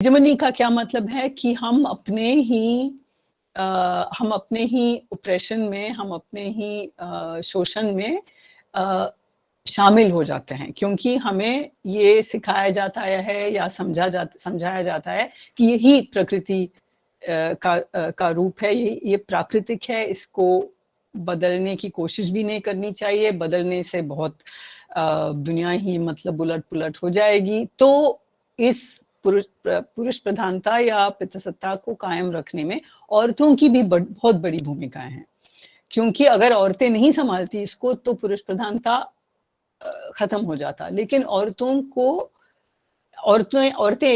Hegemony का क्या मतलब है कि हम अपने ही ऑपरेशन में, हम अपने ही शोषण में शामिल हो जाते हैं, क्योंकि हमें ये सिखाया जाता है या समझाया जाता है कि यही प्रकृति का रूप है, ये प्राकृतिक है, इसको बदलने की कोशिश भी नहीं करनी चाहिए, बदलने से बहुत दुनिया ही मतलब उलट-पुलट हो जाएगी। तो इस पुरुष प्रधानता या पितृसत्ता को कायम रखने में औरतों की भी बहुत बड़ी भूमिकाएँ हैं। क्योंकि अगर औरतें नहीं सँभालती इसको तो पुरुष प्रधानता खत्म हो जाता। लेकिन औरतें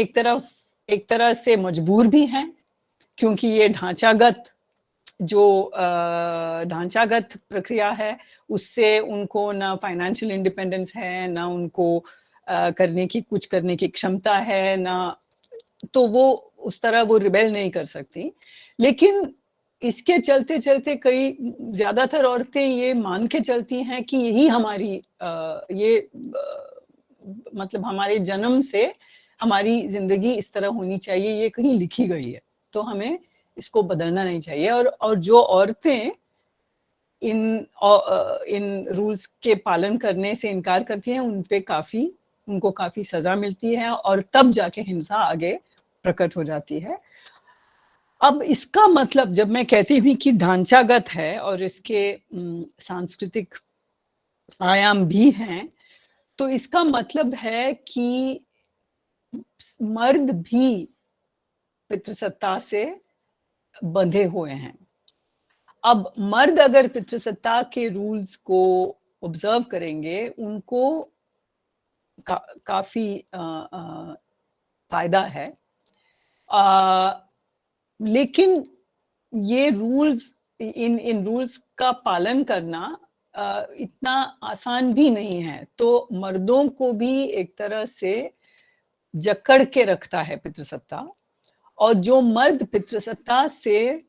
एक तरह से मजबूर भी हैं, क्योंकि ये ढांचागत प्रक्रिया है, उससे उनको ना फाइनेंशियल इंडिपेंडेंस है, ना उनको कुछ करने की क्षमता है, ना तो वो उस तरह वो रिबेल नहीं कर सकती। लेकिन इसके चलते-चलते कई ज़्यादातर औरतें ये मान के चलती हैं कि यही मतलब हमारे जन्म से हमारी ज़िंदगी इस तरह होनी चाहिए, ये कहीं लिखी गई है। तो हमें इसको बदलना नहीं चाहिए और जो औरतें इन रूल्स के पालन करने से इनकार करती हैं, उनको काफ़ी सज़ा मिलती है और तब जाके हिंसा आगे प्रकट हो जाती है। अब इसका मतलब जब मैं कहती हूँ कि ढांचागत है और इसके सांस्कृतिक आयाम भी हैं, तो इसका मतलब है कि मर्द भी पितृसत्ता से बंधे हुए हैं। अब मर्द अगर पितृसत्ता के रूल्स को ऑब्जर्व करेंगे, उनको काफ़ी फ़ायदा है। लेकिन ये इन रूल्स का पालन करना इतना आसान भी नहीं है। तो मर्दों को भी एक तरह से जकड़ के रखता है पितृसत्ता, और जो मर्द पितृसत्ता से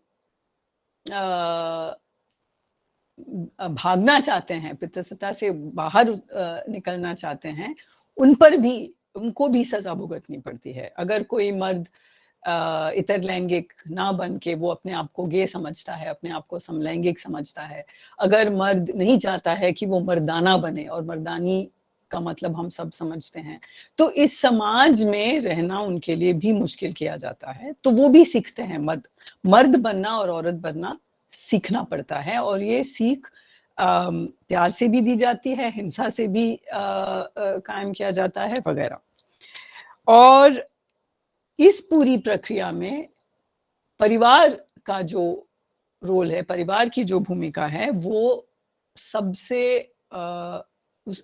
भागना चाहते हैं, पितृसत्ता से बाहर निकलना चाहते हैं, उनको भी सज़ा भुगतनी पड़ती है। अगर कोई मर्द इतर लैंगिक ना बन के वो अपने आप को गे समझता है, अपने आप को समलैंगिक समझता है, अगर मर्द नहीं चाहता है कि वो मर्दाना बने, और मर्दानी का मतलब हम सब समझते हैं, तो इस समाज में रहना उनके लिए भी मुश्किल किया जाता है। तो वो भी सीखते हैं, मर्द बनना और औरत बनना सीखना पड़ता है, और ये सीख प्यार से भी दी जाती है, हिंसा से भी कायम किया जाता है वगैरह। और इस पूरी प्रक्रिया में परिवार का जो रोल है, परिवार की जो भूमिका है, वो सबसे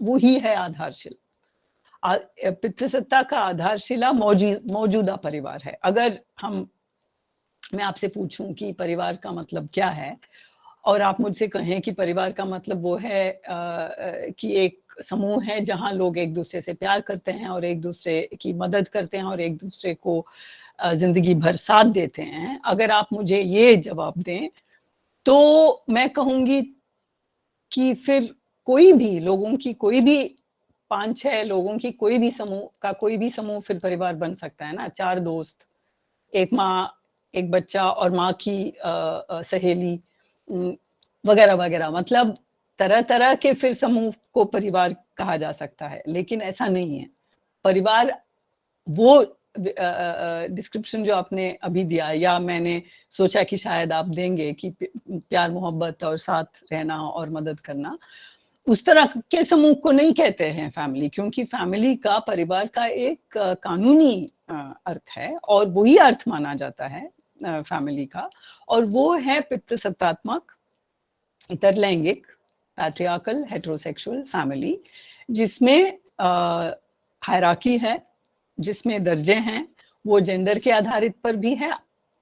वो ही है आधारशिला। पितृसत्ता का आधारशिला मौजूदा परिवार है। अगर मैं आपसे पूछूं कि परिवार का मतलब क्या है, और आप मुझसे कहें कि परिवार का मतलब वो है कि एक समूह है जहाँ लोग एक दूसरे से प्यार करते हैं और एक दूसरे की मदद करते हैं और एक दूसरे को ज़िंदगी भर साथ देते हैं। अगर आप मुझे ये जवाब दें, तो मैं कहूँगी कि फिर कोई भी 5-6 लोगों की कोई भी समूह फिर परिवार बन सकता है ना। 4 दोस्त, एक माँ, एक बच्चा और माँ की सहेली, वगैरह-वगैरह। मतलब तरह-तरह के फिर समूह को परिवार कहा जा सकता है, लेकिन ऐसा नहीं है। परिवार वो डिस्क्रिप्शन जो आपने अभी दिया, या मैंने सोचा कि शायद आप देंगे कि प्यार, मोहब्बत और साथ रहना और मदद करना, उस तरह के समूह को नहीं कहते हैं फैमिली, क्योंकि फैमिली का, परिवार का एक कानूनी अर्थ है, और वही अर्थ माना जाता है फैमिली का, और वो है पितृसत्तात्मक, इतरलैंगिक, पैट्रियार्कल, हेटेरोसेक्सुअल फैमिली, जिसमें हायरार्की है, जिसमें दर्जे हैं, वो जेंडर के आधारित पर भी है,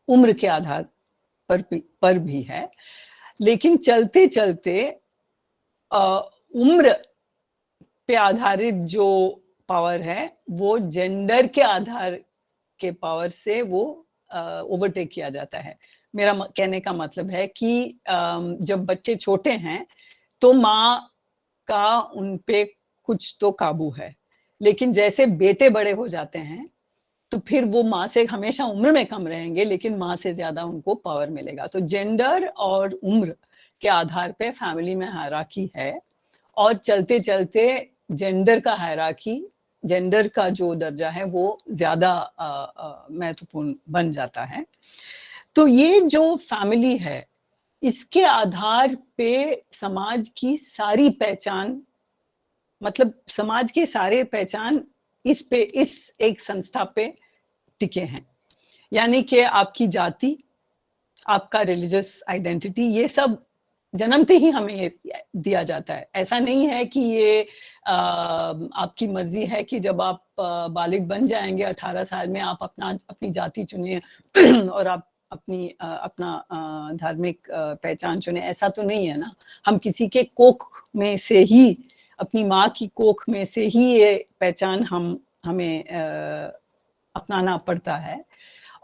उम्र के आधार पर भी है। लेकिन चलते-चलते उम्र पे आधारित जो पावर है, वो जेंडर के आधार के पावर से वो ओवरटेक किया जाता है। मेरा कहने का मतलब है कि जब बच्चे छोटे हैं, तो माँ का उन पे कुछ तो काबू है। लेकिन जैसे बेटे बड़े हो जाते हैं, तो फिर वो माँ से हमेशा उम्र में कम रहेंगे, लेकिन माँ से ज्यादा उनको पावर मिलेगा। तो जेंडर और उम्र के आधार पे फैमिली में हायरार्की है, और चलते चलते जेंडर का हायरार्की, जेंडर का जो दर्जा है वो ज्यादा महत्वपूर्ण बन जाता है। तो ये जो फैमिली है, इसके आधार पे समाज की सारी पहचान, मतलब समाज के सारे पहचान इस एक संस्था पे टिके हैं। यानी कि आपकी जाति, आपका रिलीजियस आइडेंटिटी, ये सब जन्मते ही हमें दिया जाता है। ऐसा नहीं है कि ये आपकी मर्जी है कि जब आप बालिग बन जाएंगे 18 साल में, आप अपनी जाति चुनिए और आप अपना धार्मिक पहचान चुने। ऐसा तो नहीं है ना। हम किसी के कोख में से ही, अपनी माँ की कोख में से ही ये पहचान हमें अपनाना पड़ता है।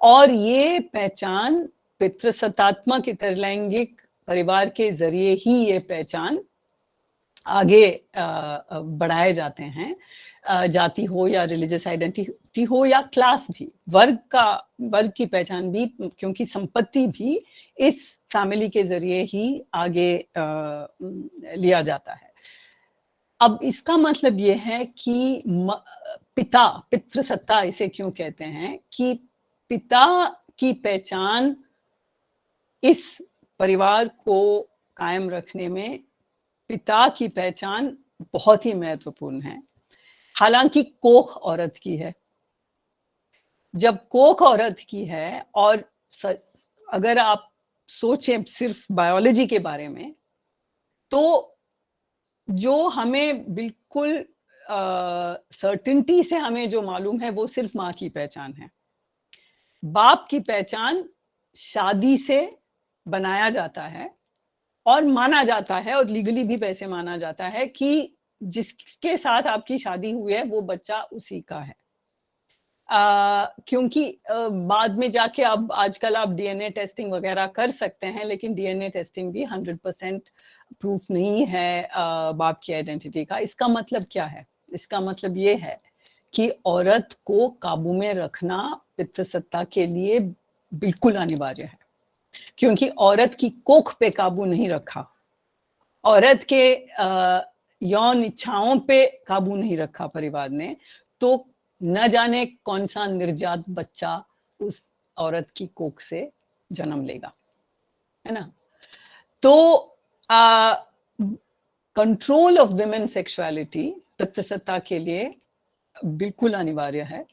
और ये पहचान पितृसत्तात्मक इंटरलैंगिक परिवार के जरिए ही ये पहचान आगे बढ़ाए जाते हैं। जाति हो या रिलीजियस आइडेंटिटी हो या क्लास भी, वर्ग की पहचान भी, क्योंकि संपत्ति भी इस फैमिली के जरिए ही आगे लिया जाता है। अब इसका मतलब ये है कि पितृसत्ता इसे क्यों कहते हैं, कि पिता की पहचान इस परिवार को कायम रखने में, पिता की पहचान बहुत ही महत्वपूर्ण है। हालांकि कोख औरत की है। जब कोख औरत की है, और अगर आप सोचें सिर्फ बायोलॉजी के बारे में, तो जो हमें बिल्कुल सर्टेनिटी से हमें जो मालूम है, वो सिर्फ माँ की पहचान है। बाप की पहचान शादी से बनाया जाता है, और माना जाता है, और लीगली भी वैसे माना जाता है कि जिसके साथ आपकी शादी हुई है वो बच्चा उसी का है। क्योंकि बाद में जाके अब आजकल आप डीएनए टेस्टिंग वगैरह कर सकते हैं, लेकिन डीएनए टेस्टिंग भी 100% प्रूफ नहीं है बाप की आइडेंटिटी का। इसका मतलब क्या है? इसका मतलब ये है कि औरत को काबू में रखना पितृसत्ता के लिए बिल्कुल अनिवार्य है, क्योंकि औरत की कोख पे काबू नहीं रखा, औरत के यौन इच्छाओं पे काबू नहीं रखा परिवार ने, तो न जाने कौन सा निर्जात बच्चा उस औरत की कोख से जन्म लेगा, है ना। तो कंट्रोल ऑफ विमेन सेक्सुअलिटी पितृसत्ता के लिए बिल्कुल अनिवार्य है,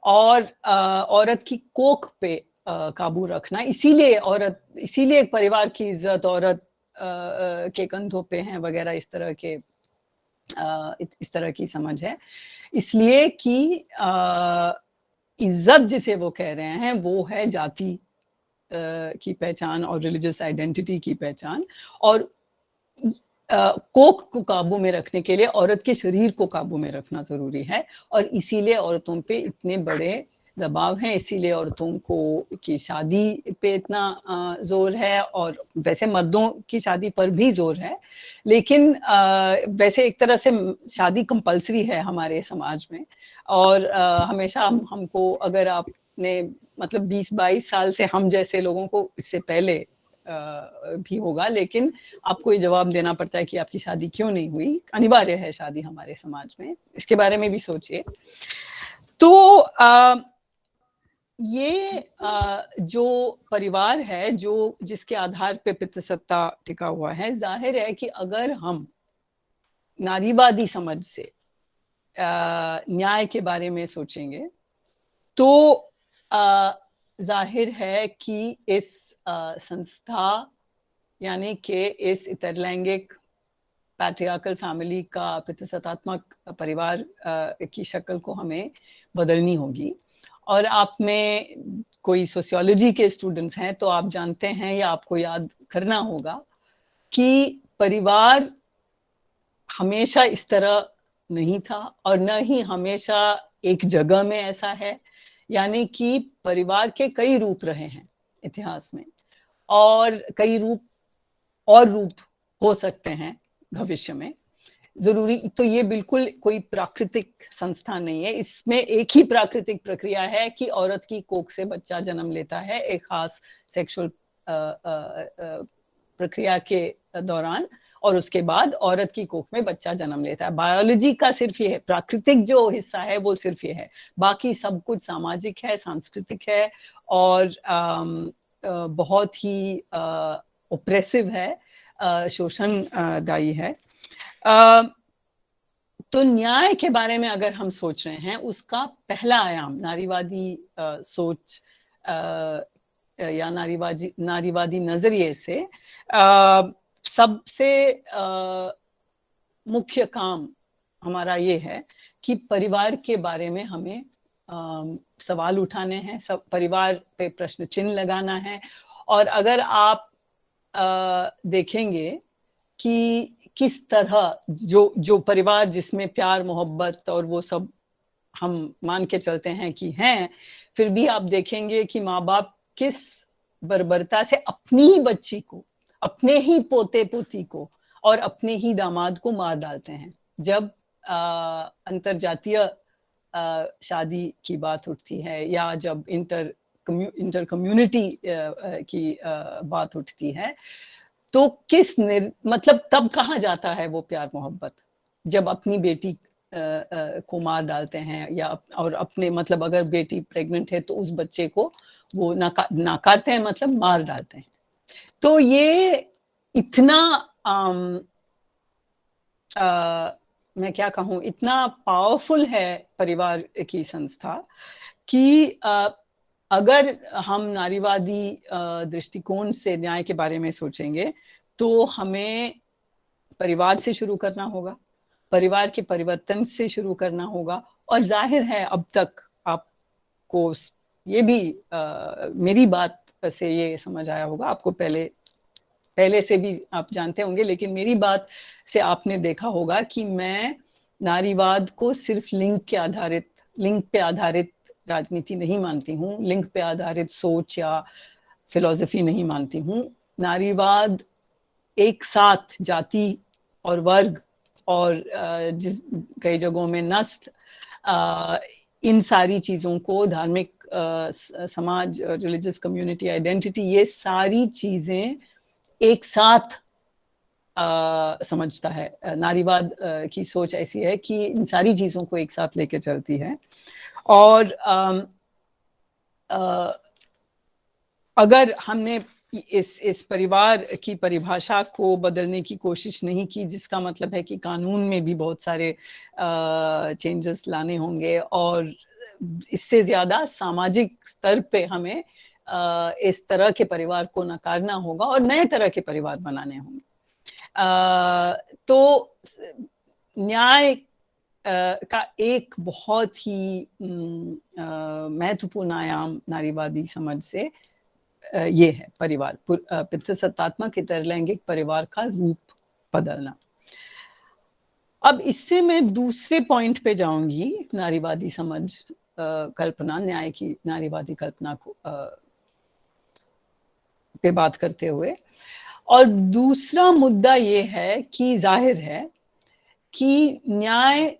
और औरत की कोख पे काबू रखना, इसीलिए एक परिवार की इज्जत औरत के कंधों पे है वगैरह, इस तरह की समझ है। इसलिए कि इज्जत जिसे वो कह रहे हैं वो है जाति की पहचान और रिलीजियस आइडेंटिटी की पहचान, और कोख को काबू में रखने के लिए औरत के शरीर को काबू में रखना जरूरी है। और इसीलिए औरतों पे इतने बड़े दबाव हैं, इसीलिए औरतों को की शादी पे इतना जोर है, और वैसे मर्दों की शादी पर भी जोर है, लेकिन वैसे एक तरह से शादी कंपल्सरी है हमारे समाज में। और हमेशा हमको, अगर आपने मतलब 20-22 साल से, हम जैसे लोगों को इससे पहले भी होगा, लेकिन आपको ये जवाब देना पड़ता है कि आपकी शादी क्यों नहीं हुई। अनिवार्य है शादी हमारे समाज में, इसके बारे में भी सोचिए। तो ये जो परिवार है, जिसके आधार पे पितृसत्ता टिका हुआ है, जाहिर है कि अगर हम नारीवादी समझ से न्याय के बारे में सोचेंगे, तो जाहिर है कि इस संस्था, यानी कि इस इतरलैंगिक पैट्रियार्कल फैमिली का, पितृसत्तात्मक परिवार की शक्ल को हमें बदलनी होगी। और आप में कोई सोशियोलॉजी के स्टूडेंट्स हैं तो आप जानते हैं, या आपको याद करना होगा, कि परिवार हमेशा इस तरह नहीं था, और न ही हमेशा एक जगह में ऐसा है। यानी कि परिवार के कई रूप रहे हैं इतिहास में, और कई रूप हो सकते हैं भविष्य में। जरूरी, तो ये बिल्कुल कोई प्राकृतिक संस्था नहीं है। इसमें एक ही प्राकृतिक प्रक्रिया है कि औरत की कोख से बच्चा जन्म लेता है एक खास सेक्सुअल प्रक्रिया के दौरान, और उसके बाद औरत की कोख में बच्चा जन्म लेता है। बायोलॉजी का सिर्फ ये है, प्राकृतिक जो हिस्सा है वो सिर्फ ये है, बाकी सब कुछ सामाजिक है, सांस्कृतिक है, और बहुत ही ओप्रेसिव है, शोषणदायी है। तो न्याय के बारे में अगर हम सोच रहे हैं, उसका पहला आयाम नारीवादी सोच या नारीवादी नजरिए से सबसे मुख्य काम हमारा ये है कि परिवार के बारे में हमें सवाल उठाने हैं, सब परिवार पे प्रश्न चिन्ह लगाना है। और अगर आप देखेंगे कि किस तरह जो परिवार जिसमें प्यार मोहब्बत और वो सब हम मान के चलते हैं कि हैं, फिर भी आप देखेंगे कि माँ बाप किस बर्बरता से अपनी ही बच्ची को, अपने ही पोते पोती को और अपने ही दामाद को मार डालते हैं। जब अंतरजातीय शादी की बात उठती है या जब इंटर कम्युनिटी की बात उठती है, तो मतलब तब कहाँ जाता है वो प्यार मोहब्बत, जब अपनी बेटी को मार डालते हैं, या और अपने मतलब अगर बेटी प्रेग्नेंट है तो उस बच्चे को वो नाकारते हैं, मतलब मार डालते हैं। तो ये इतना मैं क्या कहूँ, इतना पावरफुल है परिवार की संस्था कि अगर हम नारीवादी दृष्टिकोण से न्याय के बारे में सोचेंगे तो हमें परिवार से शुरू करना होगा, परिवार के परिवर्तन से शुरू करना होगा। और जाहिर है अब तक आपको ये भी मेरी बात से ये समझ आया होगा, आपको पहले से भी आप जानते होंगे, लेकिन मेरी बात से आपने देखा होगा कि मैं नारीवाद को सिर्फ लिंग पे आधारित राजनीति नहीं मानती हूँ, लिंग पे आधारित सोच या फिलॉसफी नहीं मानती हूँ। नारीवाद एक साथ जाति और वर्ग और जिस कई जगहों में नस्ल, इन सारी चीज़ों को, धार्मिक समाज, रिलीजियस कम्युनिटी आइडेंटिटी, ये सारी चीज़ें एक साथ समझता है। नारीवाद की सोच ऐसी है कि इन सारी चीज़ों को एक साथ लेके चलती है। और अगर हमने इस परिवार की परिभाषा को बदलने की कोशिश नहीं की, जिसका मतलब है कि कानून में भी बहुत सारे चेंजेस लाने होंगे, और इससे ज़्यादा सामाजिक स्तर पे हमें इस तरह के परिवार को नकारना होगा और नए तरह के परिवार बनाने होंगे। तो न्याय का एक बहुत ही महत्वपूर्ण आयाम नारीवादी समझ से ये है परिवार, पितृसत्तात्मक हितैषिक परिवार का रूप बदलना। अब इससे मैं दूसरे पॉइंट पे जाऊंगी, नारीवादी समझ कल्पना, न्याय की नारीवादी कल्पना को पे बात करते हुए। और दूसरा मुद्दा ये है कि जाहिर है कि न्याय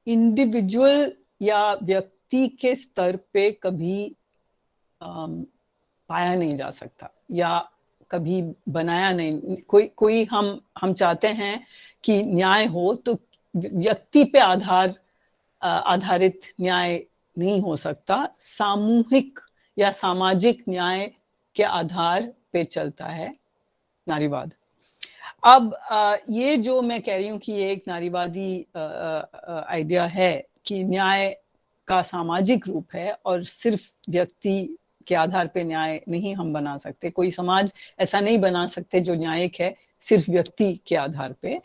इंडिविजुअल या व्यक्ति के स्तर पे कभी पाया नहीं जा सकता या कभी बनाया नहीं। कोई हम चाहते हैं कि न्याय हो तो व्यक्ति पे आधारित न्याय नहीं हो सकता, सामूहिक या सामाजिक न्याय के आधार पे चलता है नारीवाद। अब ये जो मैं कह रही हूँ कि ये एक नारीवादी आइडिया है कि न्याय का सामाजिक रूप है और सिर्फ व्यक्ति के आधार पे न्याय नहीं हम बना सकते, कोई समाज ऐसा नहीं बना सकते जो न्यायिक है सिर्फ व्यक्ति के आधार पे,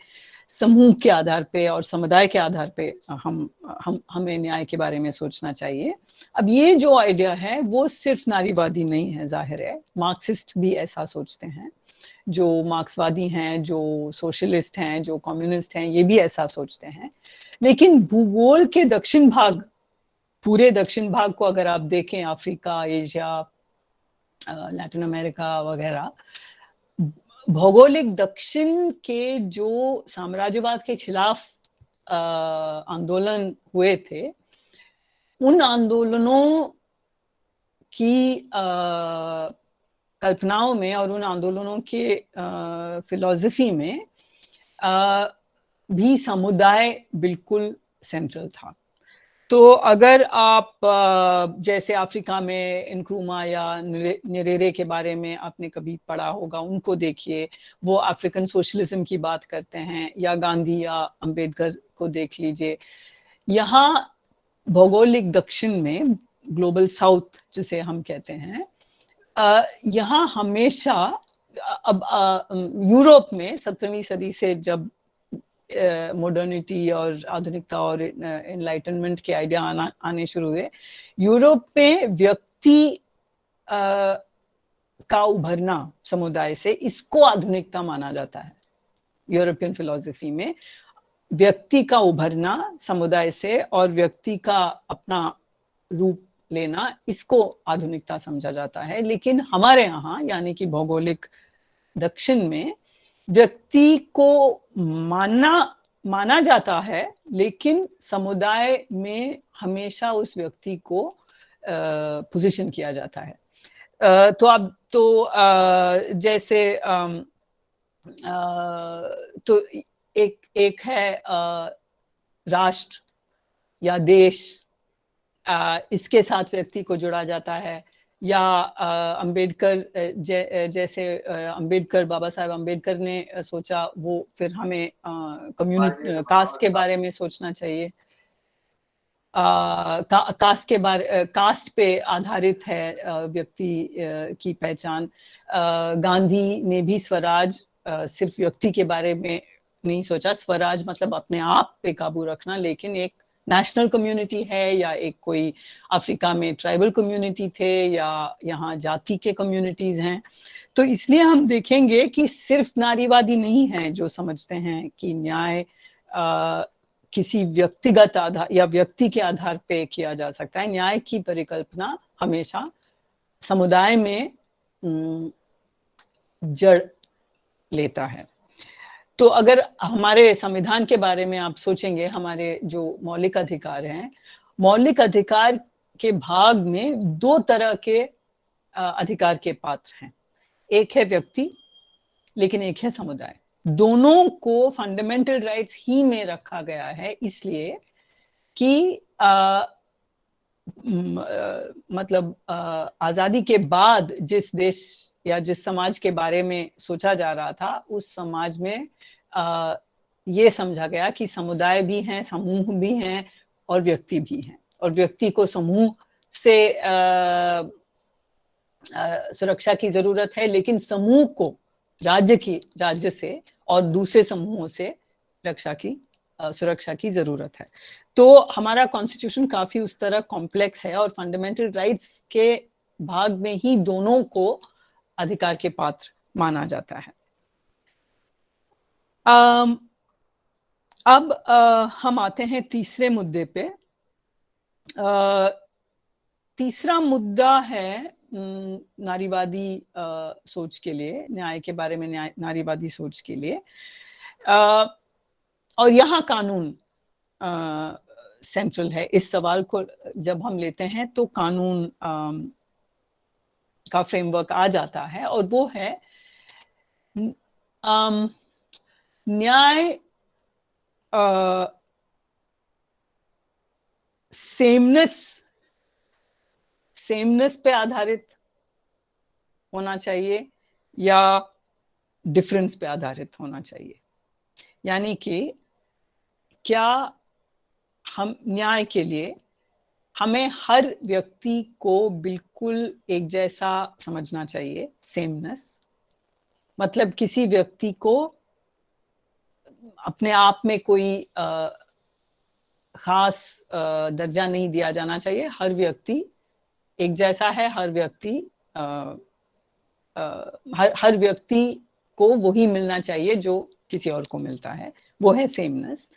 समूह के आधार पे और समुदाय के आधार पे हमें न्याय के बारे में सोचना चाहिए। अब ये जो आइडिया है वो सिर्फ नारीवादी नहीं है, जाहिर है मार्क्सिस्ट भी ऐसा सोचते हैं, जो मार्क्सवादी हैं, जो सोशलिस्ट हैं, जो कम्युनिस्ट हैं, ये भी ऐसा सोचते हैं। लेकिन भूगोल के दक्षिण भाग, पूरे दक्षिण भाग को अगर आप देखें, अफ्रीका, एशिया, लैटिन अमेरिका वगैरह, भौगोलिक दक्षिण के जो साम्राज्यवाद के खिलाफ आंदोलन हुए थे, उन आंदोलनों की कल्पनाओं में और उन आंदोलनों के फिलॉसफी में भी समुदाय बिल्कुल सेंट्रल था। तो अगर आप जैसे अफ्रीका में इनक्रूमा या न्येरेरे के बारे में आपने कभी पढ़ा होगा, उनको देखिए, वो अफ्रीकन सोशलिज्म की बात करते हैं, या गांधी या अंबेडकर को देख लीजिए। यहाँ भौगोलिक दक्षिण में, ग्लोबल साउथ जिसे हम कहते हैं, यहाँ हमेशा, अब यूरोप में 17वीं सदी से जब मॉडर्निटी और आधुनिकता और एनलाइटनमेंट के आइडिया आने शुरू हुए, यूरोप में व्यक्ति का उभरना समुदाय से, इसको आधुनिकता माना जाता है। यूरोपियन फिलॉसफी में व्यक्ति का उभरना समुदाय से और व्यक्ति का अपना रूप लेना, इसको आधुनिकता समझा जाता है। लेकिन हमारे यहाँ, यानी कि भौगोलिक दक्षिण में, व्यक्ति को माना जाता है, लेकिन समुदाय में हमेशा उस व्यक्ति को पोजीशन किया जाता है। तो अब तो जैसे तो एक है राष्ट्र या देश, इसके साथ व्यक्ति को जोड़ा जाता है, या अंबेडकर जैसे अंबेडकर, बाबा साहेब अंबेडकर ने सोचा, वो फिर हमें कम्युनिटी, कास्ट के बारे में सोचना चाहिए। कास्ट पे आधारित है व्यक्ति की पहचान। गांधी ने भी स्वराज सिर्फ व्यक्ति के बारे में नहीं सोचा, स्वराज मतलब अपने आप पे काबू रखना, लेकिन एक नेशनल कम्युनिटी है, या एक कोई अफ्रीका में ट्राइबल कम्युनिटी थे, या यहाँ जाति के कम्युनिटीज हैं। तो इसलिए हम देखेंगे कि सिर्फ नारीवादी नहीं है जो समझते हैं कि न्याय किसी व्यक्तिगत आधार या व्यक्ति के आधार पे किया जा सकता है। न्याय की परिकल्पना हमेशा समुदाय में जड़ लेता है। तो अगर हमारे संविधान के बारे में आप सोचेंगे, हमारे जो मौलिक अधिकार हैं, मौलिक अधिकार के भाग में दो तरह के अधिकार के पात्र हैं। एक है व्यक्ति, लेकिन एक है समुदाय। दोनों को फंडामेंटल राइट्स ही में रखा गया है, इसलिए कि मतलब आजादी के बाद जिस देश या जिस समाज के बारे में सोचा जा रहा था, उस समाज में ये समझा गया कि समुदाय भी हैं, समूह भी हैं और व्यक्ति भी हैं, और व्यक्ति को समूह से सुरक्षा की जरूरत है, लेकिन समूह को राज्य से और दूसरे समूहों से सुरक्षा की जरूरत है। तो हमारा कॉन्स्टिट्यूशन काफी उस तरह कॉम्प्लेक्स है, और फंडामेंटल राइट्स के भाग में ही दोनों को अधिकार के पात्र माना जाता है। अब हम आते हैं तीसरे मुद्दे पे। तीसरा मुद्दा है नारीवादी सोच के लिए, न्याय के बारे में नारीवादी सोच के लिए, और यहाँ कानून सेंट्रल है। इस सवाल को जब हम लेते हैं तो कानून का फ्रेमवर्क आ जाता है, और वो है न्याय सेमनेस पे आधारित होना चाहिए या डिफरेंस पे आधारित होना चाहिए। यानी कि क्या हम न्याय के लिए हमें हर व्यक्ति को बिल्कुल एक जैसा समझना चाहिए, सेमनेस, मतलब किसी व्यक्ति को अपने आप में कोई खास दर्जा नहीं दिया जाना चाहिए। हर व्यक्ति एक जैसा है, हर व्यक्ति को वही मिलना चाहिए जो किसी और को मिलता है, वो है सेमनेस।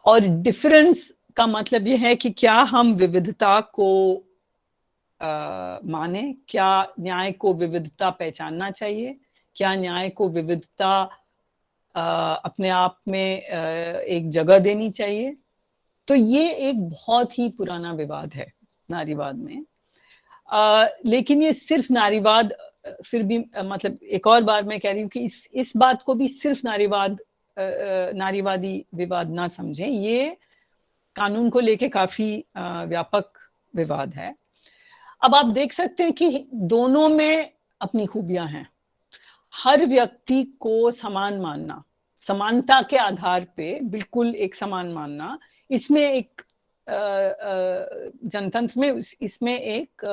और डिफरेंस का मतलब ये है कि क्या हम विविधता को माने, क्या न्याय को विविधता पहचानना चाहिए, क्या न्याय को विविधता अपने आप में एक जगह देनी चाहिए। तो ये एक बहुत ही पुराना विवाद है नारीवाद में। लेकिन ये सिर्फ नारीवाद, फिर भी मतलब एक और बार मैं कह रही हूँ कि इस बात को भी सिर्फ नारीवादी विवाद ना समझें, ये कानून को लेके काफी व्यापक विवाद है। अब आप देख सकते हैं कि दोनों में अपनी खूबियां हैं। हर व्यक्ति को समान मानना, समानता के आधार पे बिल्कुल एक समान मानना, इसमें एक जनतंत्र में इसमें एक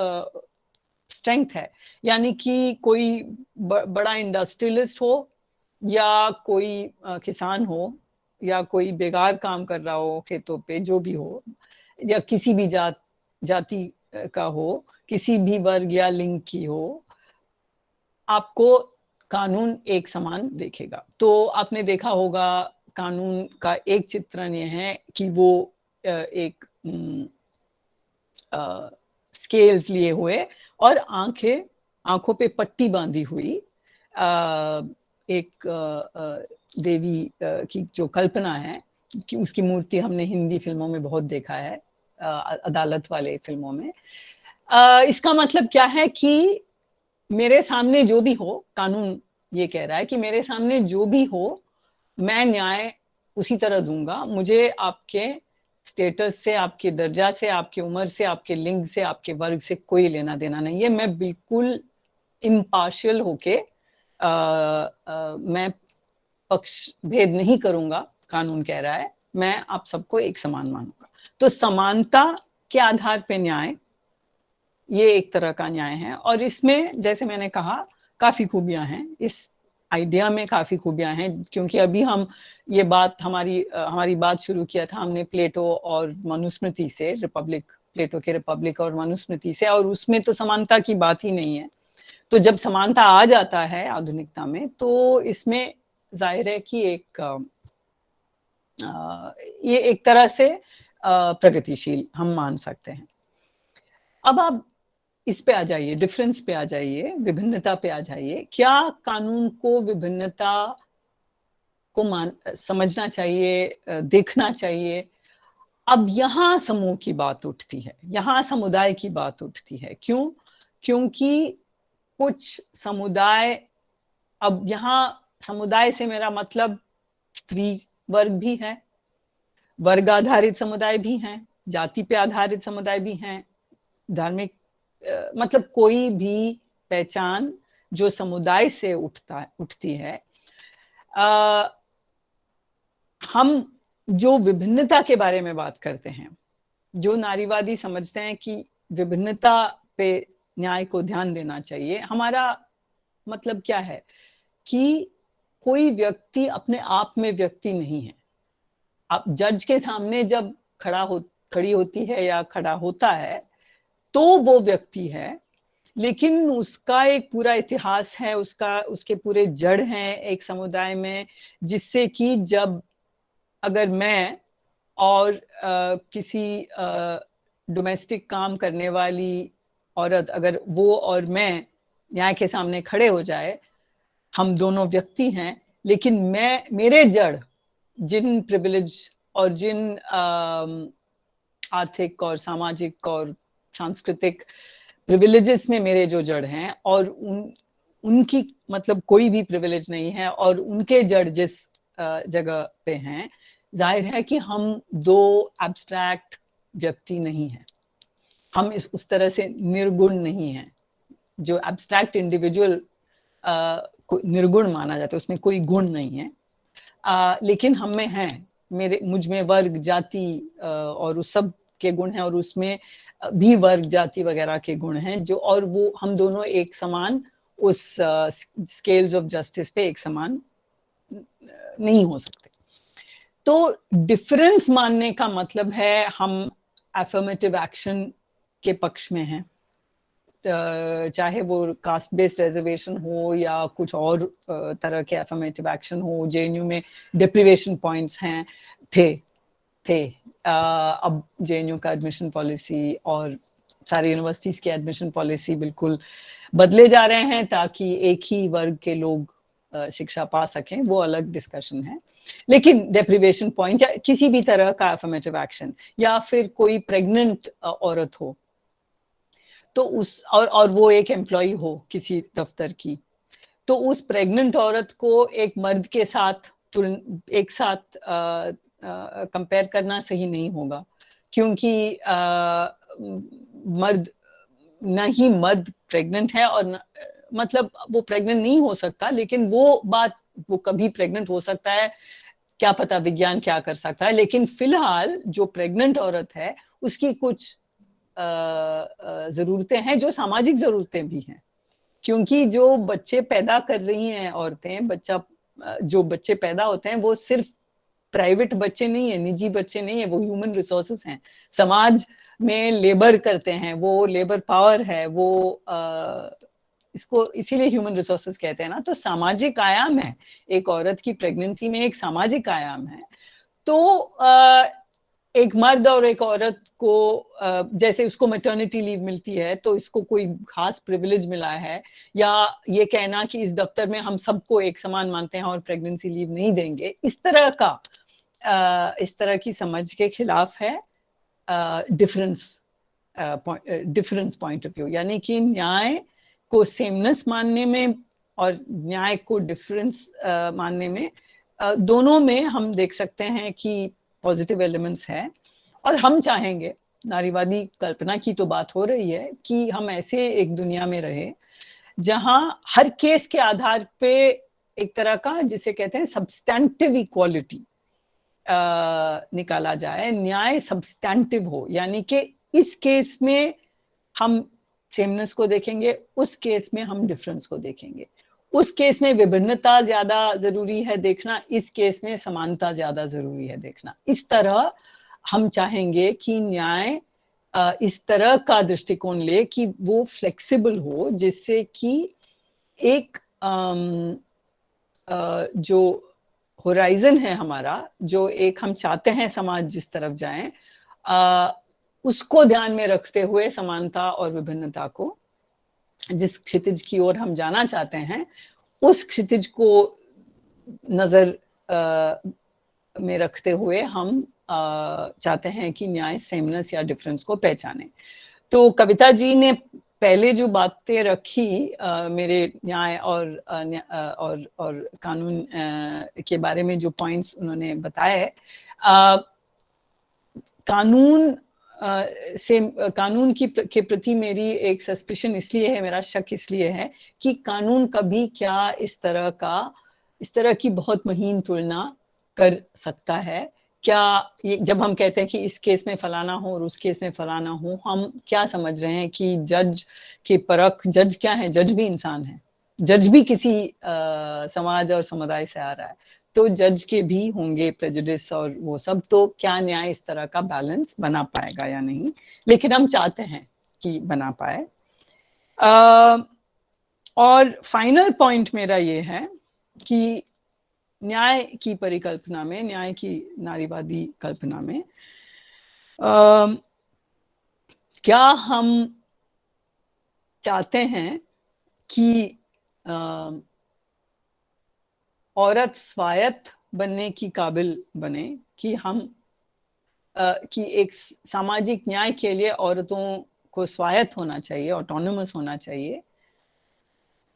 स्ट्रेंथ है। यानी कि कोई बड़ा इंडस्ट्रियलिस्ट हो या कोई किसान हो या कोई बेकार काम कर रहा हो खेतों पे, जो भी हो, या किसी भी जाति का हो, किसी भी वर्ग या लिंग की हो, आपको कानून एक समान देखेगा। तो आपने देखा होगा कानून का एक चित्रण ये है कि वो एक स्केल्स लिए हुए और आंखों पे पट्टी बांधी हुई एक देवी की जो कल्पना है, कि उसकी मूर्ति हमने हिंदी फिल्मों में बहुत देखा है, अदालत वाले फिल्मों में। इसका मतलब क्या है कि मेरे सामने जो भी हो, कानून ये कह रहा है कि मेरे सामने जो भी हो, मैं न्याय उसी तरह दूंगा। मुझे आपके स्टेटस से, आपके दर्जा से, आपकी उम्र से, आपके लिंग से, आपके वर्ग से कोई लेना देना नहीं है। मैं बिल्कुल इम्पार्शियल होके मैं पक्ष भेद नहीं करूंगा, कानून कह रहा है। मैं आप सबको एक समान मानूंगा। तो समानता के आधार पे न्याय, ये एक तरह का न्याय है। और इसमें जैसे मैंने कहा काफी खूबियां हैं, इस आइडिया में काफी खूबियां हैं। क्योंकि अभी हम ये बात हमारी बात शुरू किया था हमने प्लेटो और मनुस्मृति से, रिपब्लिक, प्लेटो के रिपब्लिक और मनुस्मृति से, और उसमें तो समानता की बात ही नहीं है। तो जब समानता आ जाता है आधुनिकता में, तो इसमें जाहिर है कि ये एक तरह से प्रगतिशील हम मान सकते हैं। अब आप इस पे आ जाइए, डिफरेंस पे आ जाइए, विभिन्नता पे आ जाइए। क्या कानून को विभिन्नता को समझना चाहिए, देखना चाहिए? अब यहाँ समूह की बात उठती है, यहाँ समुदाय की बात उठती है। क्यों? क्योंकि कुछ समुदाय, अब यहाँ समुदाय से मेरा मतलब स्त्री वर्ग भी है, वर्ग आधारित समुदाय भी हैं, जाति पे आधारित समुदाय भी हैं, धार्मिक मतलब कोई भी पहचान जो समुदाय से उठती है। हम जो विभिन्नता के बारे में बात करते हैं, जो नारीवादी समझते हैं कि विभिन्नता पे न्याय को ध्यान देना चाहिए, हमारा मतलब क्या है कि कोई व्यक्ति अपने आप में व्यक्ति नहीं है। आप जज के सामने जब खड़ी होती है या खड़ा होता है, तो वो व्यक्ति है, लेकिन उसका एक पूरा इतिहास है, उसके पूरे जड़ हैं एक समुदाय में, जिससे कि जब अगर मैं और किसी डोमेस्टिक काम करने वाली औरत, अगर वो और मैं न्याय के सामने खड़े हो जाए, हम दोनों व्यक्ति हैं, लेकिन मेरे जड़ जिन प्रिविलेज और जिन आर्थिक और सामाजिक और सांस्कृतिक प्रिविलेजेस में मेरे जो जड़ हैं, और उनकी मतलब कोई भी प्रिविलेज नहीं है, और उनके जड़ जिस जगह पे हैं, जाहिर है कि हम दो एब्स्ट्रैक्ट व्यक्ति नहीं हैं। हम उस तरह से निर्गुण नहीं हैं। जो एब्स्ट्रैक्ट इंडिविजुअल निर्गुण माना जाता है, उसमें कोई गुण नहीं है, लेकिन हम में हैं, मुझ में वर्ग, जाति और उस सब के गुण हैं, और उसमें भी वर्ग, जाति वगैरह के गुण हैं, जो, और वो हम दोनों एक समान उस स्केल्स ऑफ जस्टिस पे एक समान नहीं हो सकते। तो डिफरेंस मानने का मतलब है हम एफर्मेटिव एक्शन के पक्ष में हैं, चाहे वो कास्ट बेस्ड रिजर्वेशन हो या कुछ और तरह के एफर्मेटिव एक्शन हो। जेएनयू में डिप्रिवेशन पॉइंट्स हैं, थे अब जेएनयू का एडमिशन पॉलिसी और सारी यूनिवर्सिटीज की एडमिशन पॉलिसी बिल्कुल बदले जा रहे हैं, ताकि एक ही वर्ग के लोग शिक्षा पा सकें वो अलग डिस्कशन है, लेकिन डेप्रिवेशन पॉइंट या किसी भी तरह का अफर्मेटिव एक्शन, या फिर कोई प्रेग्नेंट औरत हो तो उस और वो एक एम्प्लॉय हो किसी दफ्तर की, तो उस प्रेग्नेंट औरत को एक मर्द के साथ एक साथ कंपेयर करना सही नहीं होगा, क्योंकि मर्द न ही मर्द प्रेग्नेंट है और मतलब वो प्रेग्नेंट नहीं हो सकता, लेकिन वो कभी प्रेग्नेंट हो सकता है, क्या पता विज्ञान क्या कर सकता है। लेकिन फिलहाल जो प्रेग्नेंट औरत है उसकी कुछ जरूरतें हैं जो सामाजिक जरूरतें भी हैं, क्योंकि जो बच्चे पैदा कर रही हैं औरतें, जो बच्चे पैदा होते हैं वो सिर्फ प्राइवेट बच्चे नहीं है, निजी बच्चे नहीं है, वो ह्यूमन रिसोर्सेस हैं, समाज में लेबर करते हैं, वो लेबर पावर है, वो इसको इसीलिए ह्यूमन रिसोर्सेस कहते हैं ना। तो सामाजिक आयाम है, एक औरत की प्रेगनेंसी में एक सामाजिक आयाम है। तो एक मर्द और एक औरत को जैसे उसको मैटरनिटी लीव मिलती है तो इसको कोई खास प्रिविलेज मिला है, या ये कहना कि इस दफ्तर में हम सबको एक समान मानते हैं और प्रेगनेंसी लीव नहीं देंगे, इस तरह की समझ के खिलाफ है डिफरेंस पॉइंट ऑफ व्यू। यानी कि न्याय को सेमनेस मानने में और न्याय को डिफरेंस मानने में, दोनों में हम देख सकते हैं कि पॉजिटिव एलिमेंट्स है। और हम चाहेंगे, नारीवादी कल्पना की तो बात हो रही है, कि हम ऐसे एक दुनिया में रहे जहां हर केस के आधार पे एक तरह का जिसे कहते हैं सब्सटैंटिव इक्वालिटी निकाला जाए, न्याय सब्सटैंटिव हो, यानी कि इस केस में हम सेमनेस को देखेंगे, उस केस में हम डिफरेंस को देखेंगे, उस केस में विभिन्नता ज्यादा जरूरी है देखना, इस केस में समानता ज्यादा जरूरी है देखना। इस तरह हम चाहेंगे कि न्याय इस तरह का दृष्टिकोण ले कि वो फ्लेक्सिबल हो, जिससे कि एक जो होराइजन है हमारा, जो एक हम चाहते हैं समाज जिस तरफ जाए, उसको ध्यान में रखते हुए समानता और विभिन्नता को, जिस क्षितिज की ओर हम जाना चाहते हैं, उस क्षितिज को नजर में रखते हुए हम चाहते हैं कि न्याय सेमनेस या डिफरेंस को पहचाने। तो कविता जी ने पहले जो बातें रखी मेरे न्याय और कानून के बारे में, जो पॉइंट्स उन्होंने बताए, कानून के प्रति मेरी एक सस्पिशन इसलिए है, मेरा शक इसलिए है कि कानून कभी क्या इस तरह की बहुत महीन तुलना कर सकता है। क्या ये जब हम कहते हैं कि इस केस में फलाना हो और उस केस में फलाना हो, हम क्या समझ रहे हैं कि जज की परख, जज क्या है? जज भी इंसान है, जज भी किसी समाज और समुदाय से आ रहा है, तो जज के भी होंगे प्रेजुडिस और वो सब। तो क्या न्याय इस तरह का बैलेंस बना पाएगा या नहीं, लेकिन हम चाहते हैं कि बना पाए। और फाइनल पॉइंट मेरा ये है कि न्याय की परिकल्पना में, न्याय की नारीवादी कल्पना में क्या हम चाहते हैं कि औरत स्वायत्त बनने की काबिल बने, कि कि एक सामाजिक न्याय के लिए औरतों को स्वायत्त होना चाहिए, ऑटोनोमस होना चाहिए,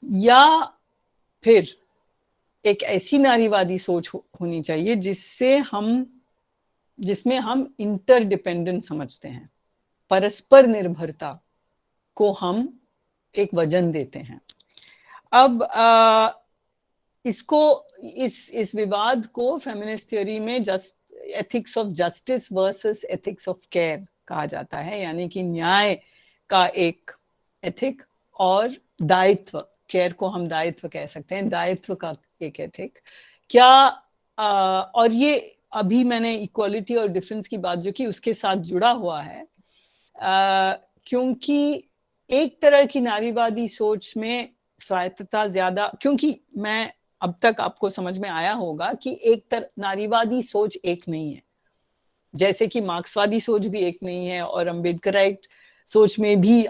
या फिर एक ऐसी नारीवादी सोच होनी चाहिए जिसमें हम इंटरडिपेंडेंट समझते हैं, परस्पर निर्भरता को हम एक वजन देते हैं। अब इस विवाद को फेमिनिस्ट थ्योरी में ethics of justice versus ethics of care कहा जाता है, यानी कि न्याय का एक एथिक और दायित्व, केयर को हम दायित्व कह सकते हैं, दायित्व का एक एथिक। क्या और ये अभी मैंने इक्वालिटी और डिफरेंस की बात जो की उसके साथ जुड़ा हुआ है, क्योंकि एक तरह की नारीवादी सोच में स्वायत्तता ज्यादा, क्योंकि मैं अब तक आपको समझ में आया होगा कि नारीवादी सोच एक नहीं है, जैसे कि मार्क्सवादी सोच भी एक नहीं है और अम्बेडकराइट सोच में भी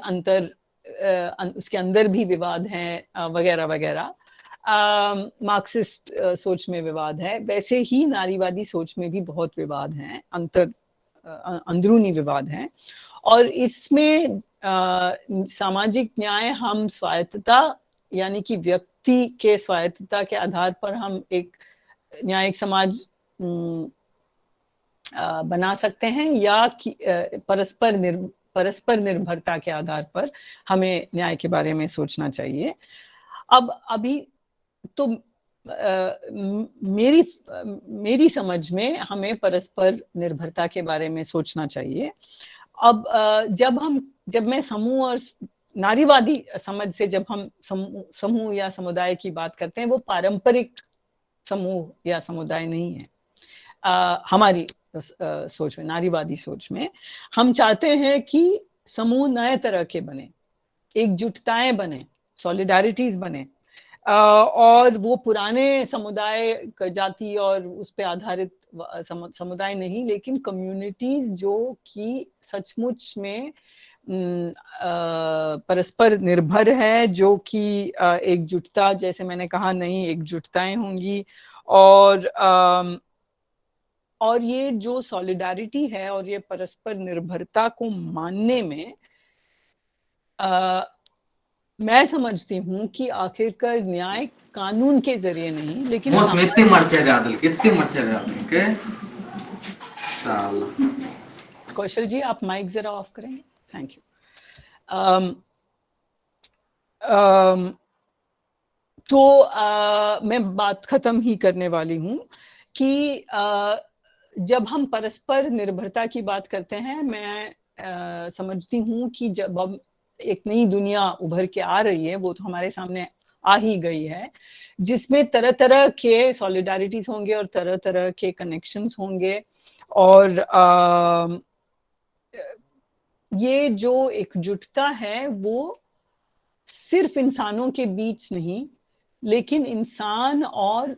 उसके अंदर भी विवाद हैं वगैरह वगैरह। मार्क्सिस्ट सोच में विवाद है, वैसे ही नारीवादी सोच में भी बहुत विवाद हैं, अंदरूनी विवाद हैं। और इसमें सामाजिक न्याय हम स्वायत्तता यानी कि व्यक्ति के स्वायत्तता के आधार पर हम एक न्यायिक समाज बना सकते हैं, या परस्पर निर्भरता के आधार पर हमें न्याय के बारे में सोचना चाहिए। अब अभी तो मेरी समझ में हमें परस्पर निर्भरता के बारे में सोचना चाहिए। अब जब मैं समूह और नारीवादी समझ से जब हम समूह या समुदाय की बात करते हैं, वो पारंपरिक समूह या समुदाय नहीं है। हमारी सोच में, नारीवादी सोच में हम चाहते हैं कि समूह नए तरह के बने, एकजुटताएं बने, सॉलिडारिटीज बने, और वो पुराने समुदाय, जाति और उस पे आधारित समुदाय नहीं, लेकिन कम्युनिटीज जो कि सचमुच में परस्पर निर्भर है, जो कि एकजुटता, जैसे मैंने कहा, नई एकजुटताएं होंगी। और ये जो सॉलिडारिटी है और ये परस्पर निर्भरता को मानने में मैं समझती हूँ कि आखिरकार न्याय कानून के जरिए नहीं, लेकिन कौशल जी आप माइक जरा ऑफ करेंगे, थैंक यू। तो मैं बात खत्म ही करने वाली हूँ कि जब हम परस्पर निर्भरता की बात करते हैं, मैं समझती हूँ कि जब हम एक नई दुनिया उभर के आ रही है, वो तो हमारे सामने आ ही गई है, जिसमें तरह तरह के सॉलिडारिटीज होंगे और तरह तरह के कनेक्शंस होंगे। और ये जो एकजुटता है वो सिर्फ इंसानों के बीच नहीं, लेकिन इंसान और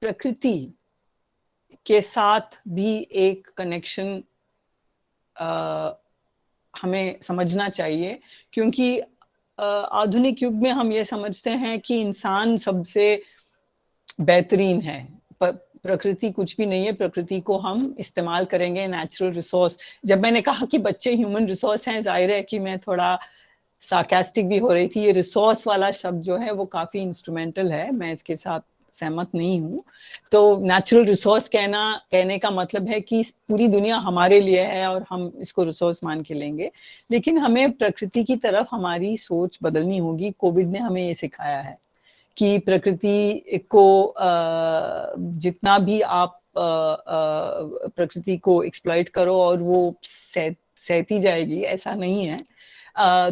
प्रकृति के साथ भी एक कनेक्शन हमें समझना चाहिए। क्योंकि आधुनिक युग में हम ये समझते हैं कि इंसान सबसे बेहतरीन है, प्रकृति कुछ भी नहीं है, प्रकृति को हम इस्तेमाल करेंगे नेचुरल रिसोर्स। जब मैंने कहा कि बच्चे ह्यूमन रिसोर्स हैं, जाहिर है कि मैं थोड़ा सार्कास्टिक भी हो रही थी। ये रिसोर्स वाला शब्द जो है वो काफी इंस्ट्रूमेंटल है, मैं इसके साथ सहमत नहीं हूँ। तो नेचुरल रिसोर्स कहने का मतलब है कि पूरी दुनिया हमारे लिए है और हम इसको रिसोर्स मान के लेंगे, लेकिन हमें प्रकृति की तरफ हमारी सोच बदलनी होगी। कोविड ने हमें ये सिखाया है कि प्रकृति को जितना भी आप प्रकृति को एक्सप्लॉइट करो और वो सहती जाएगी, ऐसा नहीं है।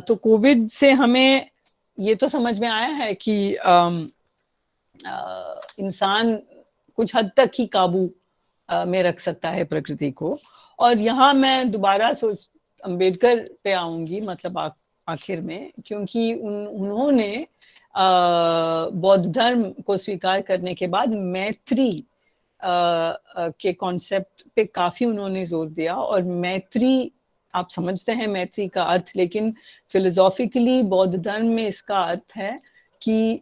तो कोविड से हमें ये तो समझ में आया है कि इंसान कुछ हद तक ही काबू में रख सकता है प्रकृति को। और यहाँ मैं दोबारा अंबेडकर पे आऊंगी, मतलब आखिर में, क्योंकि उन्होंने बौद्ध धर्म को स्वीकार करने के बाद मैत्री के कॉन्सेप्ट पे काफी उन्होंने जोर दिया। और मैत्री, आप समझते हैं मैत्री का अर्थ, लेकिन फिलोसॉफिकली बौद्ध धर्म में इसका अर्थ है कि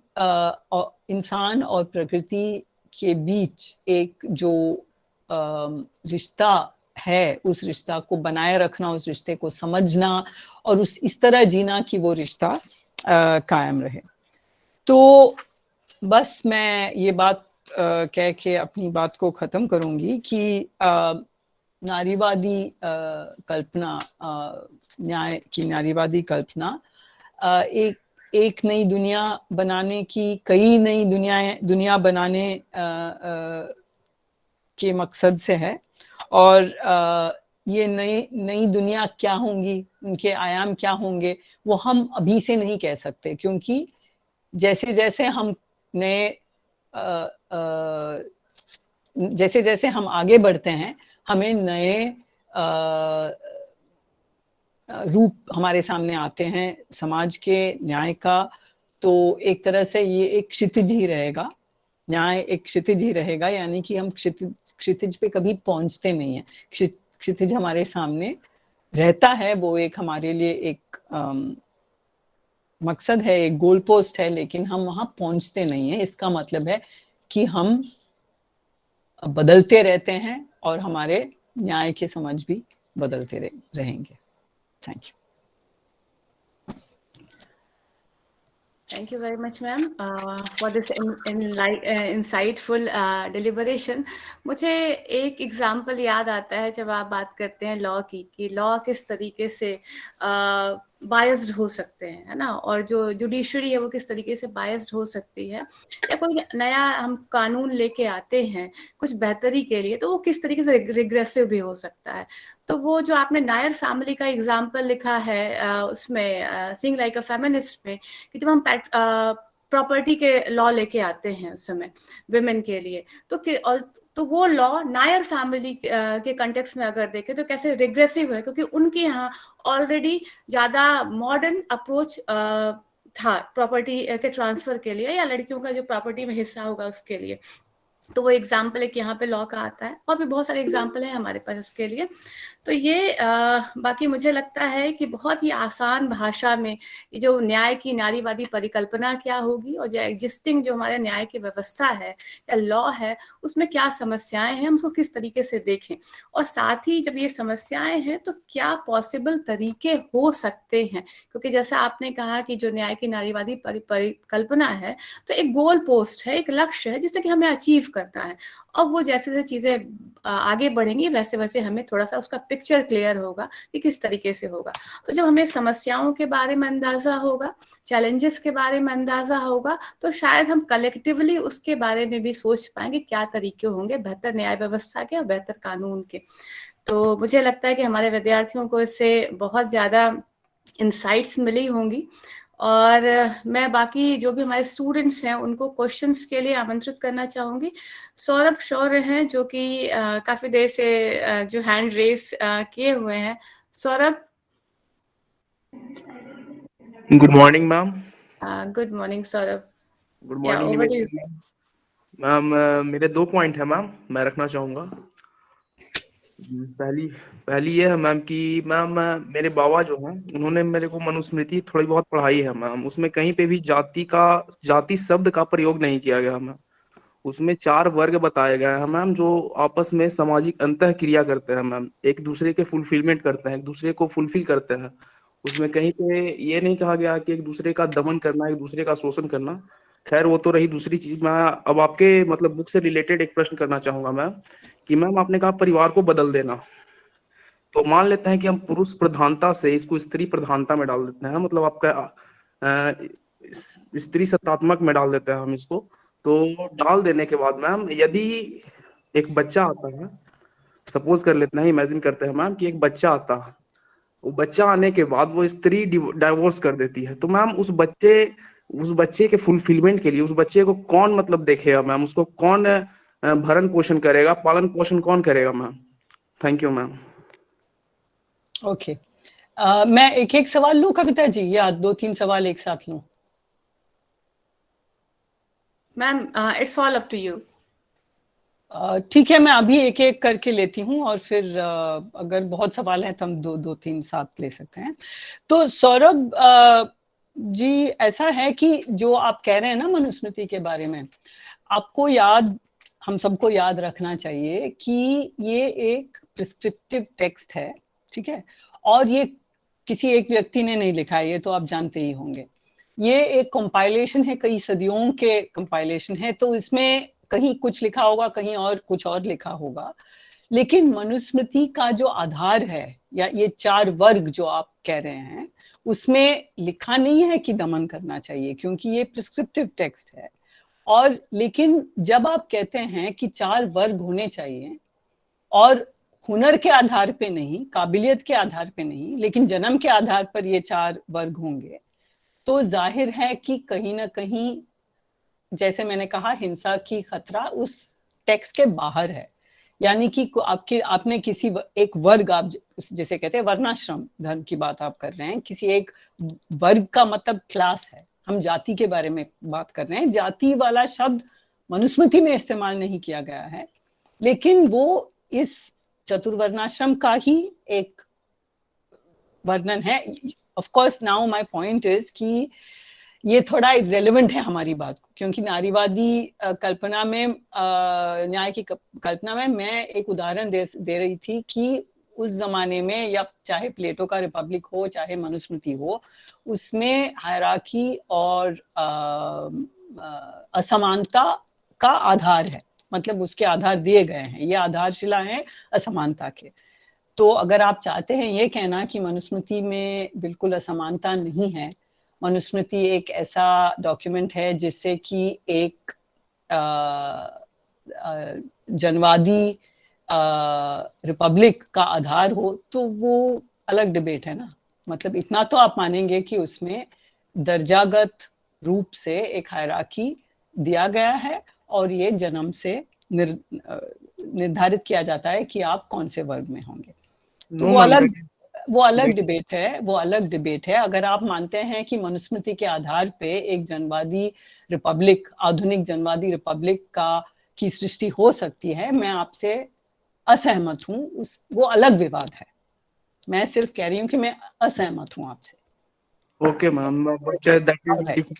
इंसान और प्रकृति के बीच एक जो रिश्ता है, उस रिश्ता को बनाए रखना, उस रिश्ते को समझना और इस तरह जीना कि वो रिश्ता कायम रहे। तो बस मैं ये बात कह के अपनी बात को ख़त्म करूँगी कि नारीवादी कल्पना, न्याय की नारीवादी कल्पना एक नई दुनिया बनाने की, कई नई दुनिया बनाने के मकसद से है। और ये नई दुनिया क्या होंगी, उनके आयाम क्या होंगे, वो हम अभी से नहीं कह सकते, क्योंकि जैसे जैसे हम जैसे जैसे हम आगे बढ़ते हैं, हमें नए रूप हमारे सामने आते हैं समाज के न्याय का। तो एक तरह से ये एक क्षितिज ही रहेगा, न्याय एक क्षितिज ही रहेगा, यानी कि हम क्षितिज पे कभी पहुंचते नहीं है। क्षितिज हमारे सामने रहता है, वो एक हमारे लिए एक मकसद है, एक गोल पोस्ट है, लेकिन हम वहां पहुंचते नहीं है। इसका मतलब है कि हम बदलते रहते हैं और हमारे न्याय की समझ भी बदलते रहेंगे। Thank you. Thank you very much, ma'am, for this insightful deliberation. मुझे एक एग्जाम्पल याद आता है जब आप बात करते हैं लॉ की, कि लॉ किस तरीके से बायस्ड हो सकते हैं, है ना, और जो जुडिशरी है वो किस तरीके से बायस्ड हो सकती है, या कोई नया हम कानून लेके आते हैं कुछ बेहतरी के लिए तो वो किस तरीके से रिग्रेसिव भी हो सकता है। तो वो जो आपने नायर फैमिली का एग्जाम्पल लिखा है उसमें सीइंग लाइक अ फेमिनिस्ट में, कि जब हम प्रॉपर्टी के लॉ लेके आते हैं उस समय विमेन के लिए, तो वो लॉ नायर फैमिली के कंटेक्स्ट में अगर देखें तो कैसे रिग्रेसिव है, क्योंकि उनके यहाँ ऑलरेडी ज्यादा मॉडर्न अप्रोच था प्रॉपर्टी के ट्रांसफर के लिए, या लड़कियों का जो प्रॉपर्टी में हिस्सा होगा उसके लिए। तो वो एग्जाम्पल एक यहाँ पे लॉ का आता है, और भी बहुत सारे एग्जाम्पल है हमारे पास इसके लिए। तो ये बाकी मुझे लगता है कि बहुत ही आसान भाषा में जो न्याय की नारीवादी परिकल्पना क्या होगी, और जो एग्जिस्टिंग जो हमारे न्याय की व्यवस्था है या लॉ है उसमें क्या समस्याएं हैं, हम उसको किस तरीके से देखें, और साथ ही जब ये समस्याएं हैं तो क्या पॉसिबल तरीके हो सकते हैं। क्योंकि जैसा आपने कहा कि जो न्याय की नारीवादी परिकल्पना है तो एक गोल पोस्ट है, एक लक्ष्य है जिसे कि हमें अचीव करना है, और वो जैसे जैसे चीजें आगे बढ़ेंगी वैसे वैसे हमें थोड़ा सा उसका पिक्चर क्लियर होगा कि किस तरीके से होगा। तो जब हमें समस्याओं के बारे में अंदाजा होगा, चैलेंजेस के बारे में अंदाजा होगा, तो शायद हम कलेक्टिवली उसके बारे में भी सोच पाएंगे क्या तरीके होंगे बेहतर न्याय व्यवस्था के और बेहतर कानून के। तो मुझे लगता है कि हमारे विद्यार्थियों को इससे बहुत ज्यादा इंसाइट्स मिली होंगी, और मैं बाकी जो भी हमारे स्टूडेंट्स हैं उनको क्वेश्चंस के लिए आमंत्रित करना चाहूंगी। सौरभ शौर्य हैं जो कि काफी देर से जो हैंड रेस किए हुए हैं। Saurabh. Good morning ma'am. Good morning Saurabh. Good morning ma'am. मेरे 2 पॉइंट है मैम, मैं रखना चाहूँगा। पहली ये है मैम कि मैम मेरे बाबा जो हैं उन्होंने मेरे को मनुस्मृति थोड़ी बहुत पढ़ाई है मैम। उसमें कहीं पे भी जाति शब्द का प्रयोग नहीं किया गया मैम। उसमें 4 वर्ग बताए गए हैं मैम, जो आपस में सामाजिक अंतः क्रिया करते हैं मैम, एक दूसरे के फुलफिलमेंट करते हैं, एक दूसरे को फुलफिल करते हैं। उसमें कहीं पे ये नहीं कहा गया कि एक दूसरे का दमन करना, एक दूसरे का शोषण करना। खैर वो तो रही दूसरी चीज। मैं अब आपके मतलब बुक से रिलेटेड एक प्रश्न करना चाहूंगा मैम, कि मैम आपने कहा परिवार को बदल देना, तो मान लेते हैं कि हम पुरुष प्रधानता से इसको स्त्री प्रधानता में डाल देते हैं, मतलब आपका स्त्री सत्तात्मक में डाल देते हैं हम इसको। तो डाल देने के बाद मैम यदि एक बच्चा आता है, सपोज कर लेते हैं, इमेजिन करते हैं मैम कि एक बच्चा आता है, वो बच्चा आने के बाद वो स्त्री डाइवोर्स कर देती है, तो मैम उस बच्चे के फुलफिलमेंट के लिए उस बच्चे को कौन मतलब देखेगा मैम, उसको कौन भरण पोषण करेगा, पालन पोषण कौन करेगा ma'am? Thank you ma'am. Okay, मैं एक एक सवाल लूं कविता जी, या 2-3 सवाल एक साथ लूं? Ma'am it's all up to you. ठीक है, मैं अभी एक एक करके लेती हूँ, और फिर अगर बहुत सवाल हैं तो हम 2-3 साथ ले सकते हैं। तो सौरभ जी, ऐसा है कि जो आप कह रहे हैं ना मनुस्मृति के बारे में, आपको हम सबको याद रखना चाहिए कि ये एक प्रिस्क्रिप्टिव टेक्स्ट है, ठीक है, और ये किसी एक व्यक्ति ने नहीं लिखा है, ये तो आप जानते ही होंगे। ये एक कंपाइलेशन है, कई सदियों के कंपाइलेशन है, तो इसमें कहीं कुछ लिखा होगा, कहीं और कुछ और लिखा होगा। लेकिन मनुस्मृति का जो आधार है, या ये 4 वर्ग जो आप कह रहे हैं, उसमें लिखा नहीं है कि दमन करना चाहिए, क्योंकि ये प्रिस्क्रिप्टिव टेक्स्ट है। और लेकिन जब आप कहते हैं कि 4 वर्ग होने चाहिए, और हुनर के आधार पे नहीं, काबिलियत के आधार पे नहीं, लेकिन जन्म के आधार पर ये 4 वर्ग होंगे, तो जाहिर है कि कहीं ना कहीं, जैसे मैंने कहा, हिंसा की खतरा उस टेक्स्ट के बाहर है। यानी कि आपने किसी एक वर्ग, आप जैसे कहते हैं वर्णाश्रम धर्म की बात आप कर रहे हैं, किसी एक वर्ग का मतलब क्लास है। हम जाति के बारे में बात कर रहे हैं, जाति वाला शब्द मनुस्मृति में इस्तेमाल नहीं किया गया है, लेकिन वो इस चतुर्वर्णाश्रम का ही एक वर्णन है। Of course now my point is कि ये थोड़ा इरेलेवेंट है हमारी बात को, क्योंकि नारीवादी कल्पना में, न्याय की कल्पना में मैं एक उदाहरण दे रही थी कि उस जमाने में, या चाहे प्लेटो का रिपब्लिक हो चाहे मनुस्मृति हो, उसमें हायरार्की और असमानता का आधार है, मतलब उसके आधार दिए गए हैं, ये आधारशिला है असमानता के। तो अगर आप चाहते हैं ये कहना कि मनुस्मृति में बिल्कुल असमानता नहीं है, मनुस्मृति एक ऐसा डॉक्यूमेंट है जिससे कि एक जनवादी रिपब्लिक का आधार हो, तो वो अलग डिबेट है ना। मतलब इतना तो आप मानेंगे कि उसमें दर्जागत रूप से एक हायरार्की दिया गया है और ये जन्म से निर्धारित किया जाता है कि आप कौन से वर्ग में होंगे। तो वो अलग डिबेट है। अगर आप मानते हैं कि मनुस्मृति के आधार पे एक जनवादी रिपब्लिक, आधुनिक जनवादी रिपब्लिक की सृष्टि हो सकती है, मैं आपसे असहमत हूँ, वो अलग विवाद है। मैं सिर्फ कह रही हूँ कि मैं असहमत हूँ आपसे। Okay, ma'am, but that is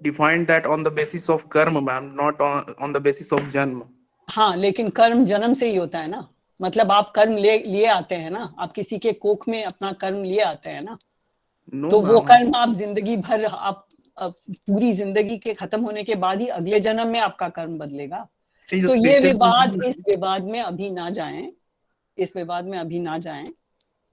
defined that on the basis of karma, ma'am, not on the basis of janma. हाँ, लेकिन कर्म जन्म से ही होता है ना। मतलब आप कर्म लिए आते हैं ना, आप किसी के कोख में अपना कर्म लिए आते हैं ना। No, तो वो ma'am. कर्म आप जिंदगी भर, आप पूरी जिंदगी के खत्म होने के बाद ही अगले जन्म में आपका कर्म बदलेगा। तो ये विवाद, इस विवाद में अभी ना जाएं,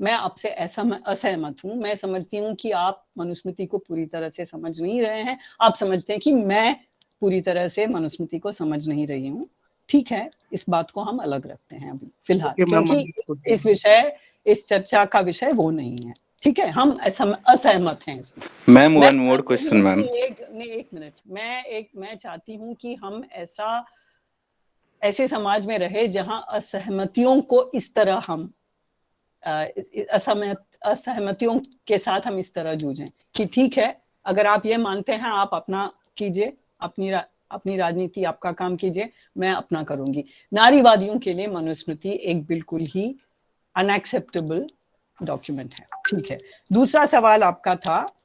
मैं आपसे असहमत हूँ। मैं समझती हूँ कि आप मनुस्मृति को पूरी तरह से समझ नहीं रहे हैं। आप समझते हैं कि मैं पूरी तरह से मनुस्मृति को समझ नहीं रही हूँ। ठीक है, इस बात को हम अलग रखते हैं अभी फिलहाल, क्योंकि इस चर्चा का विषय वो नहीं है। ठीक है, हम असहमत हैं इसमें। Ma'am, one more question ma'am. एक मिनट, मैं चाहती हूँ कि हम ऐसे समाज में रहे जहां असहमतियों को इस तरह हम असहमतियों के साथ हम इस तरह जूझें कि ठीक है, अगर आप ये मानते हैं आप अपना कीजिए, अपनी राजनीति, आपका काम कीजिए, मैं अपना करूंगी। नारीवादियों के लिए मनुस्मृति एक बिल्कुल ही अनएक्सेप्टेबल डॉक्यूमेंट है। ठीक है, दूसरा सवाल आपका था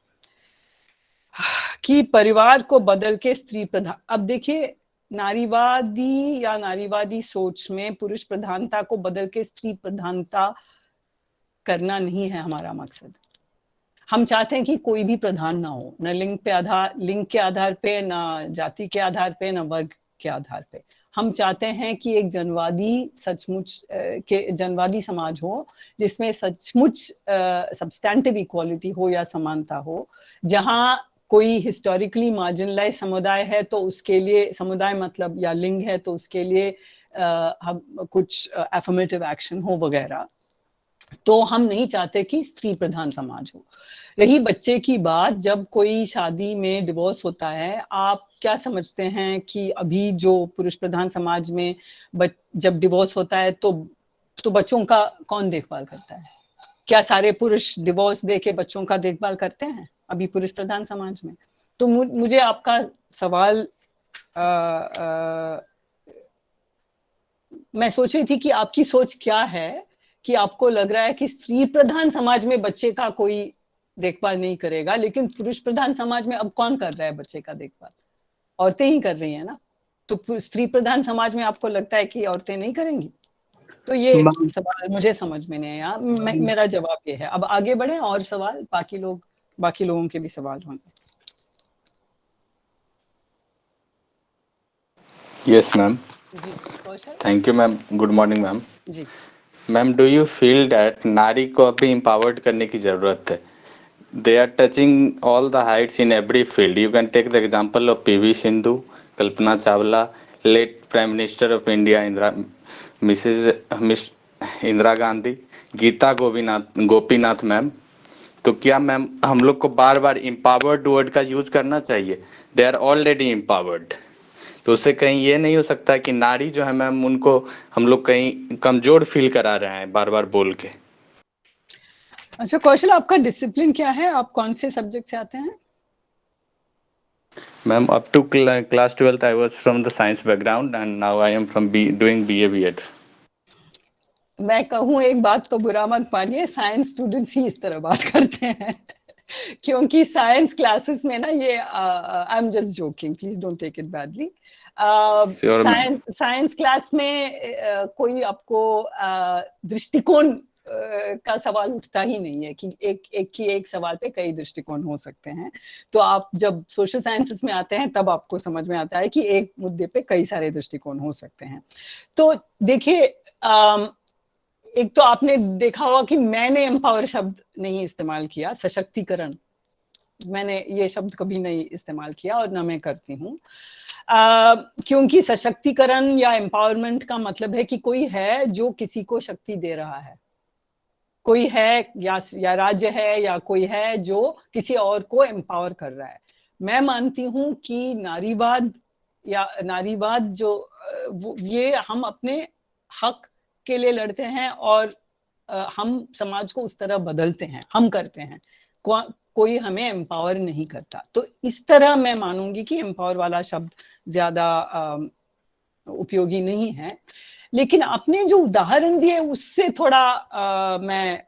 कि परिवार को बदल के स्त्री प्रधान। अब देखिए, नारीवादी सोच में पुरुष प्रधानता को बदल के स्त्री प्रधानता करना नहीं है हमारा मकसद। हम चाहते हैं कि कोई भी प्रधान ना हो, न लिंग के आधार पे, न जाति के आधार पे, न वर्ग के आधार पे। हम चाहते हैं कि एक जनवादी समाज हो जिसमें सचमुच सब्सटैंटिव इक्वालिटी हो या समानता हो। जहां कोई हिस्टोरिकली मार्जिनलाइज समुदाय है तो उसके लिए, समुदाय मतलब या लिंग है तो उसके लिए हम कुछ एफर्मेटिव एक्शन हो वगैरह। तो हम नहीं चाहते कि स्त्री प्रधान समाज हो। रही बच्चे की बात, जब कोई शादी में डिवोर्स होता है, आप क्या समझते हैं कि अभी जो पुरुष प्रधान समाज में जब डिवोर्स होता है तो बच्चों का कौन देखभाल करता है? क्या सारे पुरुष डिवोर्स देके बच्चों का देखभाल करते हैं अभी पुरुष प्रधान समाज में? तो मुझे आपका सवाल मैं सोच रही थी कि आपकी सोच क्या है कि आपको लग रहा है कि स्त्री प्रधान समाज में बच्चे का कोई देखभाल नहीं करेगा, लेकिन पुरुष प्रधान समाज में अब कौन कर रहा है बच्चे का देखभाल? औरतें ही कर रही हैं ना। तो स्त्री प्रधान समाज में आपको लगता है कि औरतें नहीं करेंगी? तो ये सवाल मुझे समझ में नहीं आया। मेरा जवाब ये है। अब आगे बढ़े और सवाल, बाकी लोगों के भी सवाल होंगे। Yes ma'am, thank you ma'am. Good morning ma'am. जी ma'am, do you feel that नारी को अभी एम्पावर्ड करने की जरूरत है? They are touching all the heights in every field. You can take the example of PV Sindhu, Kalpana Chawla, late prime minister of India miss Indira Gandhi, Gita Gopinath ma'am. तो क्या मैम हम लोग को बार बार एम्पावर्ड वर्ड का यूज करना चाहिए? दे आर ऑलरेडी एम्पावर्ड। तो उससे कहीं ये नहीं हो सकता कि नारी जो है मैम, उनको हम लोग कहीं कमजोर फील करा रहे हैं बार बार बोल के? अच्छा कौशल, आपका डिसिप्लिन क्या है? आप कौन से सब्जेक्ट से आते हैं? Ma'am, up to class 12th I was from the science background and now I am from doing BA BEd. मैं कहूँ एक बात तो बुरा मत मानिए, साइंस स्टूडेंट्स ही इस तरह बात करते हैं। क्योंकि साइंस क्लासेस में ना ये I am just joking, please don't take it badly. Sure, ma'am. Science class में कोई आपको दृष्टिकोण का सवाल उठता ही नहीं है कि एक सवाल पे कई दृष्टिकोण हो सकते हैं। तो आप जब सोशल साइंसेस में आते हैं तब आपको समझ में आता है कि एक मुद्दे पे कई सारे दृष्टिकोण हो सकते हैं। तो देखिए, एक तो आपने देखा होगा कि मैंने एम्पावर शब्द नहीं इस्तेमाल किया, सशक्तिकरण मैंने ये शब्द कभी नहीं इस्तेमाल किया और ना मैं करती हूँ, क्योंकि सशक्तिकरण या एम्पावरमेंट का मतलब है कि कोई है जो किसी को शक्ति दे रहा है, कोई है या राज्य है या कोई है जो किसी और को एम्पावर कर रहा है। मैं मानती हूँ कि नारीवाद जो ये हम अपने हक के लिए लड़ते हैं और हम समाज को उस तरह बदलते हैं, हम करते हैं, कोई हमें एम्पावर नहीं करता। तो इस तरह मैं मानूंगी कि एम्पावर वाला शब्द ज्यादा उपयोगी नहीं है। लेकिन आपने जो उदाहरण दिए उससे थोड़ा मैं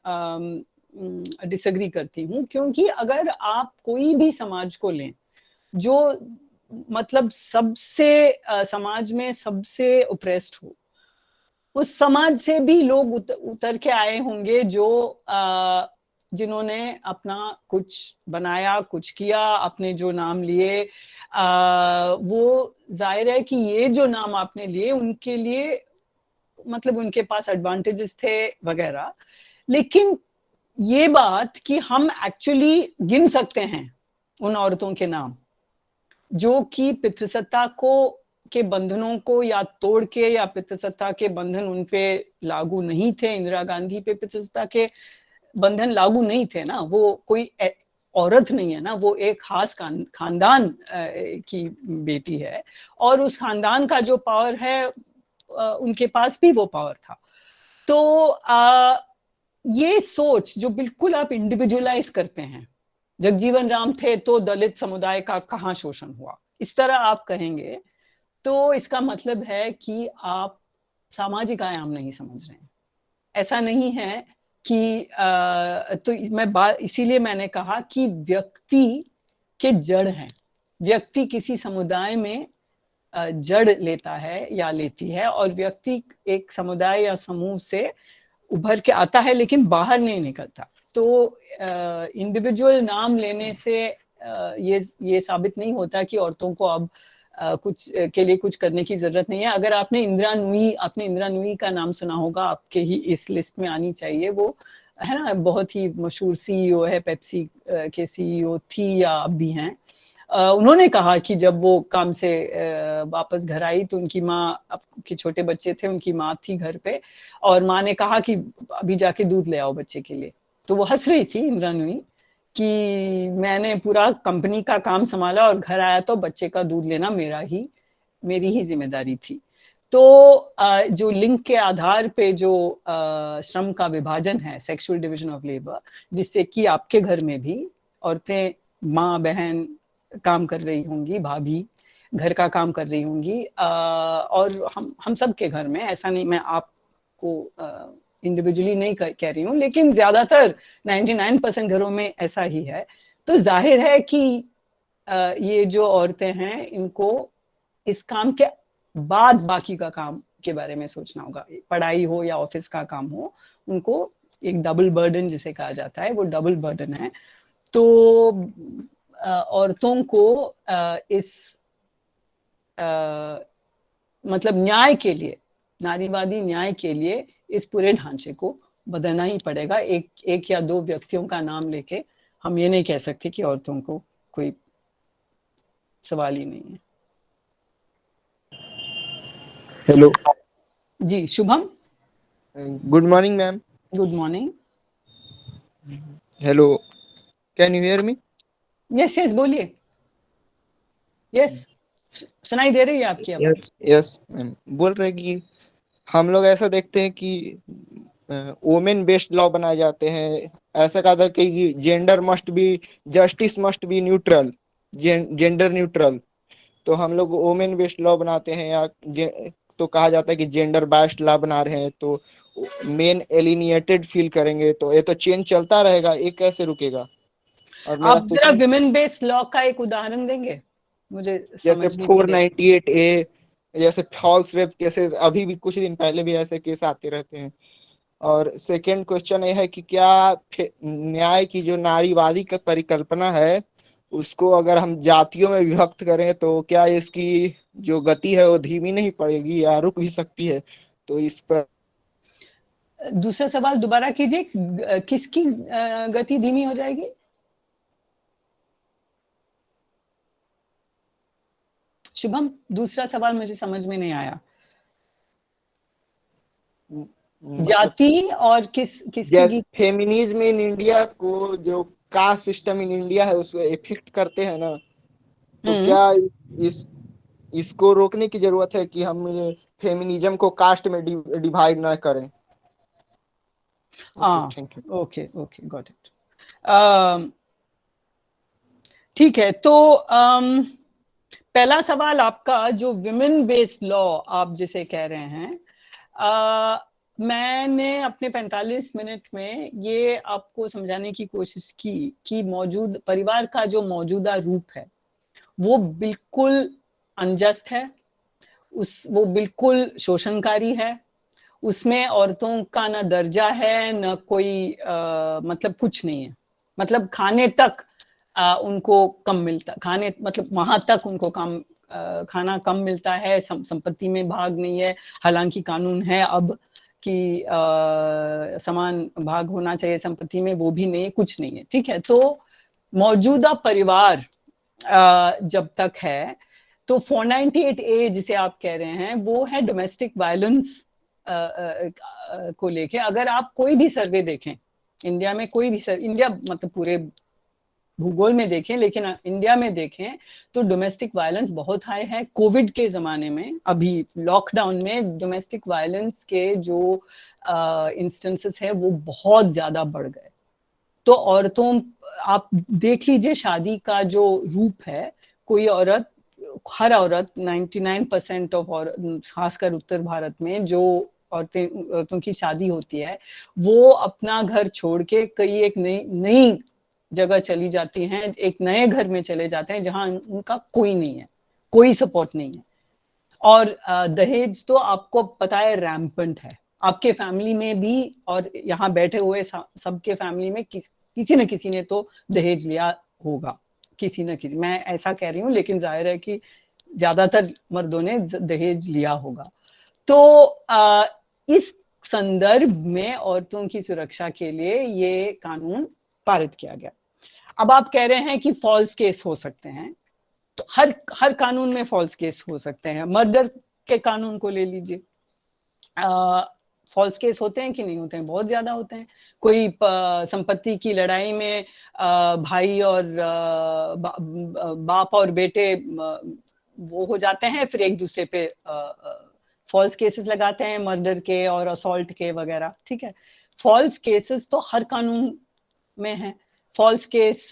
डिसएग्री करती हूँ, क्योंकि अगर आप कोई भी समाज को लें जो मतलब सबसे समाज में सबसे ओप्रेस्ड हो, उस समाज से भी लोग उतर के आए होंगे जो जिन्होंने अपना कुछ बनाया, कुछ किया, अपने जो नाम लिए, वो जाहिर है कि ये जो नाम आपने लिए उनके लिए मतलब उनके पास एडवांटेजेस थे वगैरह। लेकिन ये बात कि हम एक्चुअली गिन सकते हैं उन औरतों के नाम जो कि पितृसत्ता के बंधनों को या तोड़ के, या पितृसत्ता के बंधन उन पे लागू नहीं थे, इंदिरा गांधी पे पितृसत्ता के बंधन लागू नहीं थे ना, वो कोई औरत नहीं है ना, वो एक खास खानदान की बेटी है और उस खानदान का जो पावर है उनके पास भी वो पावर था। तो ये सोच जो बिल्कुल आप इंडिविजुअलाइज करते हैं, जगजीवन राम थे तो दलित समुदाय का कहाँ शोषण हुआ, इस तरह आप कहेंगे तो इसका मतलब है कि आप सामाजिक आयाम नहीं समझ रहे हैं। ऐसा नहीं है कि तो इसीलिए मैंने कहा कि व्यक्ति के जड़ हैं, व्यक्ति किसी समुदाय में जड़ लेता है या लेती है और व्यक्ति एक समुदाय या समूह से उभर के आता है लेकिन बाहर नहीं निकलता। तो इंडिविजुअल नाम लेने से ये साबित नहीं होता कि औरतों को अब कुछ के लिए कुछ करने की जरूरत नहीं है। अगर आपने इंदिरा नूई का नाम सुना होगा, आपके ही इस लिस्ट में आनी चाहिए, वो है ना, बहुत ही मशहूर सीईओ है, पेप्सी के सीईओ थी या अब भी हैं। उन्होंने कहा कि जब वो काम से वापस घर आई तो उनकी माँ, के छोटे बच्चे थे, उनकी माँ थी घर पे और माँ ने कहा कि अभी जाके दूध ले आओ बच्चे के लिए। तो वो हंस रही थी इंदिरा नूई कि मैंने पूरा कंपनी का काम संभाला और घर आया तो बच्चे का दूध लेना मेरी ही जिम्मेदारी थी। तो जो लिंग के आधार पे जो श्रम का विभाजन है, सेक्सुअल डिवीजन ऑफ लेबर, जिससे कि आपके घर में भी औरतें, माँ बहन काम कर रही होंगी, भाभी घर का काम कर रही होंगी, और हम सब के घर में, ऐसा नहीं मैं आपको इंडिविजुअली नहीं कह रही हूँ, लेकिन ज्यादातर 99% घरों में ऐसा ही है। तो जाहिर है कि ये जो औरतें हैं इनको इस काम के बाद बाकी का काम के बारे में सोचना होगा, पढ़ाई हो या ऑफिस का काम हो, उनको एक डबल बर्डन जिसे कहा जाता है, वो डबल बर्डन है। तो औरतों को इस मतलब न्याय के लिए, नारीवादी न्याय के लिए इस पूरे ढांचे को बदलना ही पड़ेगा। एक या दो व्यक्तियों का नाम लेके हम ये नहीं कह सकते कि औरतों को कोई सवाल ही नहीं है। हेलो जी, Shubham. Good morning ma'am. Good morning. Hello, can you hear me? Yes बोलिए। यस, सुनाई दे रही है आपकी आवाज? यस मैम, बोल रहे कि हम लोग ऐसा देखते हैं कि वोमेन बेस्ड लॉ बनाए जाते हैं, ऐसा कहा था कि gender must be, justice must be neutral, gender neutral. तो हम लोग वोमेन बेस्ड लॉ बनाते हैं, या तो कहा जाता है कि जेंडर बाइस्ड लॉ बना रहे हैं तो मेन एलिनिएटेड फील करेंगे, तो ये तो चेंज चलता रहेगा, ये कैसे रुकेगा? और मेरा आप जरा विमेन बेस्ड लॉ का एक उदाहरण देंगे, मुझे जैसे समझने के लिए। 498A, जैसे फॉल्स रेप केसेस, अभी भी कुछ दिन पहले भी ऐसे केस आते रहते हैं। और सेकंड क्वेश्चन ये है कि क्या न्याय की जो नारीवादी का परिकल्पना है उसको अगर हम जातियों में विभक्त करें तो क्या इसकी जो गति है वो धीमी नहीं पड़ेगी या रुक भी सकती है? तो इस पर दूसरा सवाल दोबारा कीजिए, किसकी गति धीमी हो जाएगी? शुभम, दूसरा सवाल मुझे समझ में नहीं आया। जाति और किसकी? जैसे फेमिनिज्म इन इंडिया को, जो कास्ट सिस्टम इन इंडिया है उसको इफेक्ट करते हैं ना, तो क्या इसको रोकने की जरूरत है कि हम फेमिनिज्म को कास्ट में डिवाइड ना करें? Okay, got it. ठीक है, तो पहला सवाल आपका जो विमेन बेस्ड लॉ आप जिसे कह रहे हैं, मैंने अपने 45 मिनट में ये आपको समझाने की कोशिश की कि मौजूद परिवार का जो मौजूदा रूप है वो बिल्कुल अनजस्ट है, वो बिल्कुल शोषणकारी है, उसमें औरतों का ना दर्जा है न कोई मतलब कुछ नहीं है, मतलब खाने तक उनको कम मिलता, खाने मतलब वहां तक उनको खाना कम मिलता है, संपत्ति में भाग नहीं है, हालांकि कानून है अब कि समान भाग होना चाहिए संपत्ति में, वो भी नहीं है, कुछ नहीं है। ठीक है, तो मौजूदा परिवार जब तक है तो 498A जिसे आप कह रहे हैं वो है डोमेस्टिक वायलेंस को लेके। अगर आप कोई भी सर्वे देखें इंडिया में, कोई भी इंडिया मतलब पूरे भूगोल में देखें, लेकिन इंडिया में देखें तो डोमेस्टिक वायलेंस बहुत हाई है। कोविड के जमाने में, अभी लॉकडाउन में डोमेस्टिक वायलेंस के जो इंस्टेंसेस है वो बहुत ज्यादा बढ़ गए। तो औरतों, आप देख लीजिए शादी का जो रूप है, कोई औरत, हर औरत 99% ऑफ औरत, खासकर उत्तर भारत में जो औरतों की शादी होती है वो अपना घर छोड़ के कई एक नई जगह चली जाती हैं, एक नए घर में चले जाते हैं जहां उनका कोई नहीं है, कोई सपोर्ट नहीं है। और दहेज तो आपको पता है रैम्पेंट है, आपके फैमिली में भी और यहाँ बैठे हुए सबके फैमिली में किसी न किसी ने तो दहेज लिया होगा, किसी न किसी, मैं ऐसा कह रही हूँ लेकिन जाहिर है कि ज्यादातर मर्दों ने दहेज लिया होगा। तो इस संदर्भ में औरतों की सुरक्षा के लिए ये कानून पारित किया गया। अब आप कह रहे हैं कि फॉल्स केस हो सकते हैं, तो हर कानून में फॉल्स केस हो सकते हैं। मर्डर के कानून को ले लीजिए, फॉल्स केस होते हैं कि नहीं होते हैं? बहुत ज्यादा होते हैं। कोई संपत्ति की लड़ाई में भाई और बाप और बेटे वो हो जाते हैं, फिर एक दूसरे पे फॉल्स केसेस लगाते हैं, मर्डर के और असॉल्ट के वगैरह। ठीक है, फॉल्स केसेस तो हर कानून में है। फॉल्स केस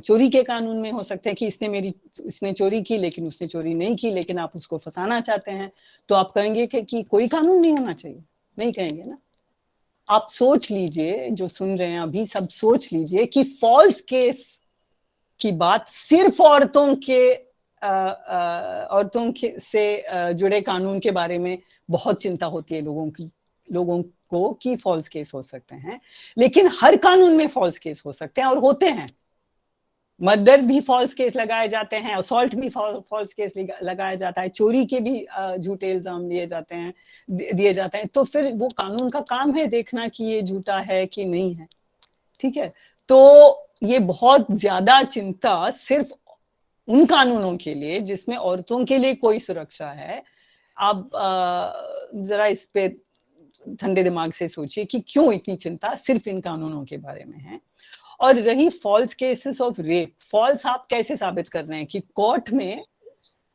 चोरी के कानून में हो सकते हैं कि इसने चोरी की लेकिन उसने चोरी नहीं की, लेकिन आप उसको फंसाना चाहते हैं, तो आप कहेंगे कि कोई कानून नहीं होना चाहिए? नहीं कहेंगे ना। आप सोच लीजिए, जो सुन रहे हैं अभी सब सोच लीजिए कि फॉल्स केस की बात सिर्फ औरतों से जुड़े कानून के बारे में बहुत चिंता होती है लोगों को कि फॉल्स केस हो सकते हैं, लेकिन हर कानून में फॉल्स केस हो सकते हैं और होते हैं। मर्डर भी फॉल्स केस लगाए जाते हैं, असॉल्ट भी फॉल्स केस लगाया जाता है, चोरी के भी झूठे इल्जाम दिए जाते हैं। तो फिर वो कानून का काम है देखना कि ये झूठा है कि नहीं है। ठीक है, तो ये बहुत ज्यादा चिंता सिर्फ उन कानूनों के लिए जिसमें औरतों के लिए कोई सुरक्षा है। आप जरा इस पे ठंडे दिमाग से सोचिए कि क्यों इतनी चिंता सिर्फ इन कानूनों के बारे में है। और रही false cases of rape, false आप कैसे साबित कर रहे हैं कि कोर्ट में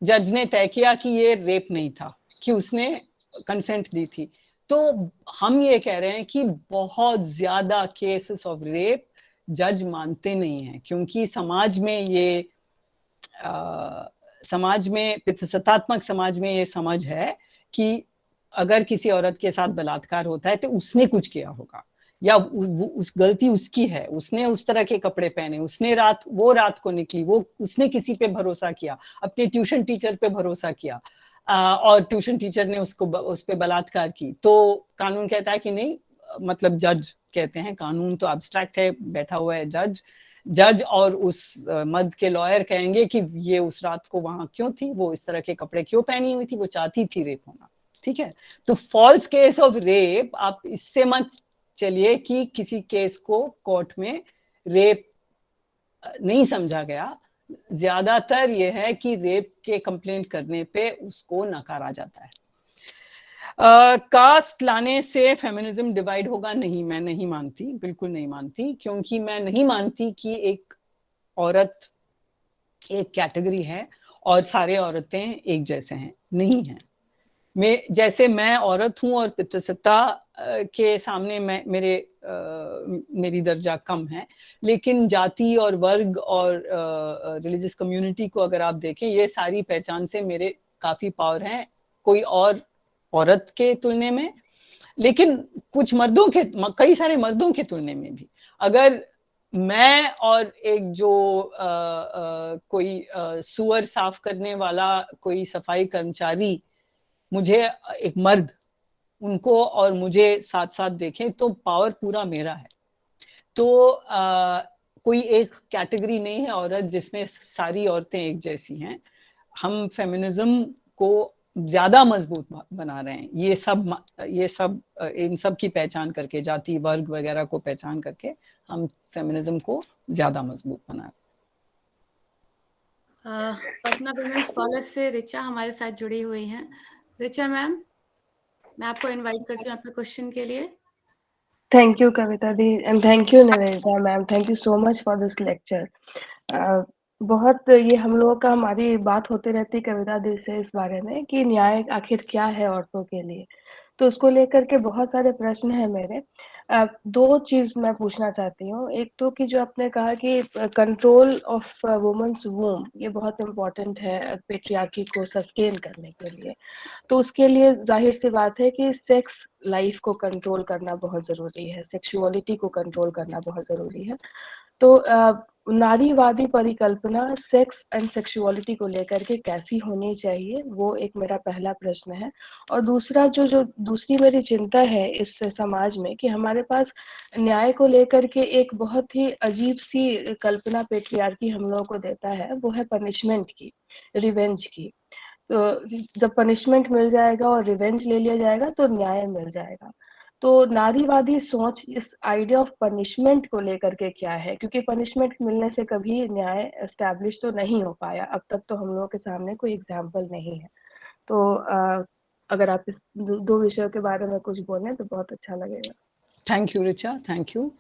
जज ने तय किया कि ये रेप नहीं था, कि उसने कंसेंट दी थी। तो हम ये कह रहे हैं कि बहुत ज्यादा केसेस ऑफ रेप जज मानते नहीं हैं, क्योंकि समाज में पितृसत्तात्मक समाज में ये समझ है कि अगर किसी औरत के साथ बलात्कार होता है तो उसने कुछ किया होगा, या उस गलती उसकी है, उसने उस तरह के कपड़े पहने, उसने रात को निकली, उसने किसी पे भरोसा किया, अपने ट्यूशन टीचर पे भरोसा किया, और ट्यूशन टीचर ने उस पे बलात्कार की, तो कानून कहता है कि नहीं, मतलब जज कहते हैं, कानून तो एब्स्ट्रैक्ट है, बैठा हुआ है जज और उस मर्द के लॉयर कहेंगे कि ये उस रात को वहां क्यों थी, वो इस तरह के कपड़े क्यों पहनी हुई थी, वो चाहती थी रेप होना, ठीक है। तो फॉल्स केस ऑफ रेप, आप इससे मत चलिए कि किसी केस को कोर्ट में रेप नहीं समझा गया। ज्यादातर ये है कि रेप के कंप्लेंट करने पे उसको नकारा जाता है। कास्ट लाने से फेमिनिज्म डिवाइड होगा? नहीं, मैं नहीं मानती, बिल्कुल नहीं मानती, क्योंकि मैं नहीं मानती कि एक औरत एक कैटेगरी है और सारे औरतें एक जैसे हैं, नहीं है। मैं औरत हूं और पितृसत्ता के सामने मेरी दर्जा कम है, लेकिन जाति और वर्ग और रिलीजियस कम्युनिटी को अगर आप देखें, ये सारी पहचान से मेरे काफी पावर हैं कोई और औरत के तुलने में, लेकिन कई सारे मर्दों के तुलने में भी। अगर मैं और एक जो कोई सुअर साफ करने वाला कोई सफाई कर्मचारी, मुझे एक मर्द, उनको और मुझे साथ साथ देखें तो पावर पूरा मेरा है। तो कोई एक कैटेगरी नहीं है औरत जिसमें सारी औरतें एक जैसी हैं। हम फेमिनिज्म को ज्यादा मजबूत बना रहे हैं, ये सब इन सब की पहचान करके, जाति वर्ग वगैरह को पहचान करके हम फेमिनिज्म को ज्यादा मजबूत बना रहे हैं। पटना वुमेन्स कॉलेज से रिचा हमारे साथ जुड़ी हुई हैं। रिचा मैम, मैं आपको इनवाइट करती हूँ आपके क्वेश्चन के लिए। Thank you Kavita the and thank you Nivedita ma'am, thank you so much for this lecture. बहुत ये हम लोगों का हमारी बात होती रहती कविता दी से इस बारे में कि न्याय आखिर क्या है औरतों के लिए, तो उसको लेकर के बहुत सारे प्रश्न हैं मेरे। दो चीज मैं पूछना चाहती हूँ। एक तो कि जो आपने कहा कि कंट्रोल ऑफ वुमेन्स वूम, ये बहुत इम्पोर्टेंट है पेट्रियार्की को सस्टेन करने के लिए। तो उसके लिए जाहिर सी बात है कि सेक्स लाइफ को कंट्रोल करना बहुत ज़रूरी है, सेक्सुअलिटी को कंट्रोल करना बहुत ज़रूरी है। तो नारीवादी परिकल्पना सेक्स एंड सेक्सुअलिटी को लेकर के कैसी होनी चाहिए, वो एक मेरा पहला प्रश्न है। और दूसरा जो दूसरी मेरी चिंता है इस समाज में कि हमारे पास न्याय को लेकर के एक बहुत ही अजीब-सी कल्पना पेट्रियार्की हम लोगों को देता है, वो है पनिशमेंट की, रिवेंज की। तो जब पनिशमेंट मिल जाएगा और रिवेंज ले लिया जाएगा तो न्याय मिल जाएगा। तो नारीवादी सोच इस आइडिया ऑफ पनिशमेंट को लेकर के क्या है? क्योंकि पनिशमेंट मिलने से कभी न्याय एस्टैब्लिश तो नहीं हो पाया, अब तक तो हम लोगों के सामने कोई एग्जाम्पल नहीं है। तो अगर आप इस दो विषयों के बारे में कुछ बोलें तो बहुत अच्छा लगेगा। Thank you Richa, thank you.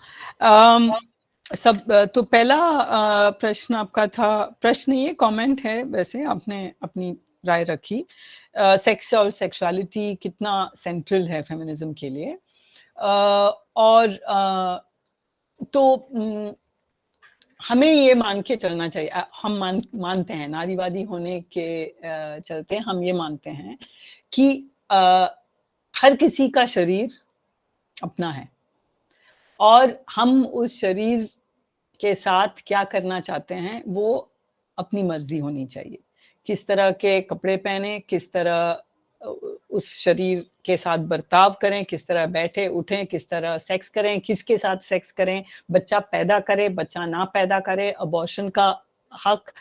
तो पहला प्रश्न आपका था, प्रश्न ये कमेंट है, वैसे आपने अपनी राय रखी, सेक्स और सेक्सुअलिटी कितना सेंट्रल है फेमिनिज्म के लिए। और तो हमें ये मान के चलना चाहिए, हम मानते हैं, नारीवादी होने के चलते हम ये मानते हैं कि हर किसी का शरीर अपना है और हम उस शरीर के साथ क्या करना चाहते हैं वो अपनी मर्जी होनी चाहिए। किस तरह के कपड़े पहने, किस तरह उस शरीर के साथ बर्ताव करें, किस तरह बैठे उठें, किस तरह सेक्स करें, किसके साथ सेक्स करें, बच्चा पैदा करे, बच्चा ना पैदा करे, अबॉर्शन का हक,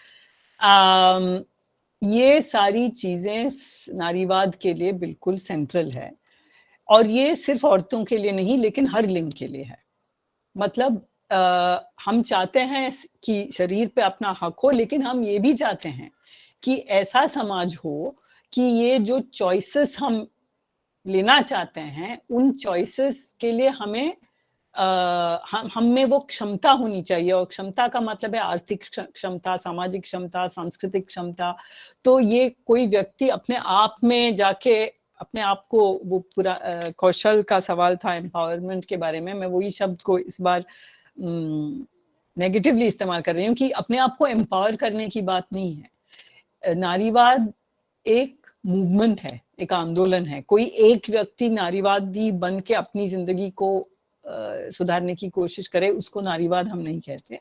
ये सारी चीजें नारीवाद के लिए बिल्कुल सेंट्रल है। और ये सिर्फ औरतों के लिए नहीं, लेकिन हर लिंग के लिए है। मतलब हम चाहते हैं कि शरीर पे अपना हक हो, लेकिन हम ये भी चाहते हैं कि ऐसा समाज हो कि ये जो चॉइसेस हम लेना चाहते हैं, उन चॉइसेस के लिए हमें हम में वो क्षमता होनी चाहिए। और क्षमता का मतलब है आर्थिक क्षमता, सामाजिक क्षमता, सांस्कृतिक क्षमता। तो ये कोई व्यक्ति अपने आप में जाके अपने आप को, वो पूरा कौशल का सवाल था एम्पावरमेंट के बारे में, मैं वही शब्द को इस बार नेगेटिवली इस्तेमाल कर रही हूँ कि अपने आप को एम्पावर करने की बात नहीं है। नारीवाद एक मूवमेंट है, एक आंदोलन है। कोई एक व्यक्ति नारीवादी बन के अपनी जिंदगी को सुधारने की कोशिश करे, उसको नारीवाद हम नहीं कहते।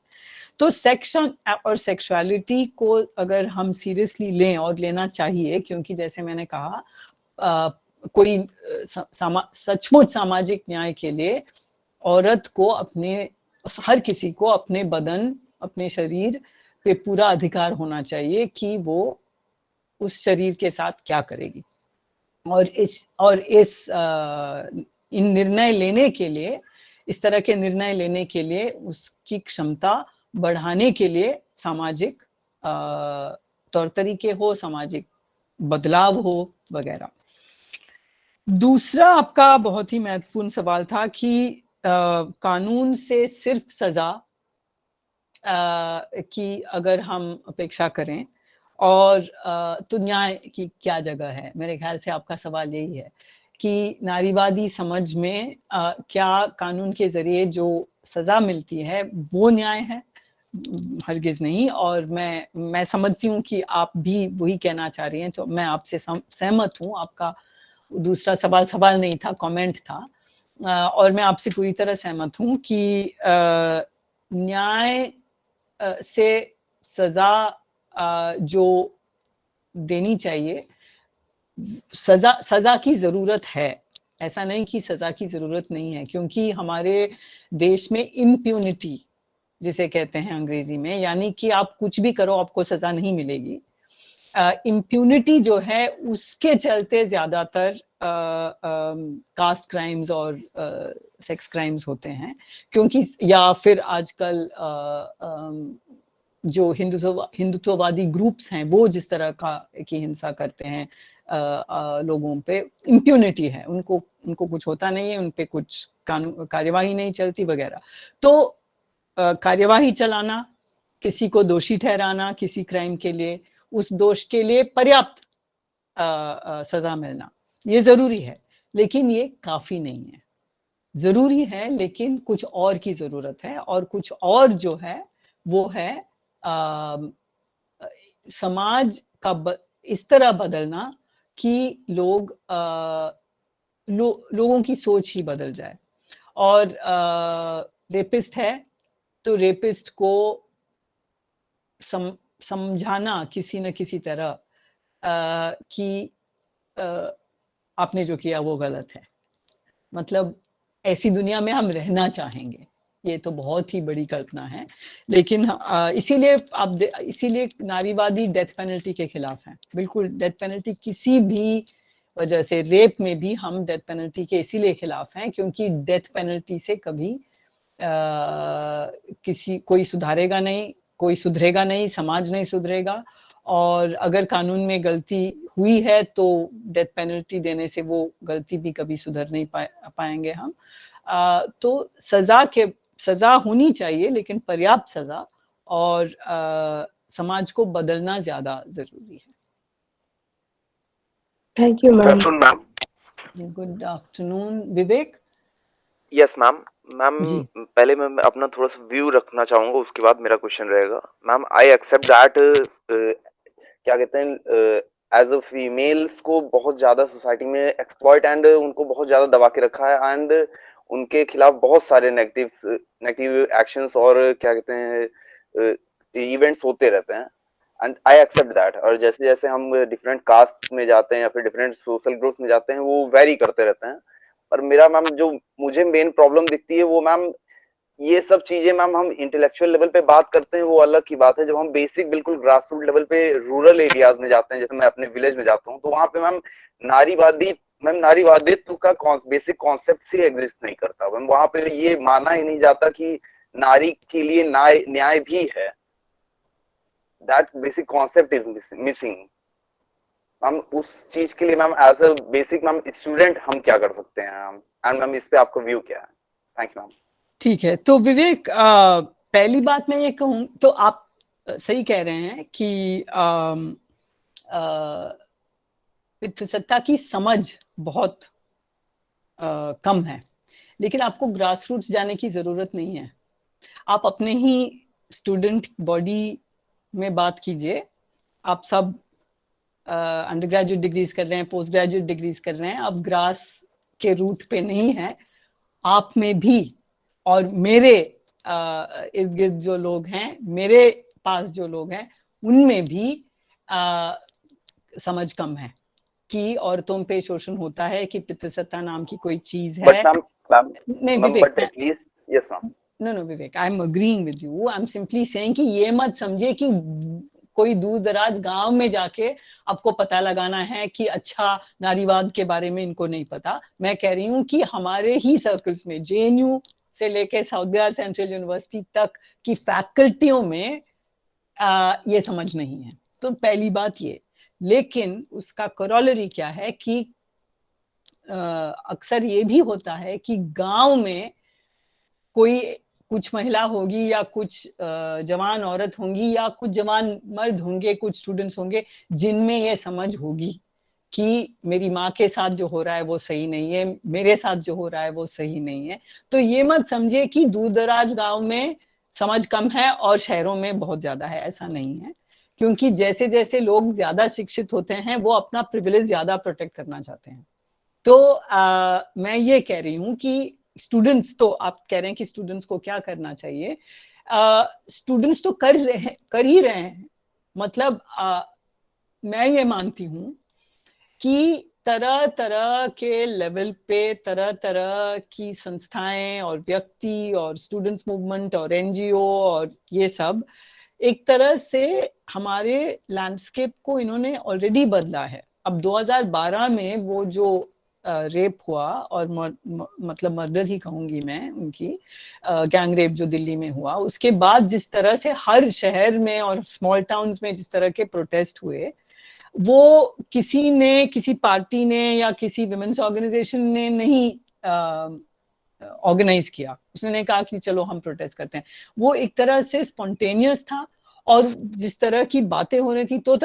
तो सेक्स और सेक्सुअलिटी को अगर हम सीरियसली लें, और लेना चाहिए, क्योंकि जैसे मैंने कहा कोई सचमुच सामाजिक न्याय के लिए औरत को हर किसी को अपने बदन, अपने शरीर पे पूरा अधिकार होना चाहिए कि वो उस शरीर के साथ क्या करेगी। और इन निर्णय लेने के लिए, इस तरह के निर्णय लेने के लिए उसकी क्षमता बढ़ाने के लिए सामाजिक तौर तरीके हो, सामाजिक बदलाव हो वगैरह। दूसरा आपका बहुत ही महत्वपूर्ण सवाल था कि कानून से सिर्फ सजा की अगर हम अपेक्षा करें और तो न्याय की क्या जगह है। मेरे ख्याल से आपका सवाल यही है कि नारीवादी समझ में क्या कानून के जरिए जो सजा मिलती है वो न्याय है? हरगिज नहीं। और मैं समझती हूँ कि आप भी वही कहना चाह रही हैं, तो मैं आपसे सहमत हूँ। आपका दूसरा सवाल नहीं था, कमेंट था, और मैं आपसे पूरी तरह सहमत हूँ कि न्याय से सजा जो देनी चाहिए, सजा की जरूरत है, ऐसा नहीं कि सजा की जरूरत नहीं है, क्योंकि हमारे देश में इम्प्यूनिटी जिसे कहते हैं अंग्रेजी में, यानी कि आप कुछ भी करो आपको सजा नहीं मिलेगी। इम्प्यूनिटी जो है उसके चलते ज्यादातर कास्ट क्राइम्स और सेक्स क्राइम्स होते हैं, क्योंकि या फिर आजकल जो हिंदुत्ववादी ग्रुप्स हैं वो जिस तरह की हिंसा करते हैं लोगों पे, इम्प्यूनिटी है, उनको कुछ होता नहीं है, उन पे कुछ कार्यवाही नहीं चलती वगैरह। तो कार्यवाही चलाना, किसी को दोषी ठहराना किसी क्राइम के लिए, उस दोष के लिए पर्याप्त सजा मिलना, ये जरूरी है, लेकिन ये काफी नहीं है। जरूरी है लेकिन कुछ और की जरूरत है, और कुछ और जो है वो है समाज का इस तरह बदलना कि लोगों की सोच ही बदल जाए। और रेपिस्ट है तो रेपिस्ट को समझाना किसी न किसी तरह कि आपने जो किया वो गलत है, मतलब ऐसी दुनिया में हम रहना चाहेंगे, ये तो बहुत ही बड़ी कल्पना है। लेकिन इसीलिए नारीवादी डेथ पेनल्टी के खिलाफ हैं, बिल्कुल। डेथ पेनल्टी किसी भी वजह से, रेप में भी हम डेथ पेनल्टी के इसीलिए खिलाफ हैं क्योंकि डेथ पेनल्टी से कभी कोई सुधारेगा नहीं, कोई सुधरेगा नहीं, समाज नहीं सुधरेगा। और अगर कानून में गलती हुई है तो डेथ पेनल्टी देने से वो गलती भी कभी सुधर नहीं पाएंगे हम। तो सजा होनी चाहिए, लेकिन पर्याप्त सजा, और समाज को बदलना ज्यादा जरूरी है। Thank you ma'am. Good afternoon Vivek. Yes ma'am. पहले मैं अपना थोड़ा सा व्यू रखना चाहूंगा, उसके बाद मेरा क्वेश्चन रहेगा। मैम आई एक्सेप्ट दैट क्या कहते हैं, एज अ फीमेल्स को बहुत ज्यादा सोसाइटी में एक्सप्लॉइट एंड उनको बहुत ज्यादा दबा के रखा है, एंड उनके खिलाफ बहुत सारे नेगेटिव एक्शंस और क्या कहते हैं इवेंट्स होते रहते हैं, एंड आई एक्सेप्ट दैट। और जैसे जैसे हम डिफरेंट कास्ट में जाते हैं या फिर डिफरेंट सोशल ग्रुप्स में जाते हैं वो वेरी करते रहते हैं। पर मेरा मैम जो मुझे मेन प्रॉब्लम दिखती है वो मैम ये सब चीजें मैम हम इंटेलेक्चुअल लेवल पे बात करते हैं वो अलग की बात है, जब हम बेसिक बिल्कुल ग्रास रूट लेवल पे रूरल एरियाज में जाते हैं, जैसे मैं अपने विलेज में जाता हूँ, तो वहां पे मैम नारीवादित्व का बेसिक कॉन्सेप्ट से एग्जिस्ट नहीं करता। मैम वहां पे ये माना ही नहीं जाता कि नारी के लिए न्याय भी है। That basic concept is missing. Ma'am उस चीज के लिए ma'am as a basic ma'am student हम क्या कर सकते हैं मैम, एंड मैम इस पे आपका व्यू क्या है? Thank you ma'am. ठीक है, तो विवेक पहली बात मैं ये कहूँ तो आप सही कह रहे हैं कि पितृसत्ता की समझ बहुत कम है, लेकिन आपको ग्रास रूट्स जाने की जरूरत नहीं है। आप अपने ही स्टूडेंट बॉडी में बात कीजिए, आप सब अंडर ग्रेजुएट डिग्रीज कर रहे हैं, पोस्ट ग्रेजुएट डिग्रीज कर रहे हैं, आप ग्रास के रूट पे नहीं है, आप में भी और मेरे इर्द गिर्द जो लोग हैं, मेरे पास जो लोग हैं, उनमें भी समझ कम है कि औरतों पे शोषण होता है, कि पितृसत्ता नाम की कोई चीज है। नहीं विवेक, no Vivek, I am agreeing with you, I am simply saying कि ये मत समझिए कि कोई दूर दराज गांव में जाके आपको पता लगाना है कि अच्छा नारीवाद के बारे में इनको नहीं पता। मैं कह रही हूँ कि हमारे ही सर्कल्स में, JNU से लेके साउथ बिहार सेंट्रल यूनिवर्सिटी तक की फैकल्टियों में ये समझ नहीं है। तो पहली बात ये, लेकिन उसका करोलरी क्या है कि अक्सर ये भी होता है कि गांव में कोई कुछ महिला होगी या कुछ जवान औरत होंगी या कुछ जवान मर्द होंगे, कुछ स्टूडेंट्स होंगे जिनमें ये समझ होगी कि मेरी माँ के साथ जो हो रहा है वो सही नहीं है, मेरे साथ जो हो रहा है वो सही नहीं है। तो ये मत समझिए कि दूर दराज गाँव में समझ कम है और शहरों में बहुत ज्यादा है, ऐसा नहीं है। क्योंकि जैसे जैसे लोग ज्यादा शिक्षित होते हैं वो अपना प्रिविलेज ज्यादा प्रोटेक्ट करना चाहते हैं। तो मैं ये कह रही हूँ कि स्टूडेंट्स, तो आप कह रहे हैं कि स्टूडेंट्स को क्या करना चाहिए, स्टूडेंट्स तो कर ही रहे हैं। मतलब मैं ये मानती हूँ कि तरह तरह के लेवल पे तरह तरह की संस्थाएं और व्यक्ति और स्टूडेंट्स मूवमेंट और NGO और ये सब एक तरह से हमारे लैंडस्केप को इन्होंने ऑलरेडी बदला है। अब 2012 में वो जो रेप हुआ, और मतलब मर्डर ही कहूंगी मैं उनकी, गैंग रेप जो दिल्ली में हुआ, उसके बाद जिस तरह से हर शहर में और स्मॉल टाउन्स में जिस तरह के प्रोटेस्ट हुए, वो किसी ने, किसी पार्टी ने या किसी विमेन्स ऑर्गेनाइजेशन ने नहीं ऑर्गेनाइज किया। उसने कहा कि चलो हम प्रोटेस्ट करते हैं। वो एक तरह से स्पॉन्टेनियस था, और जिस तरह की बातें हो रही थी, दो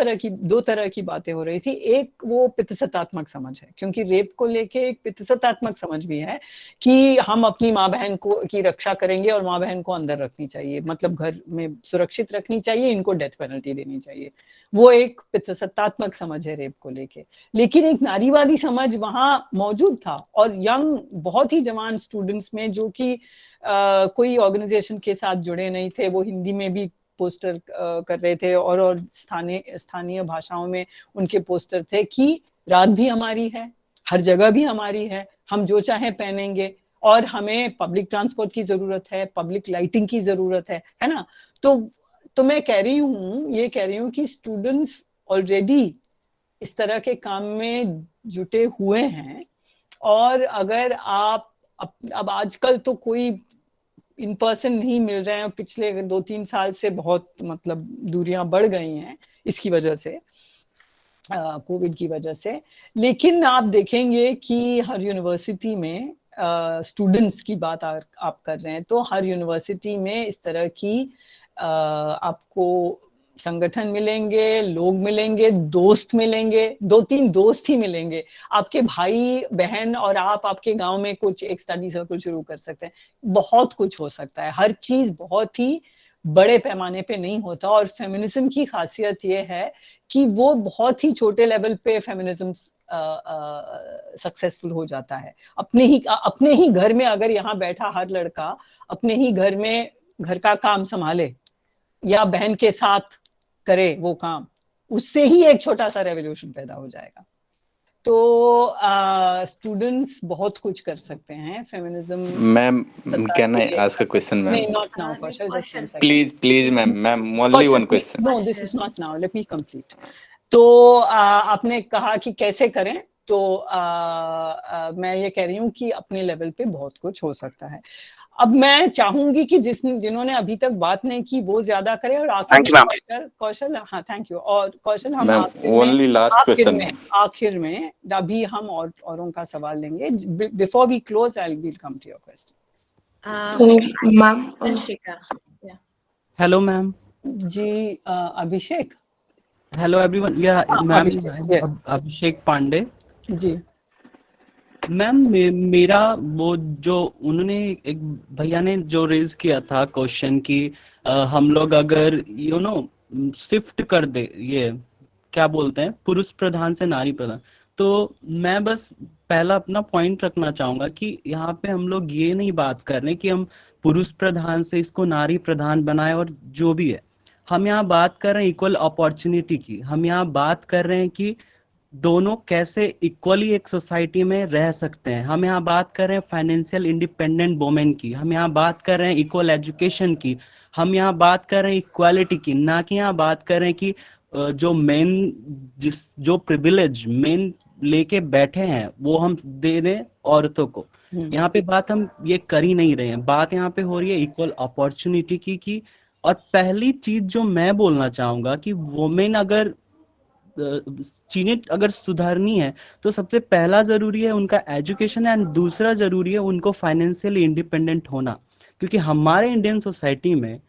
तरह की बातें हो रही थी। एक वो पितृसत्तात्मक समझ है, क्योंकि रेप को लेके एक पितृसत्तात्मक समझ भी है कि हम अपनी माँ बहन को की रक्षा करेंगे और माँ बहन को अंदर रखनी चाहिए, मतलब घर में सुरक्षित रखनी चाहिए, इनको डेथ पेनल्टी देनी चाहिए। वो एक पितृसत्तात्मक समझ है रेप को लेके। लेकिन एक नारीवादी समझ वहां मौजूद था, और यंग बहुत ही जवान स्टूडेंट्स में, जो कि कोई ऑर्गेनाइजेशन के साथ जुड़े नहीं थे, वो हिंदी में भी पोस्टर कर रहे थे और स्थानीय भाषाओं में उनके पोस्टर थे कि रात भी हमारी है, हर जगह भी हमारी है, हम जो चाहे पहनेंगे, और हमें पब्लिक ट्रांसपोर्ट की जरूरत है, पब्लिक लाइटिंग की जरूरत है ना। तो मैं कह रही हूँ कि स्टूडेंट्स ऑलरेडी इस तरह के काम में जुटे हुए हैं। और अगर आप अब आजकल तो कोई इन पर्सन नहीं मिल रहे हैं, पिछले 2-3 साल से बहुत मतलब दूरियां बढ़ गई हैं इसकी वजह से, कोविड की वजह से। लेकिन आप देखेंगे कि हर यूनिवर्सिटी में स्टूडेंट्स की बात आप कर रहे हैं, तो हर यूनिवर्सिटी में इस तरह की आपको संगठन मिलेंगे, लोग मिलेंगे, दोस्त मिलेंगे, 2-3 दोस्त ही मिलेंगे। आपके भाई बहन और आप आपके गांव में कुछ एक स्टडी सर्कल शुरू कर सकते हैं। बहुत कुछ हो सकता है, हर चीज बहुत ही बड़े पैमाने पे नहीं होता। और फेमिनिज्म की खासियत ये है कि वो बहुत ही छोटे लेवल पे फेमिनिज्म सक्सेसफुल हो जाता है। अपने ही घर में, अगर यहाँ बैठा हर लड़का अपने ही घर में घर का काम संभाले या बहन के साथ करे वो काम, उससे ही एक छोटा सा रेवोल्यूशन पैदा हो जाएगा। तो स्टूडेंट्स बहुत कुछ कर सकते हैं feminism. Ma'am, can I ask a question ma'am? नहीं, not now, Kaushal, just one second. Please ma'am, only one question. No, this is not now, let me complete. तो आपने कहा कि कैसे करें, तो मैं ये कह रही हूँ कि अपने लेवल पे बहुत कुछ हो सकता है। अब मैं चाहूंगी कि जिन्होंने अभी तक बात नहीं की वो ज्यादा करें। और कौशल, हाँ थैंक यू। और कौशल, हम आखिर में अभी हम औरों का सवाल लेंगे। Before we close I will come to your question. Ma'am, hello ma'am जी, Abhishek. Hello everyone, yeah ma'am Abhishek Pandey ji. Ma'am मेरा वो जो उन्होंने एक भैया ने जो रेज किया था क्वेश्चन कि हम लोग अगर शिफ्ट कर दे, ये क्या बोलते हैं, पुरुष प्रधान से नारी प्रधान, तो मैं बस पहला अपना पॉइंट रखना चाहूंगा कि यहाँ पे हम लोग ये नहीं बात कर रहे कि हम पुरुष प्रधान से इसको नारी प्रधान बनाए और जो भी है। हम यहाँ बात कर रहे हैं इक्वल अपॉर्चुनिटी की। हम यहाँ बात कर रहे हैं कि दोनों कैसे इक्वली एक सोसाइटी में रह सकते हैं। हम यहाँ बात कर रहे हैं फाइनेंशियल इंडिपेंडेंट वुमेन की। हम यहाँ बात कर रहे हैं इक्वल एजुकेशन की। हम यहाँ बात कर रहे हैं इक्वालिटी की, ना कि यहाँ बात कर रहे हैं कि जो मेन जो प्रिविलेज मेन लेके बैठे हैं वो हम दे दें औरतों को। यहाँ पे बात हम ये कर ही नहीं रहे हैं। बात यहाँ पे हो रही है इक्वल अपॉर्चुनिटी की। और पहली चीज जो मैं बोलना चाहूंगा कि वुमेन अगर चीजें अगर सुधारनी है तो सबसे पहला जरूरी है उनका एजुकेशन एंड दूसरा जरूरी है उनको फाइनेंशियली इंडिपेंडेंट होना। क्योंकि हमारे इंडियन सोसाइटी में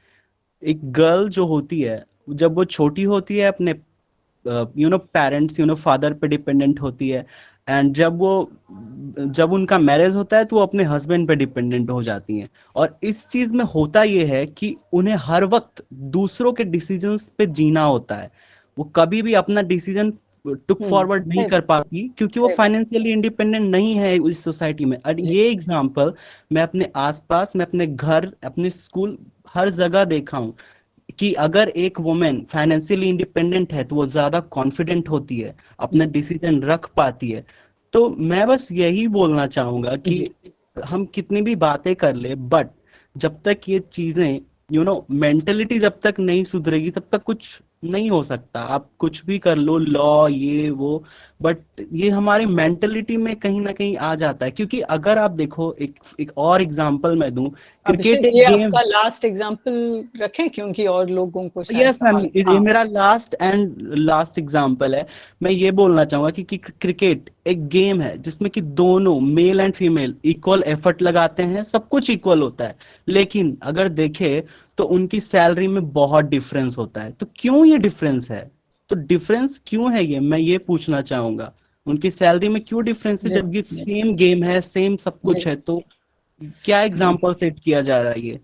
एक गर्ल जो होती है जब वो छोटी होती है अपने पेरेंट्स फादर पे डिपेंडेंट होती है। एंड जब उनका मैरिज होता है तो वो अपने हस्बैंड पे डिपेंडेंट हो जाती हैं। और इस चीज में होता ये है कि उन्हें हर वक्त दूसरों के डिसीजंस पे जीना होता है। वो कभी भी अपना डिसीजन टुक फॉरवर्ड नहीं कर पाती क्योंकि वो फाइनेंशियली इंडिपेंडेंट नहीं है इस सोसाइटी में। और ये एग्जांपल मैं अपने आसपास, मैं अपने घर, अपने स्कूल, हर जगह देखा हूँ कि अगर एक वुमेन फाइनेंशियली इंडिपेंडेंट है तो वो ज्यादा कॉन्फिडेंट होती है, अपना डिसीजन रख पाती है। तो मैं बस यही बोलना चाहूंगा कि हम कितनी भी बातें कर ले, बट जब तक ये चीजें मेंटेलिटी जब तक नहीं सुधरेगी तब तक कुछ नहीं हो सकता। आप कुछ भी कर लो, लॉ ये वो, बट ये हमारी मेंटेलिटी में कहीं ना कहीं आ जाता है। क्योंकि अगर आप देखो एक और एग्जांपल मैं दूं, क्रिकेट एक ये गेम। आपका लास्ट एग्जांपल रखें क्योंकि और लोगों को यस मैम, ये मेरा लास्ट एग्जांपल है। मैं ये बोलना चाहूंगा कि क्रिकेट एक गेम है जिसमें कि दोनों male and female equal effort लगाते हैं, सब कुछ इक्वल होता है। लेकिन अगर देखें तो उनकी सैलरी में बहुत डिफरेंस होता है। तो क्यों ये डिफरेंस है? तो डिफरेंस क्यों है ये मैं ये पूछना चाहूंगा। उनकी सैलरी में क्यों डिफरेंस है जब ये सेम गेम है, सेम सब कुछ है? तो क्या एग्जांपल सेट किया जा रहा है ये?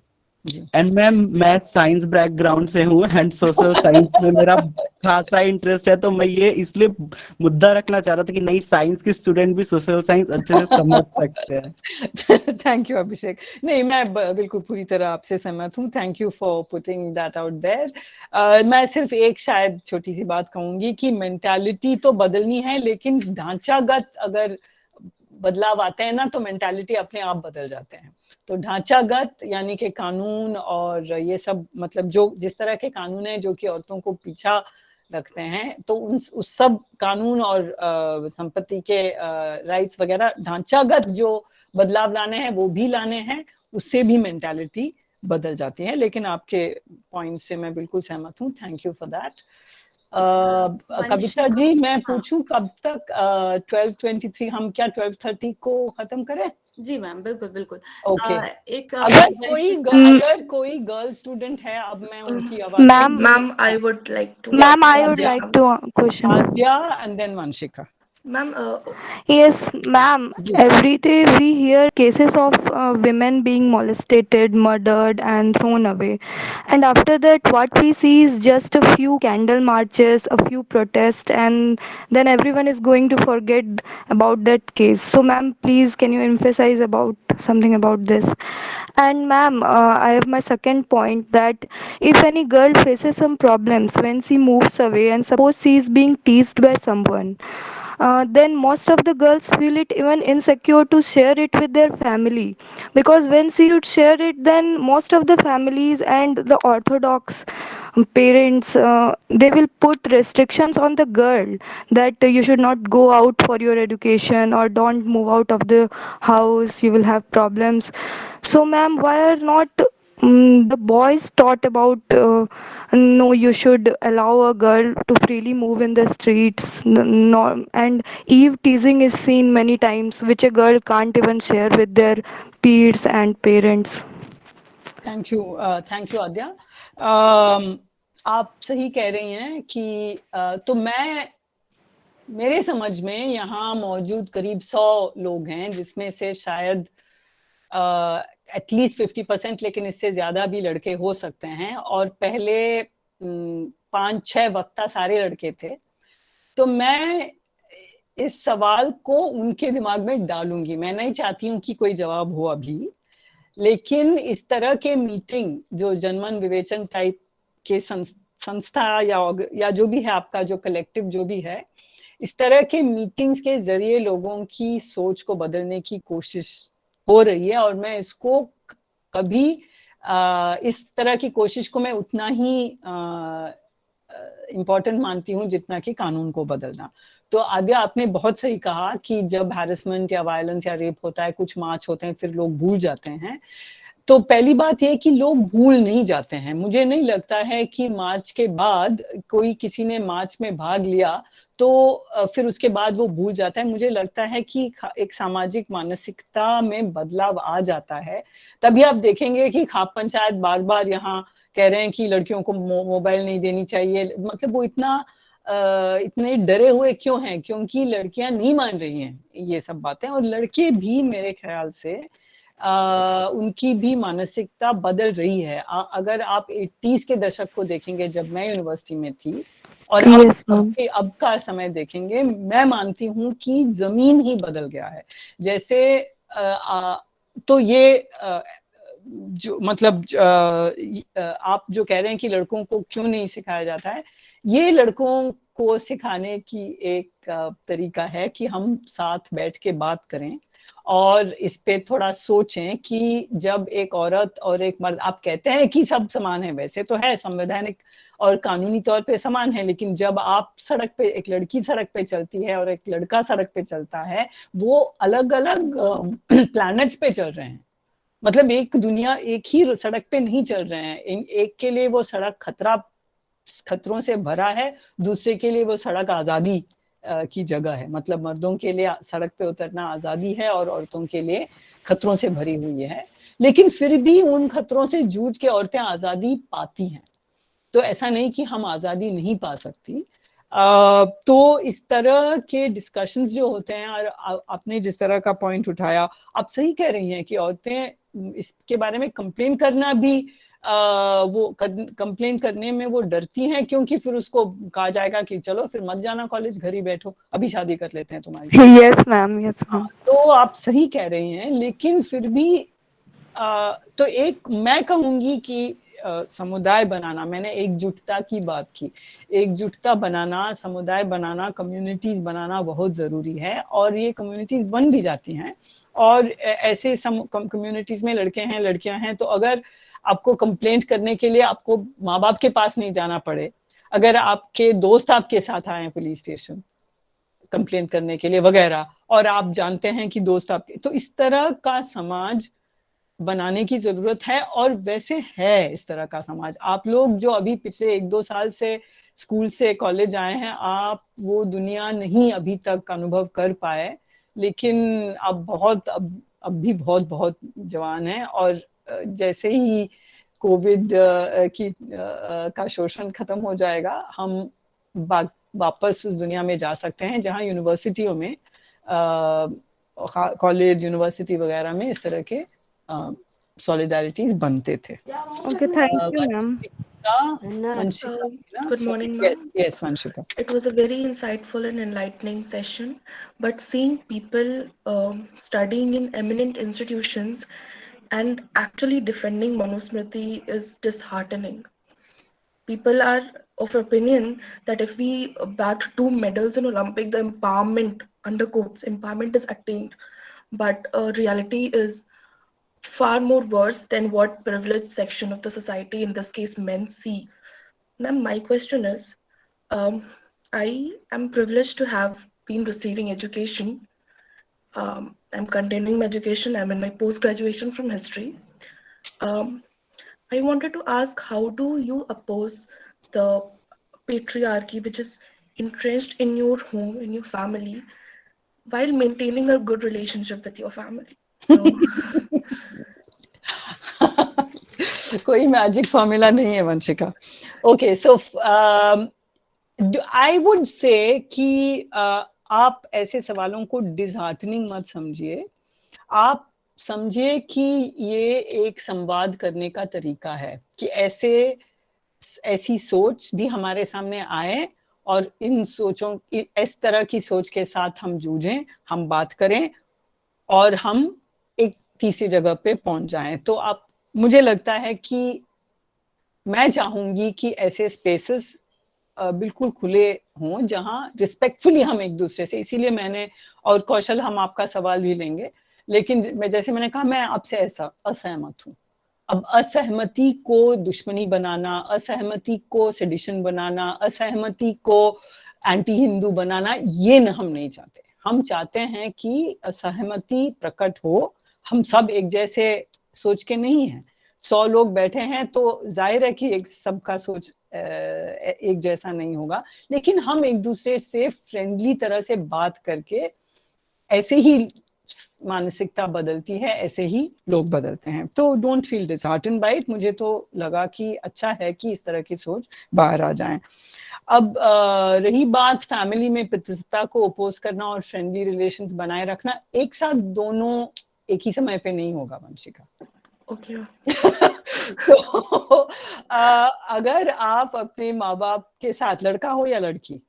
एंड मैं साइंस बैकग्राउंड से हूँ एंड सोशल साइंस में मेरा खासा इंटरेस्ट है। तो मैं ये इसलिए मुद्दा रखना चाह रहा था कि नहीं, साइंस के स्टूडेंट भी सोशल साइंस अच्छे से समझ सकते हैं। Thank you Abhishek. नहीं, मैं बिल्कुल पूरी तरह आपसे सहमत हूँ। Thank you for putting that out there. मैं सिर्फ एक शायद छोटी सी बात कहूंगी कि मेंटालिटी तो बदलनी है, लेकिन ढांचागत अगर बदलाव आते हैं ना तो मेंटालिटी अपने आप बदल जाते हैं। तो ढांचागत यानी कि कानून और ये सब, मतलब जो जिस तरह के कानून है जो कि औरतों को पीछा रखते हैं, तो उस सब कानून और संपत्ति के राइट्स वगैरह, ढांचागत जो बदलाव लाने हैं वो भी लाने हैं, उससे भी मेंटालिटी बदल जाती है। लेकिन आपके पॉइंट से मैं बिल्कुल सहमत हूँ। Thank you for that. Kavita ji, मैं पूछूं कब तक 12:23, हम क्या 12:30 को खत्म करें? जी मैम, बिल्कुल बिल्कुल। ओके। एक अगर कोई गर्ल स्टूडेंट है, अब मैं उनकी आवाज ma'am I would like to question. Aadya and then Vanshika. Ma'am, yes, ma'am. Every day we hear cases of women being molested, murdered, and thrown away. And after that, what we see is just a few candle marches, a few protests, and then everyone is going to forget about that case. So, ma'am, please, can you emphasize about something about this? And, ma'am, I have my second point that if any girl faces some problems when she moves away, and suppose she is being teased by someone. Then most of the girls feel it even insecure to share it with their family, because when she would share it, then most of the families and the orthodox parents, they will put restrictions on the girl that you should not go out for your education or don't move out of the house, you will have problems. So ma'am, why are not the boys taught about no, you should allow a girl to freely move in the streets? And eve teasing is seen many times, which a girl can't even share with their peers and parents. Thank you Aadya. आप सही कह रही हैं कि तो मेरे समझ में यहाँ मौजूद करीब 100 लोग हैं, जिसमें से शायद एटलीस्ट 50%, लेकिन इससे ज्यादा भी लड़के हो सकते हैं। और पहले 5-6 वक्ता सारे लड़के थे। तो मैं इस सवाल को उनके दिमाग में डालूंगी। मैं नहीं चाहती हूँ कि कोई जवाब हो अभी, लेकिन इस तरह के मीटिंग जो जनमन विवेचन टाइप के संस्था या जो भी है आपका जो कलेक्टिव जो भी है, इस तरह के मीटिंग्स के जरिए लोगों की सोच को बदलने की कोशिश हो रही है, और मैं इसको कभी इस तरह की कोशिश को मैं उतना ही इम्पोर्टेंट मानती हूँ जितना कि कानून को बदलना। तो आद्या, आपने बहुत सही कहा कि जब हैरेसमेंट या वायलेंस या रेप होता है, कुछ मार्च होते हैं, फिर लोग भूल जाते हैं। तो पहली बात ये कि लोग भूल नहीं जाते हैं। मुझे नहीं लगता है कि मार्च के बाद कोई किसी ने मार्च में भाग लिया तो फिर उसके बाद वो भूल जाता है। मुझे लगता है कि एक सामाजिक मानसिकता में बदलाव आ जाता है। तभी आप देखेंगे कि खाप पंचायत बार बार यहाँ कह रहे हैं कि लड़कियों को मोबाइल नहीं देनी चाहिए। मतलब वो इतने डरे हुए क्यों हैं? क्योंकि लड़कियां नहीं मान रही हैं ये सब बातें, और लड़के भी मेरे ख्याल से उनकी भी मानसिकता बदल रही है। अगर आप 80s के दशक को देखेंगे जब मैं यूनिवर्सिटी में थी, और अब का समय देखेंगे, मैं मानती हूँ कि जमीन ही बदल गया है। जैसे तो ये जो मतलब आप जो कह रहे हैं कि लड़कों को क्यों नहीं सिखाया जाता है, ये लड़कों को सिखाने की एक तरीका है कि हम साथ बैठ के बात करें और इस पे थोड़ा सोचें कि जब एक औरत और एक मर्द, आप कहते हैं कि सब समान है, वैसे तो है, संवैधानिक और कानूनी तौर पे समान है, लेकिन जब आप सड़क पे, एक लड़की सड़क पे चलती है और एक लड़का सड़क पे चलता है, वो अलग अलग प्लैनेट्स पे चल रहे हैं। मतलब एक दुनिया, एक ही सड़क पे नहीं चल रहे हैं। एक के लिए वो सड़क खतरों से भरा है, दूसरे के लिए वो सड़क आजादी की जगह है। मतलब मर्दों के लिए सड़क पे उतरना आजादी है और औरतों के लिए खतरों से भरी हुई है, लेकिन फिर भी उन खतरों से जूझ के औरतें आजादी पाती हैं। तो ऐसा नहीं कि हम आजादी नहीं पा सकती। तो इस तरह के डिस्कशंस जो होते हैं, और आपने जिस तरह का पॉइंट उठाया, आप सही कह रही हैं कि औरतें इसके बारे में कंप्लेन करना भी वो कंप्लेन करने में वो डरती हैं, क्योंकि फिर उसको कहा जाएगा कि चलो फिर मत जाना कॉलेज, घर ही बैठो, अभी शादी कर लेते हैं तुम्हारी। Yes ma'am, yes ma'am. तो आप सही कह रही हैं, लेकिन फिर भी तो एक मैं कहूंगी कि समुदाय बनाना, मैंने एकजुटता की बात की, एकजुटता बनाना, समुदाय बनाना, कम्युनिटीज बनाना बहुत जरूरी है, और ये कम्युनिटीज बन भी जाती हैं। और ऐसे कम्युनिटीज में लड़के हैं, लड़कियां हैं, तो अगर आपको कंप्लेंट करने के लिए आपको माँ बाप के पास नहीं जाना पड़े, अगर आपके दोस्त आपके साथ आए पुलिस स्टेशन कंप्लेंट करने के लिए वगैरह, और आप जानते हैं कि दोस्त आपके, तो इस तरह का समाज बनाने की जरूरत है। और वैसे है इस तरह का समाज। आप लोग जो अभी पिछले 1-2 साल से स्कूल से कॉलेज आए हैं, आप वो दुनिया नहीं अभी तक अनुभव कर पाए, लेकिन अब भी बहुत बहुत जवान हैं। और जैसे ही कोविड का शोषण खत्म हो जाएगा, हम वापस उस दुनिया में जा सकते हैं जहाँ यूनिवर्सिटियों में, कॉलेज, यूनिवर्सिटी वगैरह में इस तरह के solidarities बनते थे। Okay, thank you, ma'am. Good morning, ma'am. Yes, Vanshika. It was a very insightful and enlightening session, but seeing people studying in eminent institutions and actually defending Manusmriti is disheartening. People are of opinion that if we bagged 2 medals in Olympic, the empowerment, under quotes, empowerment is attained. But reality is far more worse than what privileged section of the society, in this case men, see. Ma'am, my question is, I am privileged to have been receiving education. I'm continuing my education. I'm in my post-graduation from history. I wanted to ask, how do you oppose the patriarchy which is entrenched in your home, in your family, while maintaining a good relationship with your family? So कोई magic formula नहीं है Vanshika. Okay, so I would say कि आप ऐसे सवालों को disheartening मत समझिए। आप समझिए कि ये एक संवाद करने का तरीका है, कि ऐसी सोच भी हमारे सामने आए और इन सोचों की, इस तरह की सोच के साथ हम जूझें, हम बात करें और हम एक तीसरी जगह पे पहुंच जाएं। तो आप, मुझे लगता है कि मैं चाहूंगी कि ऐसे स्पेसेस बिल्कुल खुले हों जहां रिस्पेक्टफुली हम एक दूसरे से, इसीलिए मैंने, और कौशल हम आपका सवाल भी लेंगे, लेकिन जैसे मैंने कहा, मैं आपसे ऐसा असहमत हूँ। अब असहमति को दुश्मनी बनाना, असहमति को सेडिशन बनाना, असहमति को एंटी हिंदू बनाना, ये हम नहीं चाहते। हम चाहते हैं कि असहमति प्रकट हो, हम सब एक जैसे सोच के नहीं हैं। 100 लोग बैठे हैं तो जाहिर है कि एक सबका सोच एक जैसा नहीं होगा, लेकिन हम एक दूसरे से फ्रेंडली तरह से बात करके, ऐसे ही मानसिकता बदलती है, ऐसे ही लोग बदलते हैं। तो don't feel dishearten by it. मुझे तो लगा कि अच्छा है कि इस तरह की सोच बाहर आ जाए। अब रही बात फैमिली में पितृसत्ता को अपोज करना और फ्रेंडली रिलेशंस बनाए रखना, एक साथ दोनों एक ही समय पे नहीं होगा वंशिका। ओके। तो अगर आप अपने माँ बाप के साथ, लड़का हो या लड़की,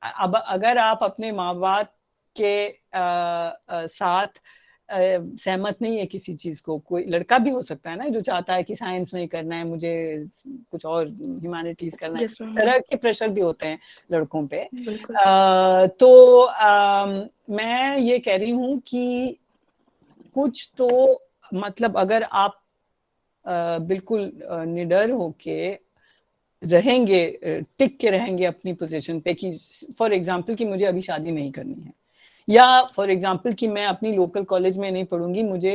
अब अगर आप अपने माँ बाप के साथ सहमत नहीं है किसी चीज को, कोई लड़का भी हो सकता है ना जो चाहता है कि साइंस नहीं करना है, मुझे कुछ और ह्यूमैनिटीज करना है, इस तरह के प्रेशर भी होते हैं लड़कों पे। तो मैं ये कह रही हूँ कि कुछ तो, मतलब अगर आप बिल्कुल निडर होके रहेंगे, टिक के रहेंगे अपनी पोजीशन पे कि फॉर एग्जांपल कि मुझे अभी शादी नहीं करनी है, या फॉर एग्जांपल कि मैं अपनी लोकल कॉलेज में नहीं पढ़ूंगी, मुझे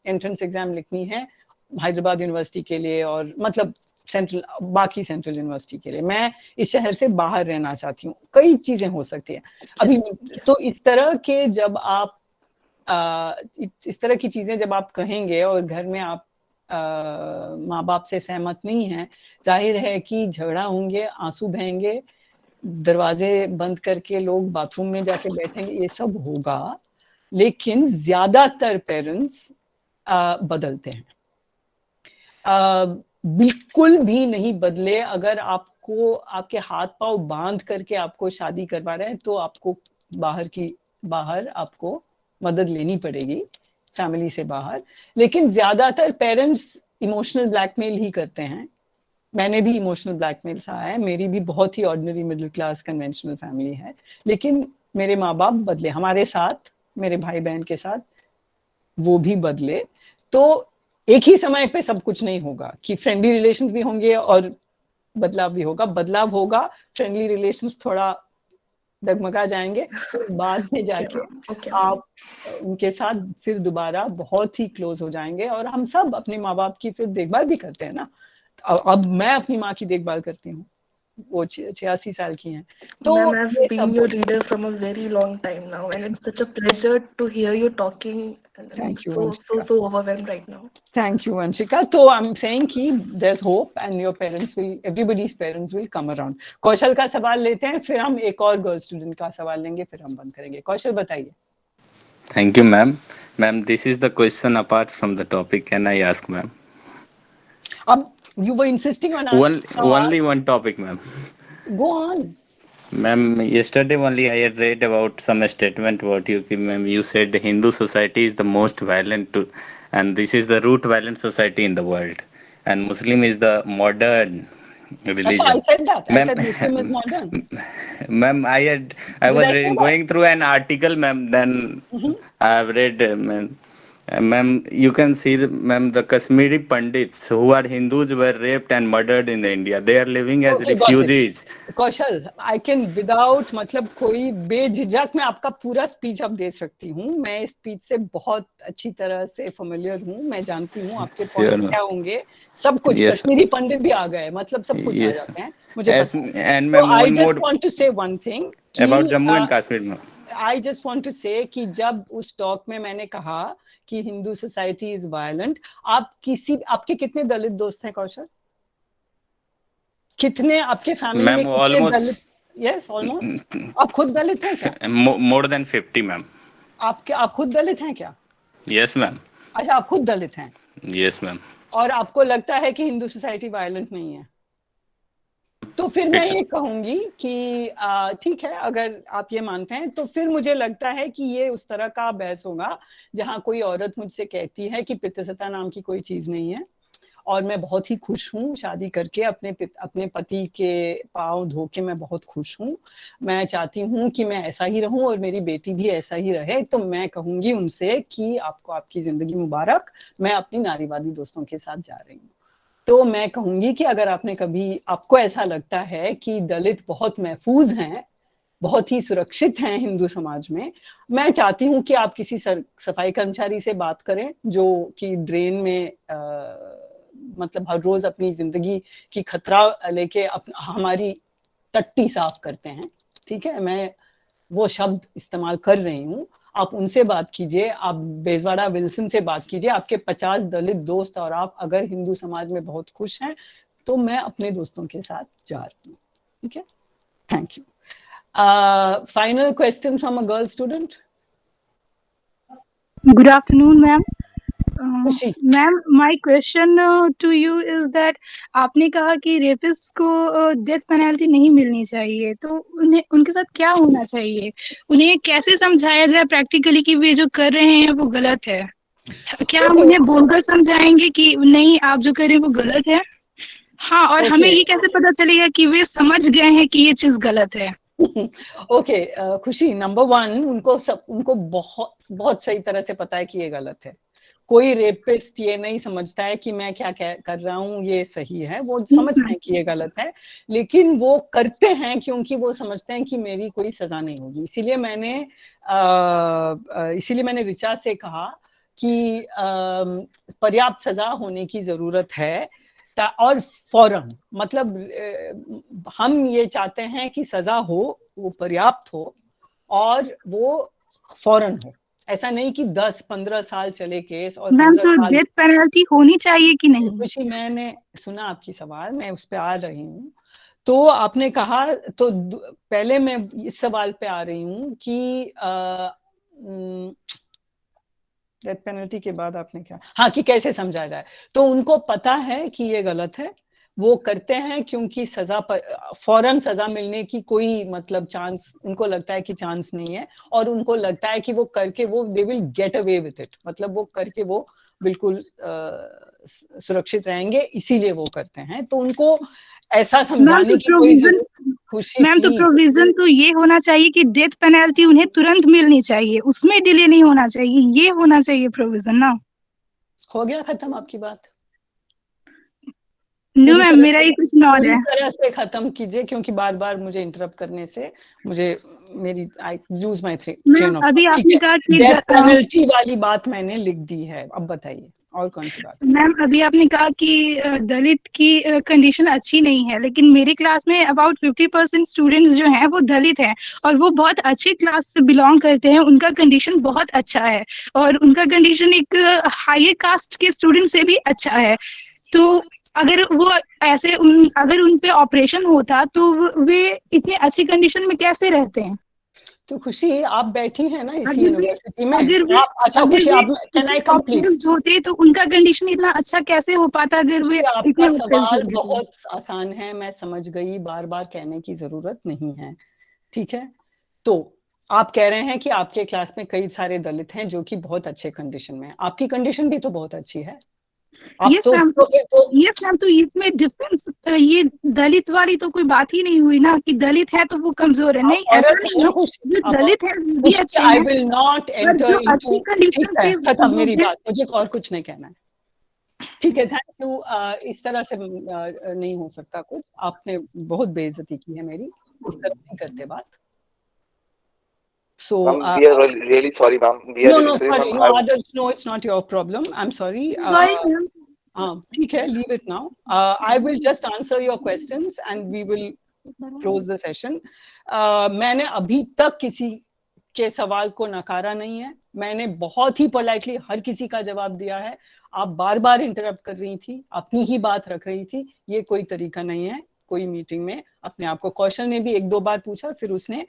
एंट्रेंस एग्जाम लिखनी है हैदराबाद यूनिवर्सिटी के लिए, और मतलब सेंट्रल, बाकी सेंट्रल यूनिवर्सिटी के लिए, मैं इस शहर से बाहर रहना चाहती हूँ, कई चीजें हो सकती है अभी। तो इस तरह के जब आप इस तरह की चीजें जब आप कहेंगे और घर में आप माँ बाप से सहमत नहीं है, जाहिर है कि झगड़ा होंगे, आंसू बहेंगे, दरवाजे बंद करके लोग बाथरूम में जाके बैठेंगे, ये सब होगा। लेकिन ज्यादातर पेरेंट्स बदलते हैं, बिल्कुल भी नहीं बदले। अगर आपको आपके हाथ पांव बांध करके आपको शादी करवा रहे हैं तो आपको बाहर आपको मदद लेनी पड़ेगी, फैमिली से बाहर। लेकिन ज्यादातर पेरेंट्स इमोशनल ब्लैकमेल ही करते हैं। मैंने भी इमोशनल ब्लैकमेल सहा है, मेरी भी बहुत ही ordinary middle class conventional family है, लेकिन मेरे माँ बाप बदले, हमारे साथ, मेरे भाई बहन के साथ वो भी बदले। तो एक ही समय पे सब कुछ नहीं होगा कि फ्रेंडली रिलेशंस भी होंगे और बदलाव भी होगा। बदलाव होगा, फ्रेंडली रिलेशंस थोड़ा डगमगा जाएंगे, फिर बाद में जाके आप उनके साथ फिर दोबारा बहुत ही क्लोज हो जाएंगे। और हम सब अपने माँ बाप की फिर देखभाल भी करते हैं ना। अब मैं अपनी माँ की देखभाल करती हूँ, वो 86 साल की हैं। तो Ma'am, I've been your reader from a very long time now, and it's such a pleasure to hear you talking. Thank you, so overwhelmed right now. Thank you, Vanshika. So I'm saying कि there's hope and your parents will, everybody's parents will come around. कौशल का सवाल लेते हैं, फिर हम एक और girl student का सवाल लेंगे, फिर हम बंद करेंगे। कौशल बताइए। Thank you, ma'am. Ma'am, this is the question apart from the topic. Can I ask, ma'am? अब you were insisting on asking. Only one topic, ma'am. Go on. Ma'am, yesterday only I had read about some statement about you, ma'am. You said Hindu society is the most violent, and this is the root violent society in the world, and Muslim is the modern religion. I said that. I said Muslim is modern. Ma'am, I was going through an article, ma'am. Then I have read, ma'am, you can see, ma'am, the Kashmiri Pandits who are Hindus were raped and murdered in India. They are living as refugees. Kaushal, I can without मतलब कोई बेझिझक मैं आपका पूरा speech अब दे सकती हूँ। मैं इस स्पीच से बहुत अच्छी तरह से फेमिलियर हूँ, मैं जानती हूँ आपके पॉइंट क्या होंगे, सब कुछ। कश्मीरी पंडित भी आ गए, मतलब सब कुछ आ जाते हैं, मुझे पता है। So I just want to say one thing about Jammu and Kashmir. I just want to say कि जब उस टॉक में मैंने कहा कि हिंदू सोसाइटी इज वायलेंट, आपके कितने दलित दोस्त हैं कौशल? कितने आपके फैमिली में कितने दलित? Yes, almost. आप खुद दलित हैं क्या? More than 50, ma'am. आप खुद दलित हैं क्या? Yes ma'am. अच्छा, आप खुद दलित हैं? Yes ma'am. और आपको लगता है कि हिंदू सोसाइटी वायलेंट नहीं है? तो फिर मैं ये कहूंगी कि ठीक है, अगर आप ये मानते हैं तो फिर मुझे लगता है कि ये उस तरह का बहस होगा जहां कोई औरत मुझसे कहती है कि पितृसत्ता नाम की कोई चीज नहीं है और मैं बहुत ही खुश हूँ शादी करके, अपने पति के पाँव धो के मैं बहुत खुश हूँ, मैं चाहती हूँ कि मैं ऐसा ही रहूं और मेरी बेटी भी ऐसा ही रहे, तो मैं कहूंगी उनसे कि आपको आपकी जिंदगी मुबारक, मैं अपनी नारीवादी दोस्तों के साथ जा रही हूँ। तो मैं कहूंगी कि अगर आपको ऐसा लगता है कि दलित बहुत महफूज हैं, बहुत ही सुरक्षित हैं हिंदू समाज में, मैं चाहती हूँ कि आप किसी सफाई कर्मचारी से बात करें जो कि ड्रेन में मतलब हर रोज अपनी जिंदगी की खतरा लेके हमारी टट्टी साफ करते हैं। ठीक है, मैं वो शब्द इस्तेमाल कर रही हूँ, आप उनसे बात कीजिए, आप बेजवाड़ा विल्सन से बात कीजिए, आपके 50 दलित दोस्त और आप अगर हिंदू समाज में बहुत खुश हैं तो मैं अपने दोस्तों के साथ जा रही हूँ। ठीक है, thank you. Final question from a girl student. Good afternoon, ma'am. Ma'am, my question to you is that आपने कहा कि रेपिस्ट को डेथ पेनल्टी नहीं मिलनी चाहिए, तो उनके साथ क्या होना चाहिए? उन्हें कैसे समझाया जाए प्रैक्टिकली कि वे जो कर रहे हैं वो गलत है? क्या हम उन्हें बोलकर समझाएंगे कि नहीं आप जो कर रहे हैं वो गलत है? हाँ, और हमें ये कैसे पता चलेगा कि वे समझ गए हैं कि ये चीज गलत है? ओके, खुशी, नंबर 1, उनको बहुत सही तरह से पता है कि ये गलत है। कोई रेपिस्ट ये नहीं समझता है कि मैं क्या कर रहा हूँ ये सही है, वो समझते हैं कि ये गलत है, लेकिन वो करते हैं क्योंकि वो समझते हैं कि मेरी कोई सजा नहीं होगी। इसीलिए मैंने ऋचा से कहा कि पर्याप्त सजा होने की जरूरत है और फौरन, मतलब हम ये चाहते हैं कि सजा हो, वो पर्याप्त हो और वो फौरन हो, ऐसा नहीं कि 10-15 साल चले केस और मैम तो डेथ पेनल्टी होनी चाहिए कि नहीं? खुशी, मैंने सुना आपकी सवाल, मैं उस पे आ रही हूँ। तो आपने कहा, तो पहले मैं इस सवाल पे आ रही हूँ कि डेथ पेनल्टी के बाद आपने क्या, हाँ, कि कैसे समझा जाए। तो उनको पता है कि ये गलत है, वो करते हैं क्योंकि फौरन सजा मिलने की कोई मतलब चांस, उनको लगता है कि चांस नहीं है, और उनको लगता है कि वो करके वो they will get away with it, मतलब वो करके वो बिल्कुल सुरक्षित रहेंगे, इसीलिए वो करते हैं। तो उनको ऐसा समझाने की कोई खुशी, मैम तो प्रोविजन तो ये होना चाहिए कि डेथ पेनल्टी उन्हें तुरंत मिलनी चाहिए, उसमें डिले नहीं होना चाहिए, ये होना चाहिए प्रोविजन ना। हो गया खत्म आपकी बात? नो मैम, मेरा ही कुछ नॉट है। तरह से खत्म कीजिए, क्योंकि बार बार मुझे इंटरप्ट करने से I lose my train of. अभी आपने कहा कि डेथ पेनल्टी वाली बात मैंने लिख दी है, अब बताइए और कौन सी बात? मैम अभी आपने कहा कि दलित की कंडीशन अच्छी नहीं है, लेकिन मेरे क्लास में अबाउट 50% स्टूडेंट्स जो हैं वो दलित हैं और वो बहुत अच्छी क्लास से बिलोंग करते हैं, उनका कंडीशन बहुत अच्छा है और उनका कंडीशन एक हायर कास्ट के स्टूडेंट से भी अच्छा है। तो अगर वो ऐसे अगर उन पे ऑपरेशन होता तो वे इतने अच्छी कंडीशन में कैसे रहते हैं? तो खुशी, आप बैठी हैं ना इसी यूनिवर्सिटी में, अगर वे होते तो उनका कंडीशन इतना अच्छा कैसे हो पाता? अगर वे आपका सवाल बहुत आसान है, मैं समझ गई, बार बार कहने की जरूरत नहीं है। ठीक है, तो आप कह रहे हैं कि आपके क्लास में कई सारे दलित हैं जो कि बहुत अच्छे कंडीशन में, आपकी कंडीशन भी तो बहुत अच्छी है। यस मैम, तो इसमें डिफरेंस, ये दलित वाली तो कोई बात ही नहीं हुई ना कि दलित है तो वो कमजोर है, नहीं ऐसा नहीं है, जो दलित है भी अच्छे हैं। I will not enter जो अच्छी कंडीशन पे खत्म मेरी बात, मुझे और कुछ नहीं कहना है। ठीक है, थैंक यू। इस तरह से नहीं हो सकता कुछ, आपने बहुत बेइज्जती की है मेरी, इस तरह नहीं करते बात। So we are really sorry, ma'am. Sorry, no, others, no, it's not your problem. I'm sorry. Sorry, ma'am. ठीक है, leave it now. I will just answer your questions and we will close the session. मैंने अभी तक किसी के सवाल को नकारा नहीं है, मैंने बहुत ही पोलाइटली हर किसी का जवाब दिया है। आप बार बार इंटरप्ट कर रही थी, अपनी ही बात रख रही थी, ये कोई तरीका नहीं है। कोई मीटिंग में अपने आप को, कौशल ने भी 1-2 बार पूछा, फिर उसने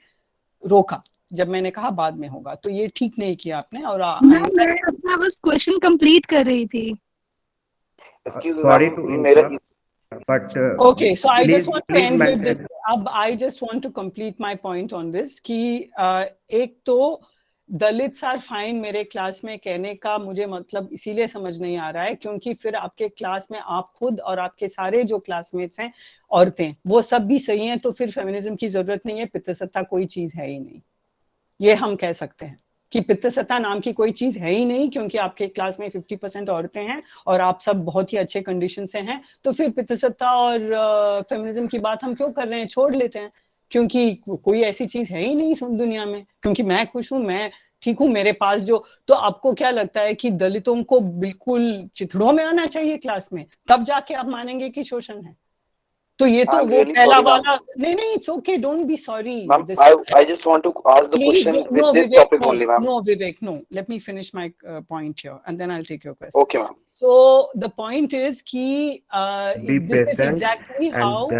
रोका जब मैंने कहा बाद में होगा, तो ये ठीक नहीं किया आपने। और मैं अपना बस क्वेश्चन कंप्लीट कर रही थी। Sorry to but Okay, so I just please want to end with this. maintain. अब I just want to complete my point on this कि एक तो दलित्स आर फाइन मेरे क्लास में कहने का मुझे मतलब इसीलिए समझ नहीं आ रहा है क्योंकि फिर आपके क्लास में आप खुद और आपके सारे जो क्लासमेट्स हैं औरतें वो सब भी सही हैं, तो फिर फेमिनिज्म की जरूरत नहीं है, पितृसत्ता कोई चीज है ही नहीं। ये हम कह सकते हैं कि पितृसत्ता नाम की कोई चीज है ही नहीं क्योंकि आपके क्लास में 50% औरतें हैं और आप सब बहुत ही अच्छे कंडीशन से हैं, तो फिर पितृसत्ता और फेमिनिज्म की बात हम क्यों कर रहे हैं, छोड़ लेते हैं क्योंकि कोई ऐसी चीज है ही नहीं इस दुनिया में, क्योंकि मैं खुश हूं, मैं ठीक हूं, मेरे पास जो। तो आपको क्या लगता है कि दलितों को बिल्कुल चिथड़ों में आना चाहिए क्लास में, तब जाके आप मानेंगे कि शोषण है? तो ये तो वो पहला वाला नहीं, it's okay, don't be sorry. I just want to ask the question with this topic only, ma'am. No, Vivek, no. Let me finish my point here, and then I'll take your question. Okay, ma'am. So the point is कि this is exactly how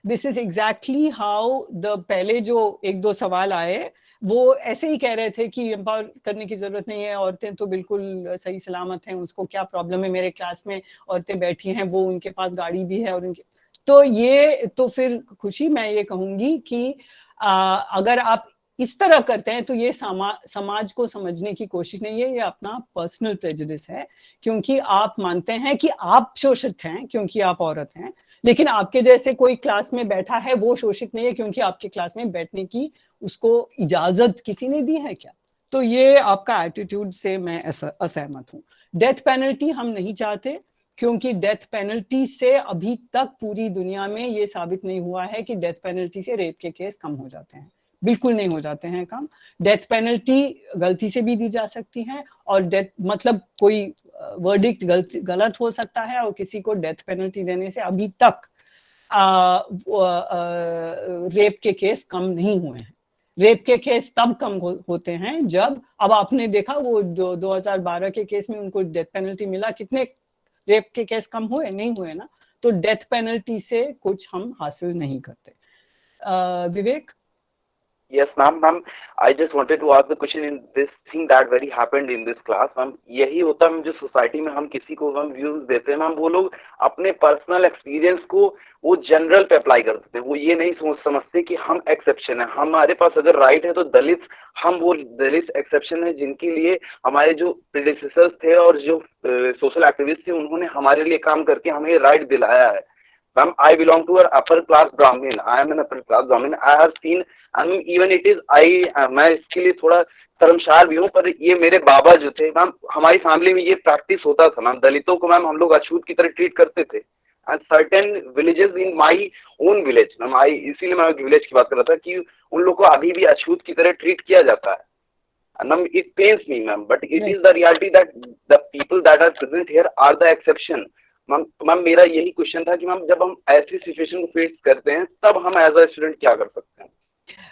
this is exactly how the पहले जो एक दो सवाल आए वो ऐसे ही कह रहे थे कि एम्पावर करने की जरूरत नहीं है, औरतें तो बिल्कुल सही सलामत हैं, उसको क्या प्रॉब्लम है, मेरे क्लास में औरतें बैठी हैं, वो उनके पास गाड़ी भी है और उनके, तो ये तो फिर खुशी मैं ये कहूंगी कि अगर आप इस तरह करते हैं तो ये समाज को समझने की कोशिश नहीं है, ये अपना पर्सनल प्रेजुडिस है क्योंकि आप मानते हैं कि आप शोषित हैं क्योंकि आप औरत हैं, लेकिन आपके जैसे कोई क्लास में बैठा है वो शोषित नहीं है क्योंकि आपके क्लास में बैठने की उसको इजाजत किसी ने दी है क्या? तो ये आपका एटीट्यूड से मैं असहमत हूँ। डेथ पेनल्टी हम नहीं चाहते क्योंकि डेथ पेनल्टी से अभी तक पूरी दुनिया में ये साबित नहीं हुआ है कि डेथ पेनल्टी से रेप के केस कम हो जाते हैं, बिल्कुल नहीं हो जाते हैं कम। डेथ पेनल्टी गलती से भी दी जा सकती है और डेथ मतलब कोई वर्डिक्ट गलत हो सकता है और किसी को डेथ पेनल्टी देने से अभी तक रेप के केस कम नहीं हुए हैं। रेप के केस तब कम होते हैं जब, अब आपने देखा वो 2012 के केस में उनको डेथ पेनल्टी मिला, कितने रेप के केस कम हुए? नहीं हुए ना। तो डेथ पेनल्टी से कुछ हम हासिल नहीं करते। विवेक? Yes, ma'am. I just wanted to ask the question in this thing that very happened in this class, ma'am. यही होता है जो सोसाइटी में हम किसी को हम व्यूज देते हैं, मैम वो लोग अपने पर्सनल एक्सपीरियंस को वो जनरल पे अप्लाई कर देते हैं। वो ये नहीं समझते कि हम एक्सेप्शन है, हमारे पास अगर राइट है तो दलित, हम वो दलित एक्सेप्शन है जिनके लिए हमारे जो प्रेडिसेसर्स थे और जो सोशल एक्टिविस्ट थे उन्होंने हमारे लिए काम करके हमें राइट दिलाया है। Ma'am, I belong to an upper class Brahmin. I am an upper class Brahmin. I have seen, I mean, even it is मैं इसके लिए थोड़ा शर्मसार भी हूँ, पर ये मेरे बाबा जो थे मैम, हमारी फैमिली में ये प्रैक्टिस होता था मैम। दलितों को मैम हम लोग अछूत की तरह ट्रीट करते थे। And certain villages in my own village ma'am, इसीलिए मैं विलेज की बात कर रहा था कि उन लोग को अभी भी अछूत की तरह ट्रीट किया जाता है। Ma'am it pains me ma'am, but it is the reality that the people that are present here are the exception. Ma'am मेरा यही क्वेश्चन था कि मैम जब हम ऐसी सिचुएशन को फेस करते हैं तब हम एज अ स्टूडेंट क्या कर सकते हैं?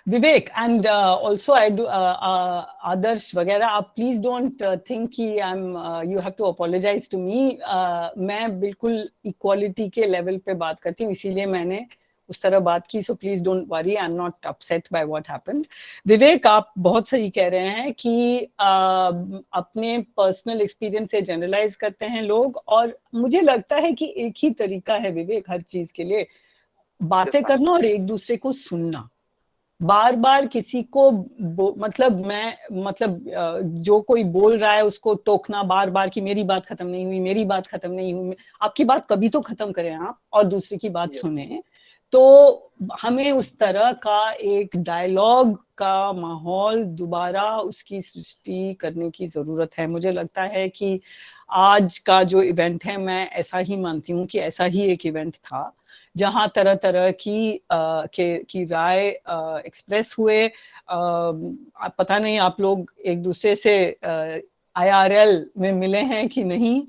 Vivek and also I do Adarsh वगैरह, आप प्लीज डोंट थिंक कि I am you have to apologise to me. मैं बिल्कुल इक्वालिटी के लेवल पे बात करती हूँ, इसीलिए मैंने उस तरह बात की। So please don't worry, I am not upset by what happened. Vivek, आप बहुत सही कह रहे हैं कि अपने पर्सनल एक्सपीरियंस से जनरलाइज करते हैं लोग, और मुझे लगता है कि एक ही तरीका है विवेक हर चीज के लिए, बातें करना और एक दूसरे को सुनना। बार बार किसी को मतलब जो कोई बोल रहा है उसको टोकना बार बार कि मेरी बात खत्म नहीं हुई, मेरी बात खत्म नहीं हुई। आपकी बात कभी तो खत्म करें आप और दूसरे की बात सुने। तो हमें उस तरह का एक डायलॉग का माहौल दोबारा उसकी सृष्टि करने की जरूरत है। मुझे लगता है कि आज का जो इवेंट है, मैं ऐसा ही मानती हूँ कि ऐसा ही एक इवेंट था जहाँ तरह तरह की राय एक्सप्रेस हुए। पता नहीं आप लोग एक दूसरे से IRL में मिले हैं कि नहीं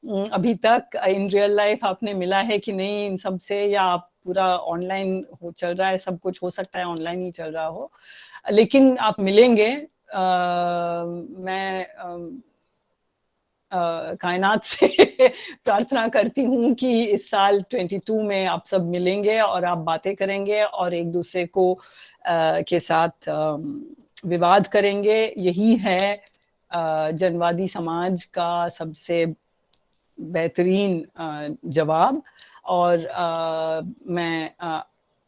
अभी तक, इन रियल लाइफ आपने मिला है कि नहीं इन सब से, या आप पूरा ऑनलाइन चल रहा है, सब कुछ हो सकता है ऑनलाइन ही चल रहा हो, लेकिन आप मिलेंगे। मैं कायनात से प्रार्थना करती हूँ कि इस साल 22 में आप सब मिलेंगे और आप बातें करेंगे और एक दूसरे को के साथ विवाद करेंगे। यही है जनवादी समाज का सबसे बेहतरीन जवाब। और मैं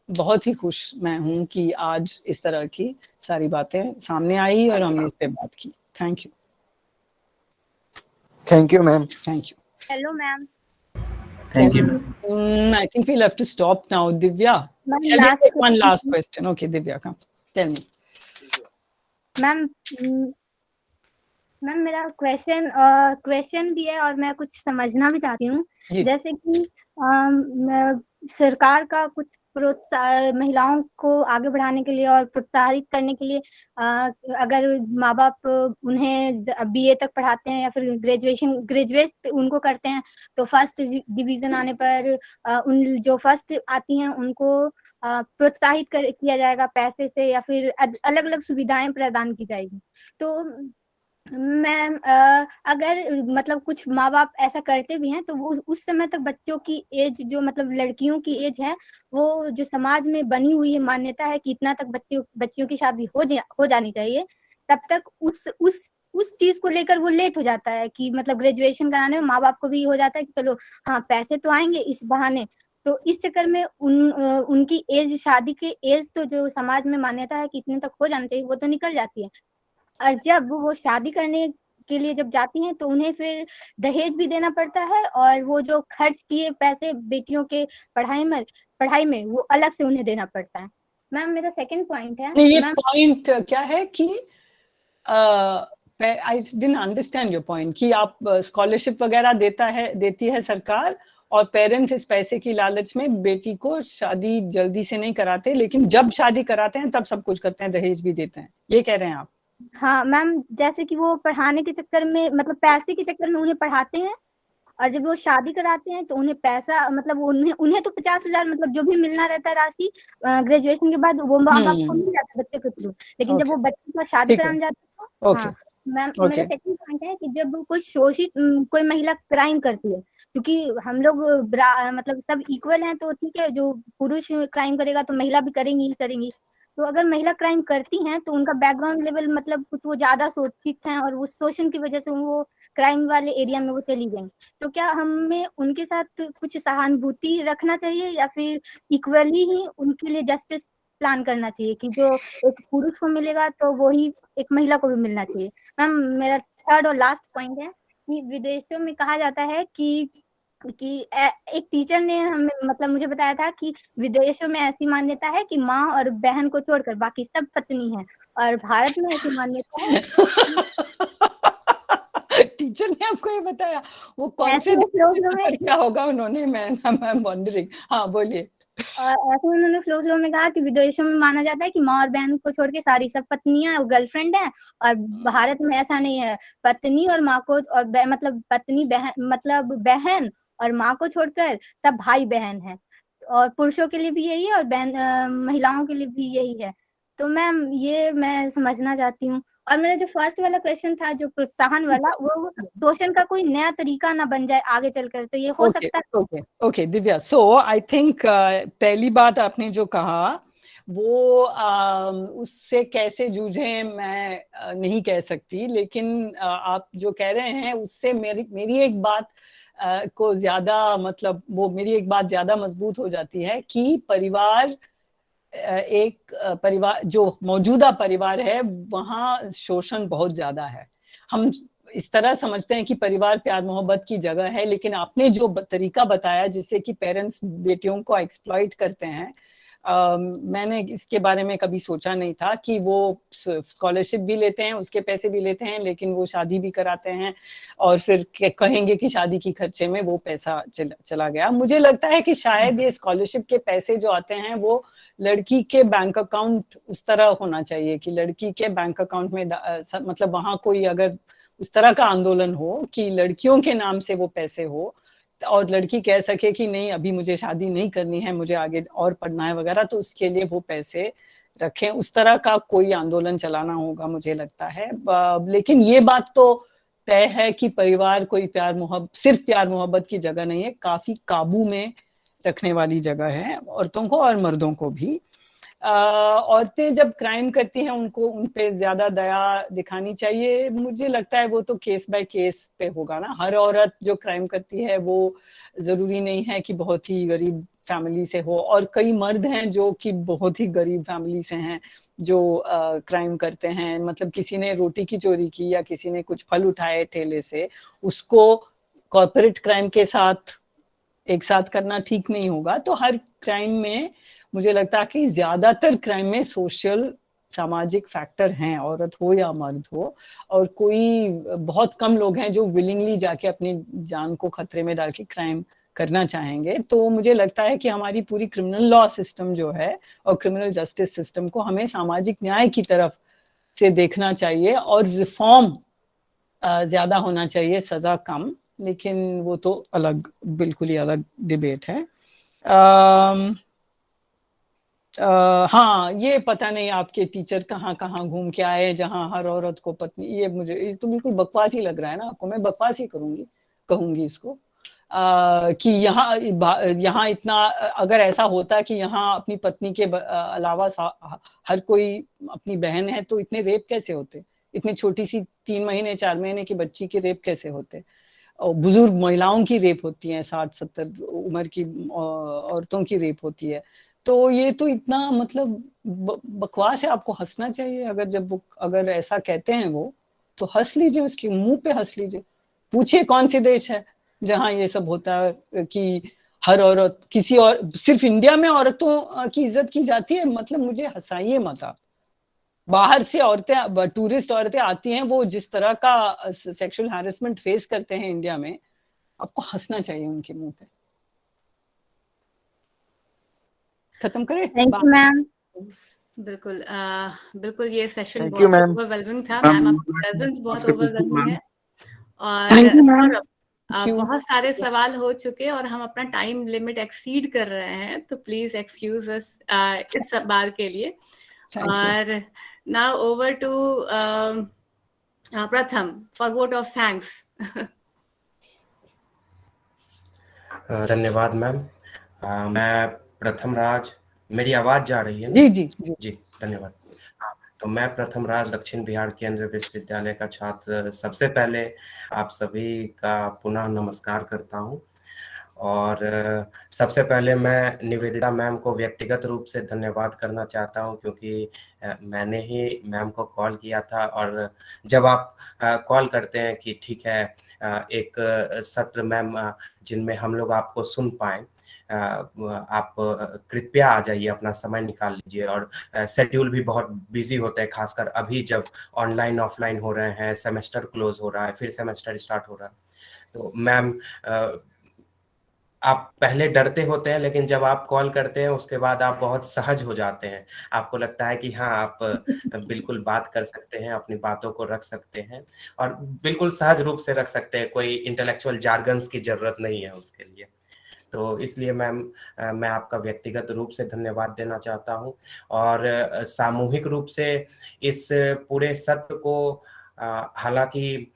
बहुत ही खुश मैं हूँ कि आज इस तरह की सारी बातें सामने आई और हमने इस पे बात की। Thank you. Thank you ma'am. Thank you. Hello ma'am. Thank you. I think we'll have to stop now. Divya, Ma'am, shall we last take one question. last question? Okay, Divya, come. Tell me. Ma'am मेरा question भी है और मैं कुछ समझना भी चाहती हूँ। जैसे कि सरकार का कुछ महिलाओं को आगे बढ़ाने के लिए और प्रोत्साहित करने के लिए अगर माँ बाप उन्हें BA तक पढ़ाते हैं या फिर ग्रेजुएट उनको करते हैं, तो फर्स्ट डिवीजन आने पर उन जो फर्स्ट आती हैं उनको प्रोत्साहित किया जाएगा पैसे से या फिर अलग अलग सुविधाएं प्रदान की जाएगी। तो मैम अगर मतलब कुछ माँ बाप ऐसा करते भी हैं तो वो उस समय तक बच्चों की एज जो मतलब लड़कियों की एज है, वो जो समाज में बनी हुई है मान्यता है कि इतना तक बच्चियों की शादी हो जानी चाहिए, तब तक उस चीज को लेकर वो लेट हो जाता है कि मतलब ग्रेजुएशन कराने में माँ बाप को भी हो जाता है कि चलो हाँ पैसे तो आएंगे इस बहाने। तो इस चक्कर में उनकी एज, शादी की एज तो जो समाज में मान्यता है कि इतने तक हो जाना चाहिए, वो तो निकल जाती है। और जब वो शादी करने के लिए जब जाती हैं तो उन्हें फिर दहेज भी देना पड़ता है और वो जो खर्च किए पैसे बेटियों के पढ़ाई में वो अलग से उन्हें देना पड़ता है। मैम मेरा सेकंड पॉइंट है, ये पॉइंट क्या है कि I didn't understand your point कि आप स्कॉलरशिप वगैरह देती है सरकार और पेरेंट्स इस पैसे की लालच में बेटी को शादी जल्दी से नहीं कराते, लेकिन जब शादी कराते हैं तब सब कुछ करते हैं, दहेज भी देते हैं, ये कह रहे हैं आप? हाँ मैम, जैसे कि वो पढ़ाने के चक्कर में मतलब पैसे के चक्कर में उन्हें पढ़ाते हैं और जब वो शादी कराते हैं तो उन्हें पैसा मतलब उन्हें तो 50,000 मतलब जो भी मिलना रहता है राशि ग्रेजुएशन के बाद वो माँ बाप को मिल जाता है बच्चे के थ्रू, लेकिन जब वो बच्चे का शादी कराने जाते हैं। हाँ मैम, मेरा सेकंड पॉइंट है कि जब कोई महिला क्राइम करती है, क्योंकि हम लोग मतलब सब इक्वल हैं तो ठीक है, जो पुरुष क्राइम करेगा तो महिला भी करेंगी। तो अगर महिला क्राइम करती हैं तो उनका बैकग्राउंड लेवल मतलब कुछ वो ज्यादा शोषित हैं और उस शोषण की वजह से वो क्राइम वाले एरिया में वो चली गई। तो क्या हमें उनके साथ कुछ सहानुभूति रखना चाहिए या फिर इक्वली ही उनके लिए जस्टिस प्लान करना चाहिए कि जो एक पुरुष को मिलेगा तो वही एक महिला को भी मिलना चाहिए? मैम मेरा थर्ड और लास्ट पॉइंट है कि विदेशों में कहा जाता है कि एक टीचर ने हमें मतलब मुझे बताया था कि विदेशों में ऐसी मान्यता है कि माँ और बहन को छोड़कर बाकी सब पत्नी है, और भारत में ऐसी मान्यता है। टीचर ने आपको ये बताया? वो कौन से क्या होगा उन्होंने? मैं वंडरिंग। हाँ बोलिए। ऐसे उन्होंने फ्लो में कहा कि विदेशों में माना जाता है कि माँ और बहन को छोड़ के सारी सब पत्नियां गर्लफ्रेंड हैं, और भारत में ऐसा नहीं है। पत्नी और माँ को और मतलब पत्नी बहन मतलब बहन और माँ को छोड़कर सब भाई बहन हैं, और पुरुषों के लिए भी यही है और महिलाओं के लिए भी यही है। तो मैम ये मैं समझना चाहती हूँ। और मेरा जो फर्स्ट वाला क्वेश्चन था जो प्रोत्साहन वाला, वो शोषण का कोई नया तरीका ना बन जाए आगे चलकर, तो ये हो सकता है? Okay Divya, so I think पहली बात आपने जो कहा वो उससे कैसे जूझे मैं नहीं कह सकती, लेकिन आप जो कह रहे हैं उससे मेरी एक बात को ज्यादा मतलब वो मेरी एक बात ज्यादा मजबूत हो जाती है कि परिवार जो मौजूदा परिवार है वहाँ शोषण बहुत ज्यादा है। हम इस तरह समझते हैं कि परिवार प्यार मोहब्बत की जगह है, लेकिन आपने जो तरीका बताया जिससे कि पेरेंट्स बेटियों को एक्सप्लॉइट करते हैं, मैंने इसके बारे में कभी सोचा नहीं था कि वो स्कॉलरशिप भी लेते हैं, उसके पैसे भी लेते हैं, लेकिन वो शादी भी कराते हैं और फिर कहेंगे कि शादी की खर्चे में वो पैसा चला गया। मुझे लगता है कि शायद ये स्कॉलरशिप के पैसे जो आते हैं वो लड़की के बैंक अकाउंट उस तरह होना चाहिए कि लड़की के बैंक अकाउंट में मतलब वहाँ कोई अगर उस तरह का आंदोलन हो कि लड़कियों के नाम से वो पैसे हो और लड़की कह सके कि नहीं अभी मुझे शादी नहीं करनी है, मुझे आगे और पढ़ना है वगैरह, तो उसके लिए वो पैसे रखें, उस तरह का कोई आंदोलन चलाना होगा मुझे लगता है। लेकिन ये बात तो तय है कि परिवार कोई सिर्फ प्यार मोहब्बत की जगह नहीं है, काफी काबू में रखने वाली जगह है औरतों को और मर्दों को भी। औरतें जब क्राइम करती हैं उनको उन पे ज्यादा दया दिखानी चाहिए। मुझे लगता है वो तो केस बाय केस पे होगा ना। हर औरत जो क्राइम करती है वो जरूरी नहीं है कि बहुत ही गरीब फैमिली से हो, और कई मर्द हैं जो कि बहुत ही गरीब फैमिली से हैं जो क्राइम करते हैं। मतलब किसी ने रोटी की चोरी की या किसी ने कुछ फल उठाए ठेले से, उसको कॉर्पोरेट क्राइम के साथ एक साथ करना ठीक नहीं होगा। तो हर क्राइम में मुझे लगता है कि ज्यादातर क्राइम में सोशल सामाजिक फैक्टर हैं, औरत हो या मर्द हो, और कोई बहुत कम लोग हैं जो विलिंगली जाके अपनी जान को खतरे में डाल के क्राइम करना चाहेंगे। तो मुझे लगता है कि हमारी पूरी क्रिमिनल लॉ सिस्टम जो है और क्रिमिनल जस्टिस सिस्टम को हमें सामाजिक न्याय की तरफ से देखना चाहिए, और रिफॉर्म ज्यादा होना चाहिए, सजा कम। लेकिन वो तो अलग, बिल्कुल ही अलग डिबेट है। हाँ, ये पता नहीं आपके टीचर कहाँ कहाँ घूम के आए जहाँ हर औरत को पत्नी, ये तो बिल्कुल बकवास ही लग रहा है ना आपको। मैं बकवास ही कहूंगी इसको। कि यहाँ इतना, अगर ऐसा होता कि यहाँ अपनी पत्नी के अलावा हर कोई अपनी बहन है, तो इतने रेप कैसे होते? इतनी छोटी सी 3 महीने 4 महीने की बच्ची के रेप कैसे होते? और बुजुर्ग महिलाओं की रेप होती है, 60-70 उम्र की औरतों की रेप होती है। तो ये तो इतना मतलब बकवास है। आपको हंसना चाहिए अगर ऐसा कहते हैं वो, तो हंस लीजिए, उसके मुंह पे हंस लीजिए। पूछिए कौन सी देश है जहाँ ये सब होता है कि हर औरत किसी और, सिर्फ इंडिया में औरतों की इज्जत की जाती है। मतलब मुझे हंसाइए मत आप। बाहर से औरतें, टूरिस्ट औरतें आती हैं, वो जिस तरह का सेक्सुअल हैरेसमेंट फेस करते हैं इंडिया में, आपको हंसना चाहिए उनके मुंह पे। खत्म करें? Thank you ma'am. बिल्कुल बिल्कुल, ये सेशन थैंक यू बहुत मैम। ओवरवेलमिंग था मैम, आपकी प्रेजेंस बहुत ओवरवेलमिंग है। और थैंक यू मैम। सौरभ, बहुत सारे सवाल हो चुके और हम अपना टाइम लिमिट एक्सीड कर रहे हैं, तो प्लीज एक्सक्यूज अस इस बार के लिए। और नाउ ओवर टू प्रथम फॉर वोट ऑफ थैंक्स। धन्यवाद मैम। मैं प्रथम राज, मेरी आवाज जा रही है ना? जी जी जी जी, धन्यवाद। तो मैं प्रथम राज दक्षिण बिहार केंद्रीय विश्वविद्यालय का छात्र सबसे पहले आप सभी का पुनः नमस्कार करता हूं। और सबसे पहले मैं निवेदिता मैम को व्यक्तिगत रूप से धन्यवाद करना चाहता हूं, क्योंकि मैंने ही मैम को कॉल किया था। और जब आप कॉल करते हैं कि ठीक है एक सत्र मैम जिनमें हम लोग आपको सुन पाएं, आप कृपया आ जाइए, अपना समय निकाल लीजिए। और शेड्यूल भी बहुत बिजी होता है, खासकर अभी जब ऑनलाइन ऑफलाइन हो रहे हैं, सेमेस्टर क्लोज हो रहा है, फिर सेमेस्टर स्टार्ट हो रहा है। तो मैम आप पहले डरते होते हैं, लेकिन जब आप कॉल करते हैं उसके बाद आप बहुत सहज हो जाते हैं। आपको लगता है कि हाँ, आप बिल्कुल बात कर सकते हैं, अपनी बातों को रख सकते हैं और बिल्कुल सहज रूप से रख सकते हैं। कोई इंटेलेक्चुअल जार्गन्स की जरूरत नहीं है उसके लिए। तो इसलिए मैम मैं आपका व्यक्तिगत रूप से धन्यवाद देना चाहता हूं। और सामूहिक रूप से इस पूरे सत्र को, हालांकि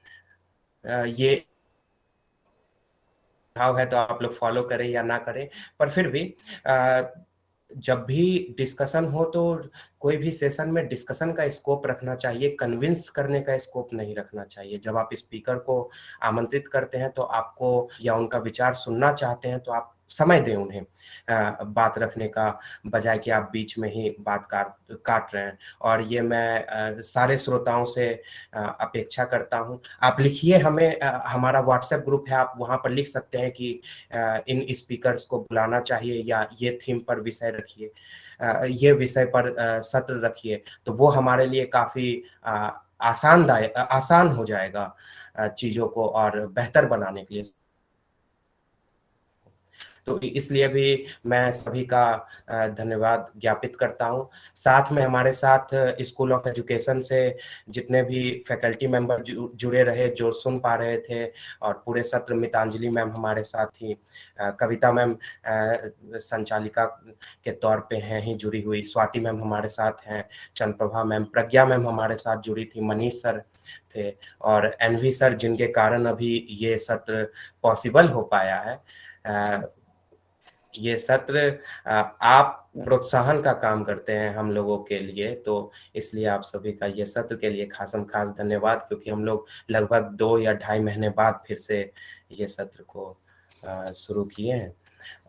ये भाव है तो आप लोग फॉलो करें या ना करें, पर फिर भी जब भी डिस्कशन हो तो कोई भी सेशन में डिस्कशन का स्कोप रखना चाहिए, कन्विंस करने का स्कोप नहीं रखना चाहिए। जब आप स्पीकर को आमंत्रित करते हैं तो आपको, या उनका विचार सुनना चाहते हैं तो आप समय दें उन्हें बात रखने का, बजाय कि आप बीच में ही बात काट रहे हैं। और ये मैं सारे श्रोताओं से अपेक्षा करता हूं। आप लिखिए हमें, हमारा व्हाट्सएप ग्रुप है, आप वहां पर लिख सकते हैं कि इन स्पीकर्स को बुलाना चाहिए या ये थीम पर विषय रखिए, ये विषय पर सत्र रखिए। तो वो हमारे लिए काफी आसान हो जाएगा चीजों को और बेहतर बनाने के लिए। तो इसलिए भी मैं सभी का धन्यवाद ज्ञापित करता हूं। साथ में हमारे साथ स्कूल ऑफ एजुकेशन से जितने भी फैकल्टी मेंबर जुड़े रहे, जो सुन पा रहे थे, और पूरे सत्र मितांजलि मैम हमारे साथ थी, कविता मैम संचालिका के तौर पे हैं ही जुड़ी हुई, स्वाति मैम हमारे साथ हैं, चंद्रप्रभा मैम, प्रज्ञा मैम हमारे साथ जुड़ी थी, मनीष सर थे, और एनवी सर जिनके कारण अभी ये सत्र पॉसिबल हो पाया है। ये सत्र आप प्रोत्साहन का काम करते हैं हम लोगों के लिए, तो इसलिए आप सभी का ये सत्र के लिए खासम खास धन्यवाद, क्योंकि हम लोग लगभग 2 या 2.5 महीने बाद फिर से ये सत्र को शुरू किए हैं।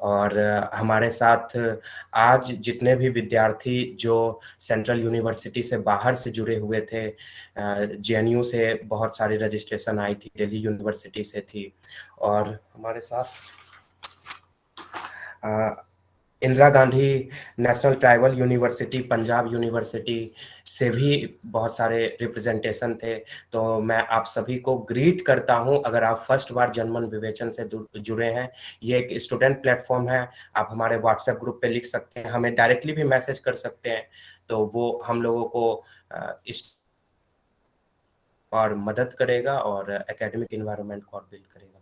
और हमारे साथ आज जितने भी विद्यार्थी जो सेंट्रल यूनिवर्सिटी से बाहर से जुड़े हुए थे, जेएनयू से बहुत सारी रजिस्ट्रेशन आई थी, दिल्ली यूनिवर्सिटी से थी, और हमारे साथ Indira Gandhi national tribal university, Punjab university से भी बहुत सारे रिप्रेजेंटेशन थे। तो मैं आप सभी को ग्रीट करता हूं। अगर आप फर्स्ट बार जनमन विवेचन से जुड़े हैं, ये एक स्टूडेंट प्लेटफॉर्म है, आप हमारे व्हाट्सएप ग्रुप पे लिख सकते हैं, हमें डायरेक्टली भी मैसेज कर सकते हैं, तो वो हम लोगों को इस और मदद करेगा और एकेडमिक एनवायरनमेंट को और बिल्ड करेगा।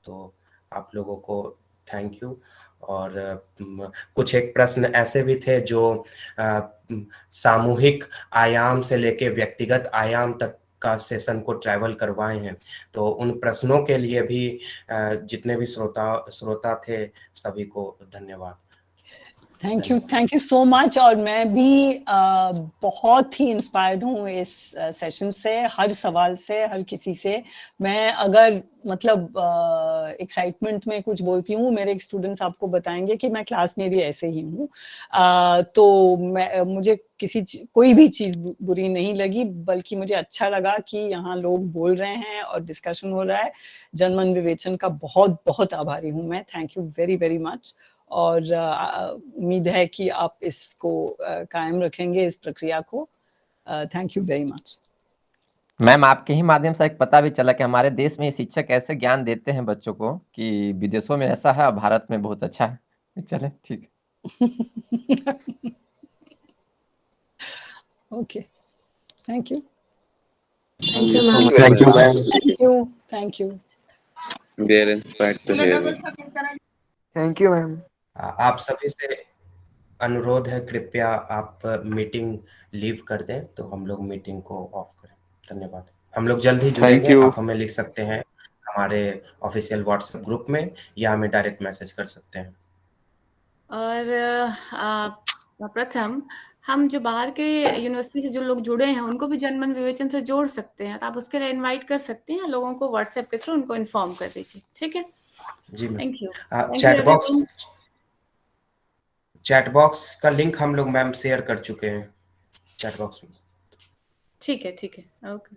तो आप लोगों को थैंक यू। और कुछ एक प्रश्न ऐसे भी थे जो सामूहिक आयाम से लेके व्यक्तिगत आयाम तक का सेशन को ट्रैवल करवाए हैं, तो उन प्रश्नों के लिए भी जितने भी श्रोता थे सभी को धन्यवाद। Thank you so much. और मैं भी बहुत ही इंस्पायर्ड हूँ इस सेशन से, हर सवाल से, हर किसी से। मैं अगर मतलब एक्साइटमेंट में कुछ बोलती हूँ, मेरे स्टूडेंट्स आपको बताएंगे कि मैं क्लास में भी ऐसे ही हूँ। तो मुझे कोई भी चीज़ बुरी नहीं लगी, बल्कि मुझे अच्छा लगा कि यहाँ लोग बोल रहे हैं और डिस्कशन हो रहा है। जनमन विवेचन का बहुत बहुत आभारी हूँ मैं। Thank you very very much. और उम्मीद है कि आप इसको कायम रखेंगे, इस प्रक्रिया को। Thank you very much. Ma'am, आपके ही माध्यम से एक पता भी चला कि हमारे देश में शिक्षक ऐसे ज्ञान देते हैं बच्चों को कि विदेशों में ऐसा है और भारत में बहुत अच्छा है। चले ठीक। Okay, thank you. Thank you ma'am. Thank you. We are inspired to hear you. Thank you ma'am. आप सभी से अनुरोध है, कृपया आप मीटिंग लीव कर दें, तो हम लोग मीटिंग को ऑफ करें। धन्यवाद। हम लोग जल्द ही जुड़ेंगे। आप हमें लिख सकते हैं हमारे ऑफिशियल व्हाट्सएप ग्रुप में, या हमें डायरेक्ट मैसेज कर सकते हैं। और प्रथम, हम जो बाहर के यूनिवर्सिटी से जो लोग जुड़े हैं उनको भी जनमन विवेचन से जोड़ सकते हैं, तो आप उसके लिए इनवाइट कर सकते हैं लोगों को, व्हाट्सएप के थ्रू उनको इन्फॉर्म कर दीजिए। ठीक है जी ma'am. Thank you. Chat box का लिंक हम लोग मैम शेयर कर चुके हैं चैट बॉक्स में। ठीक है ओके।